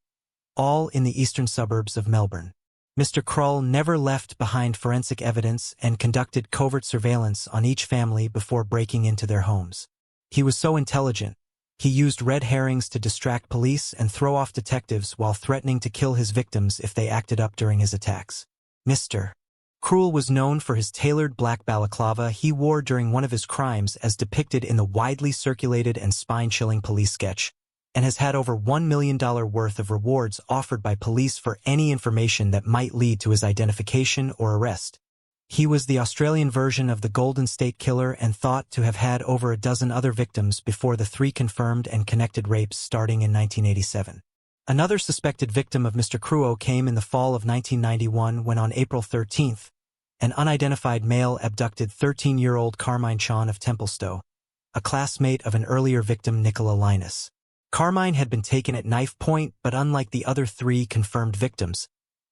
all in the eastern suburbs of Melbourne. Mr. Krull never left behind forensic evidence and conducted covert surveillance on each family before breaking into their homes. He was so intelligent, he used red herrings to distract police and throw off detectives while threatening to kill his victims if they acted up during his attacks. Mr. Cruel was known for his tailored black balaclava he wore during one of his crimes, as depicted in the widely circulated and spine-chilling police sketch, and has had over $1 million worth of rewards offered by police for any information that might lead to his identification or arrest. He was the Australian version of the Golden State Killer and thought to have had over a dozen other victims before the 3 confirmed and connected rapes starting in 1987. Another suspected victim of Mr. Cruel came in the fall of 1991 when on April 13th, an unidentified male abducted 13-year-old Carmine Chon of Templestowe, a classmate of an earlier victim, Nicola Linus. Carmine had been taken at knife point, but unlike the other 3 confirmed victims,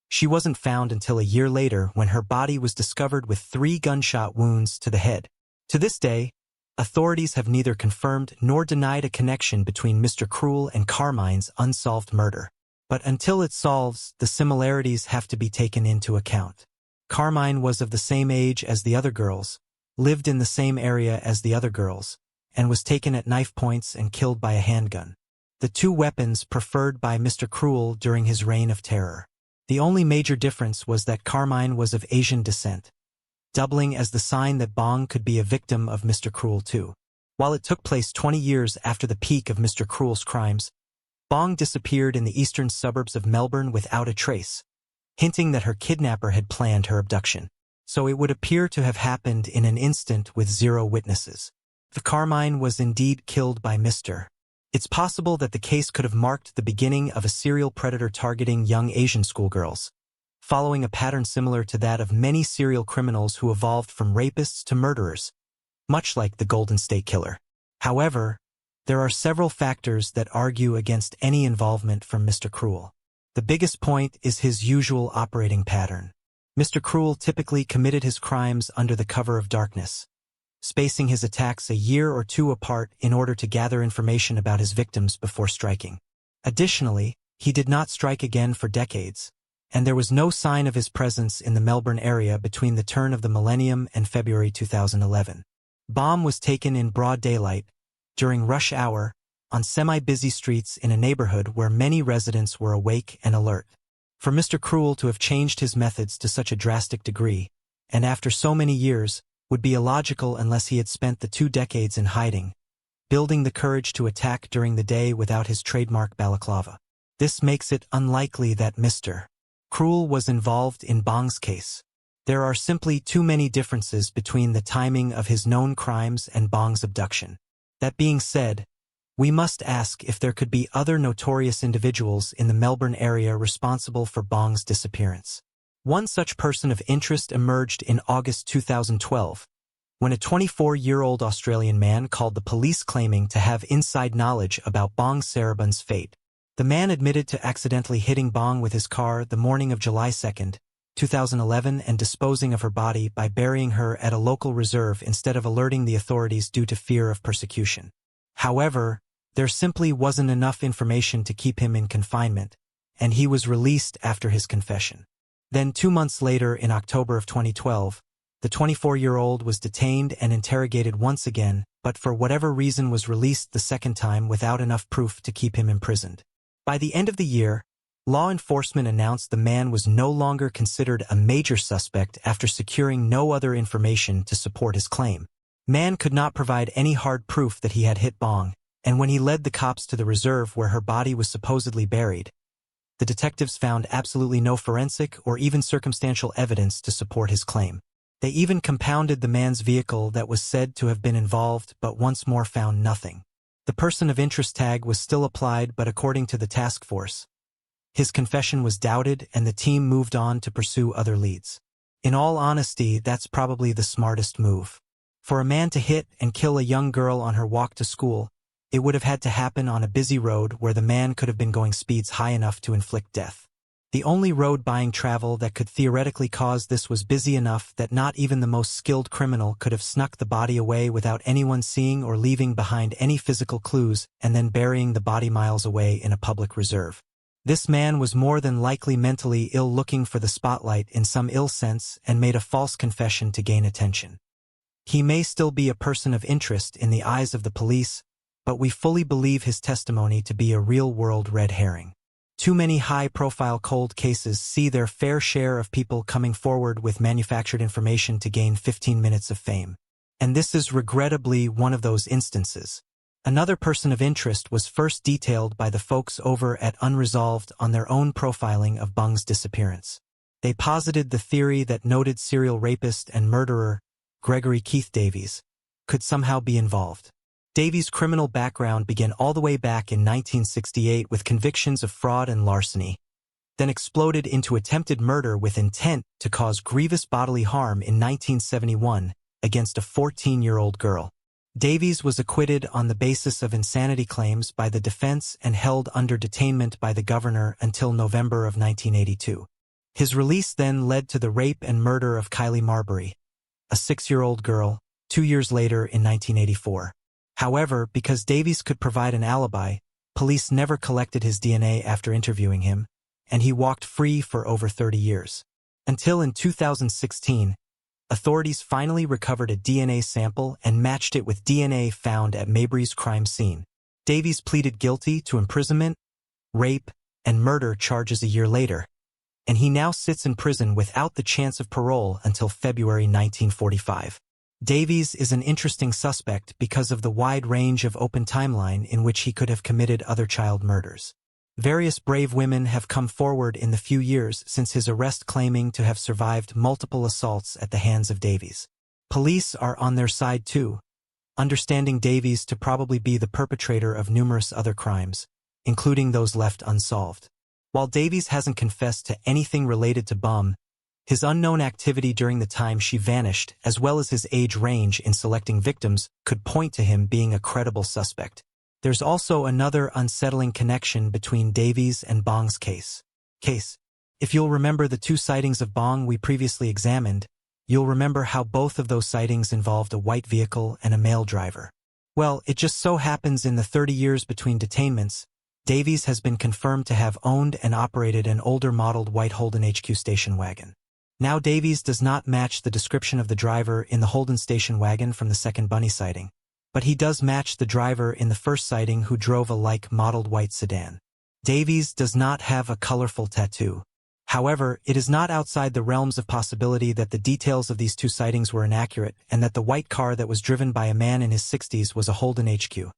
she wasn't found until a year later when her body was discovered with 3 gunshot wounds to the head. To this day, authorities have neither confirmed nor denied a connection between Mr. Cruel and Carmine's unsolved murder. But until it solves, the similarities have to be taken into account. Carmine was of the same age as the other girls, lived in the same area as the other girls, and was taken at knife points and killed by a handgun, the 2 weapons preferred by Mr. Cruel during his reign of terror. The only major difference was that Carmine was of Asian descent, doubling as the sign that Bong could be a victim of Mr. Cruel too. While it took place 20 years after the peak of Mr. Cruel's crimes, Bong disappeared in the eastern suburbs of Melbourne without a trace, hinting that her kidnapper had planned her abduction. So it would appear to have happened in an instant with zero witnesses. The Carmine was indeed killed by Mr. It's possible that the case could have marked the beginning of a serial predator targeting young Asian schoolgirls, following a pattern similar to that of many serial criminals who evolved from rapists to murderers, much like the Golden State Killer. However, there are several factors that argue against any involvement from Mr. Cruel. The biggest point is his usual operating pattern. Mr. Cruel typically committed his crimes under the cover of darkness, spacing his attacks a year or two apart in order to gather information about his victims before striking. Additionally, he did not strike again for decades, and there was no sign of his presence in the Melbourne area between the turn of the millennium and February 2011. Bong was taken in broad daylight, during rush hour, on semi-busy streets in a neighborhood where many residents were awake and alert. For Mr. Cruel to have changed his methods to such a drastic degree, and after so many years, would be illogical unless he had spent the 2 decades in hiding, building the courage to attack during the day without his trademark balaclava. This makes it unlikely that Mr. Cruel was involved in Bong's case. There are simply too many differences between the timing of his known crimes and Bong's abduction. That being said, we must ask if there could be other notorious individuals in the Melbourne area responsible for Bong's disappearance. One such person of interest emerged in August 2012, when a 24-year-old Australian man called the police claiming to have inside knowledge about Bong Sarabhan's fate. The man admitted to accidentally hitting Bong with his car the morning of July 2, 2011 and disposing of her body by burying her at a local reserve instead of alerting the authorities due to fear of persecution. However, there simply wasn't enough information to keep him in confinement, and he was released after his confession. Then 2 months later, in October of 2012, the 24-year-old was detained and interrogated once again, but for whatever reason was released the second time without enough proof to keep him imprisoned. By the end of the year, law enforcement announced the man was no longer considered a major suspect after securing no other information to support his claim. Man could not provide any hard proof that he had hit Bong, and when he led the cops to the reserve where her body was supposedly buried, the detectives found absolutely no forensic or even circumstantial evidence to support his claim. They even compounded the man's vehicle that was said to have been involved but once more found nothing. The person of interest tag was still applied, but according to the task force, his confession was doubted and the team moved on to pursue other leads. In all honesty, that's probably the smartest move. For a man to hit and kill a young girl on her walk to school, it would have had to happen on a busy road where the man could have been going speeds high enough to inflict death. The only road buying travel that could theoretically cause this was busy enough that not even the most skilled criminal could have snuck the body away without anyone seeing or leaving behind any physical clues and then burying the body miles away in a public reserve. This man was more than likely mentally ill, looking for the spotlight in some ill sense, and made a false confession to gain attention. He may still be a person of interest in the eyes of the police, but we fully believe his testimony to be a real-world red herring. Too many high-profile cold cases see their fair share of people coming forward with manufactured information to gain 15 minutes of fame. And this is regrettably one of those instances. Another person of interest was first detailed by the folks over at Unsolved on their own profiling of Bong's disappearance. They posited the theory that noted serial rapist and murderer Gregory Keith Davies could somehow be involved. Davies' criminal background began all the way back in 1968 with convictions of fraud and larceny, then exploded into attempted murder with intent to cause grievous bodily harm in 1971 against a 14-year-old girl. Davies was acquitted on the basis of insanity claims by the defense and held under detainment by the governor until November of 1982. His release then led to the rape and murder of Kylie Marbury, a 6-year-old girl, 2 years later in 1984. However, because Davies could provide an alibi, police never collected his DNA after interviewing him, and he walked free for over 30 years. Until in 2016, authorities finally recovered a DNA sample and matched it with DNA found at Maybury's crime scene. Davies pleaded guilty to imprisonment, rape, and murder charges a year later, and he now sits in prison without the chance of parole until February 1945. Davies is an interesting suspect because of the wide range of open timeline in which he could have committed other child murders. Various brave women have come forward in the few years since his arrest claiming to have survived multiple assaults at the hands of Davies. Police are on their side too, understanding Davies to probably be the perpetrator of numerous other crimes, including those left unsolved. While Davies hasn't confessed to anything related to Bum, his unknown activity during the time she vanished, as well as his age range in selecting victims, could point to him being a credible suspect. There's also another unsettling connection between Davies and Bong's case. If you'll remember the two sightings of Bong we previously examined, you'll remember how both of those sightings involved a white vehicle and a male driver. Well, it just so happens in the 30 years between detainments, Davies has been confirmed to have owned and operated an older modeled white Holden HQ station wagon. Now Davies does not match the description of the driver in the Holden station wagon from the second Bunny sighting, but he does match the driver in the first sighting who drove a like modeled white sedan. Davies does not have a colorful tattoo. However, it is not outside the realms of possibility that the details of these two sightings were inaccurate and that the white car that was driven by a man in his 60s was a Holden HQ.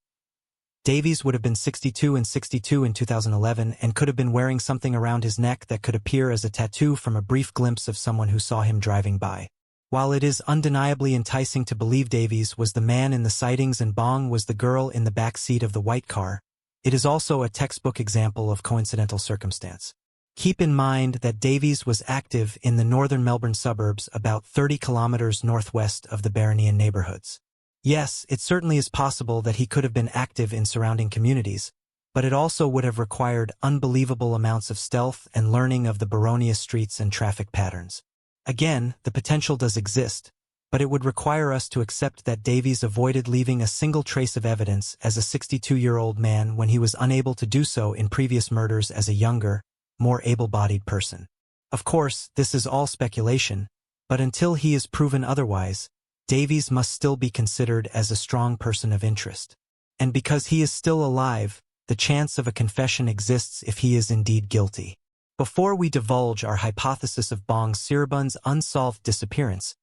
Davies would have been 62 and 62 in 2011 and could have been wearing something around his neck that could appear as a tattoo from a brief glimpse of someone who saw him driving by. While it is undeniably enticing to believe Davies was the man in the sightings and Bong was the girl in the back seat of the white car, it is also a textbook example of coincidental circumstance. Keep in mind that Davies was active in the northern Melbourne suburbs about 30 kilometers northwest of the Baronian neighborhoods. Yes, it certainly is possible that he could have been active in surrounding communities, but it also would have required unbelievable amounts of stealth and learning of the Baronia streets and traffic patterns. Again, the potential does exist, but it would require us to accept that Davies avoided leaving a single trace of evidence as a 62-year-old man when he was unable to do so in previous murders as a younger, more able-bodied person. Of course, this is all speculation, but until he is proven otherwise, Davies must still be considered as a strong person of interest. And because he is still alive, the chance of a confession exists if he is indeed guilty. Before we divulge our hypothesis of Bong Siribun's unsolved disappearance,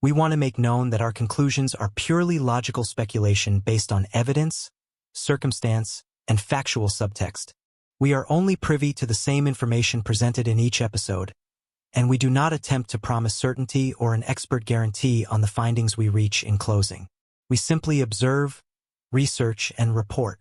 we want to make known that our conclusions are purely logical speculation based on evidence, circumstance, and factual subtext. We are only privy to the same information presented in each episode, and we do not attempt to promise certainty or an expert guarantee on the findings we reach in closing. We simply observe, research, and report.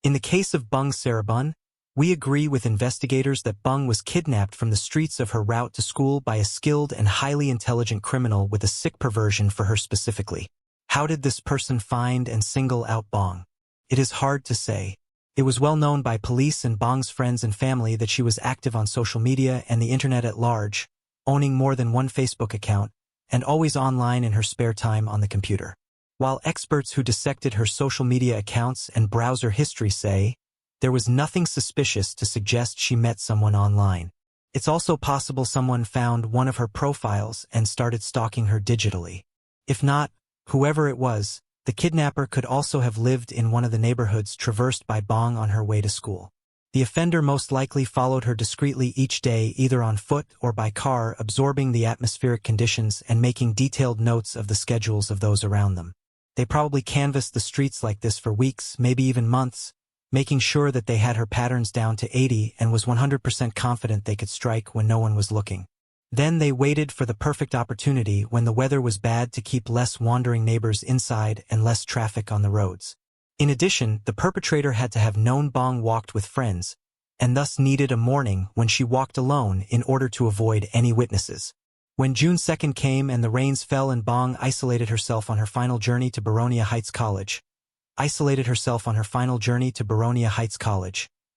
In the case of Bong Siribun, we agree with investigators that Bong was kidnapped from the streets of her route to school by a skilled and highly intelligent criminal with a sick perversion for her specifically. How did this person find and single out Bong? It is hard to say. It was well known by police and Bong's friends and family that she was active on social media and the internet at large, owning more than one Facebook account, and always online in her spare time on the computer. While experts who dissected her social media accounts and browser history say, there was nothing suspicious to suggest she met someone online. It's also possible someone found one of her profiles and started stalking her digitally. If not, whoever it was, the kidnapper could also have lived in one of the neighborhoods traversed by Bong on her way to school. The offender most likely followed her discreetly each day either on foot or by car, absorbing the atmospheric conditions and making detailed notes of the schedules of those around them. They probably canvassed the streets like this for weeks, maybe even months, making sure that they had her patterns down to 80 and was 100% confident they could strike when no one was looking. Then they waited for the perfect opportunity when the weather was bad to keep less wandering neighbors inside and less traffic on the roads. In addition, the perpetrator had to have known Bong walked with friends, and thus needed a morning when she walked alone in order to avoid any witnesses. When June 2nd came and the rains fell and Bong isolated herself on her final journey to Baronia Heights College,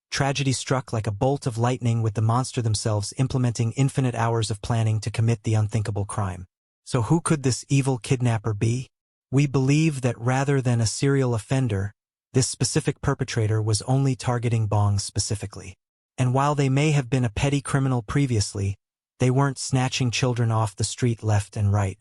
tragedy struck like a bolt of lightning with the monster themselves implementing infinite hours of planning to commit the unthinkable crime. So who could this evil kidnapper be? We believe that rather than a serial offender, this specific perpetrator was only targeting Bong specifically. And while they may have been a petty criminal previously, they weren't snatching children off the street left and right.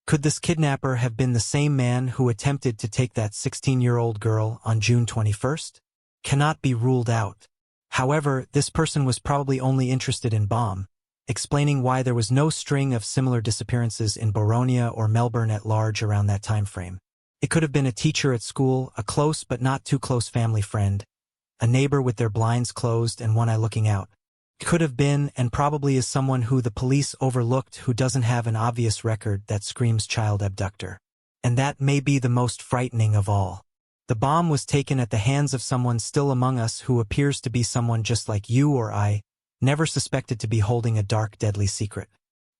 Could this kidnapper have been the same man who attempted to take that 16-year-old girl on June 21st? Cannot be ruled out. However, this person was probably only interested in Bong. explaining why there was no string of similar disappearances in Boronia or Melbourne at large around that time frame. It could have been a teacher at school, a close but not too close family friend, a neighbor with their blinds closed and one eye looking out. It could have been, and probably is, someone who the police overlooked, who doesn't have an obvious record that screams child abductor. And that may be the most frightening of all. The bomb was taken at the hands of someone still among us who appears to be someone just like you or I, never suspected to be holding a dark, deadly secret.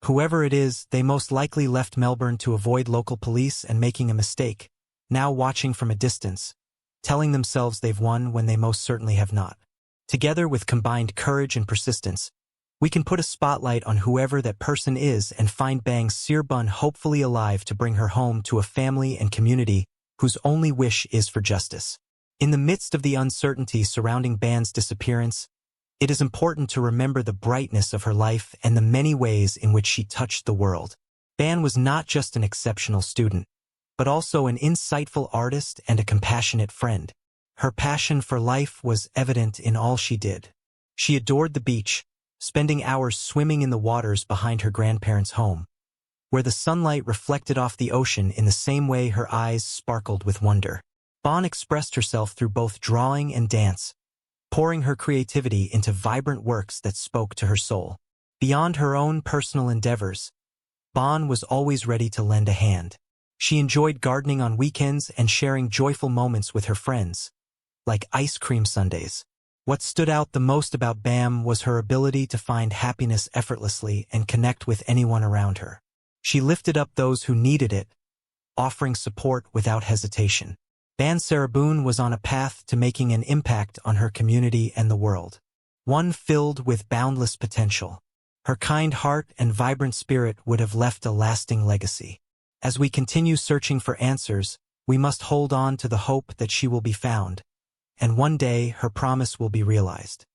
Whoever it is, they most likely left Melbourne to avoid local police and making a mistake, now watching from a distance, telling themselves they've won when they most certainly have not. Together with combined courage and persistence, we can put a spotlight on whoever that person is and find Bang Searbun hopefully alive to bring her home to a family and community whose only wish is for justice. In the midst of the uncertainty surrounding Ban's disappearance, it is important to remember the brightness of her life and the many ways in which she touched the world. Ban was not just an exceptional student, but also an insightful artist and a compassionate friend. Her passion for life was evident in all she did. She adored the beach, spending hours swimming in the waters behind her grandparents' home, where the sunlight reflected off the ocean in the same way her eyes sparkled with wonder. Ban expressed herself through both drawing and dance, pouring her creativity into vibrant works that spoke to her soul. Beyond her own personal endeavors, Ban was always ready to lend a hand. She enjoyed gardening on weekends and sharing joyful moments with her friends, like ice cream sundaes. What stood out the most about Bam was her ability to find happiness effortlessly and connect with anyone around her. She lifted up those who needed it, offering support without hesitation. Ban Searbun was on a path to making an impact on her community and the world, one filled with boundless potential. Her kind heart and vibrant spirit would have left a lasting legacy. As we continue searching for answers, we must hold on to the hope that she will be found, and one day her promise will be realized.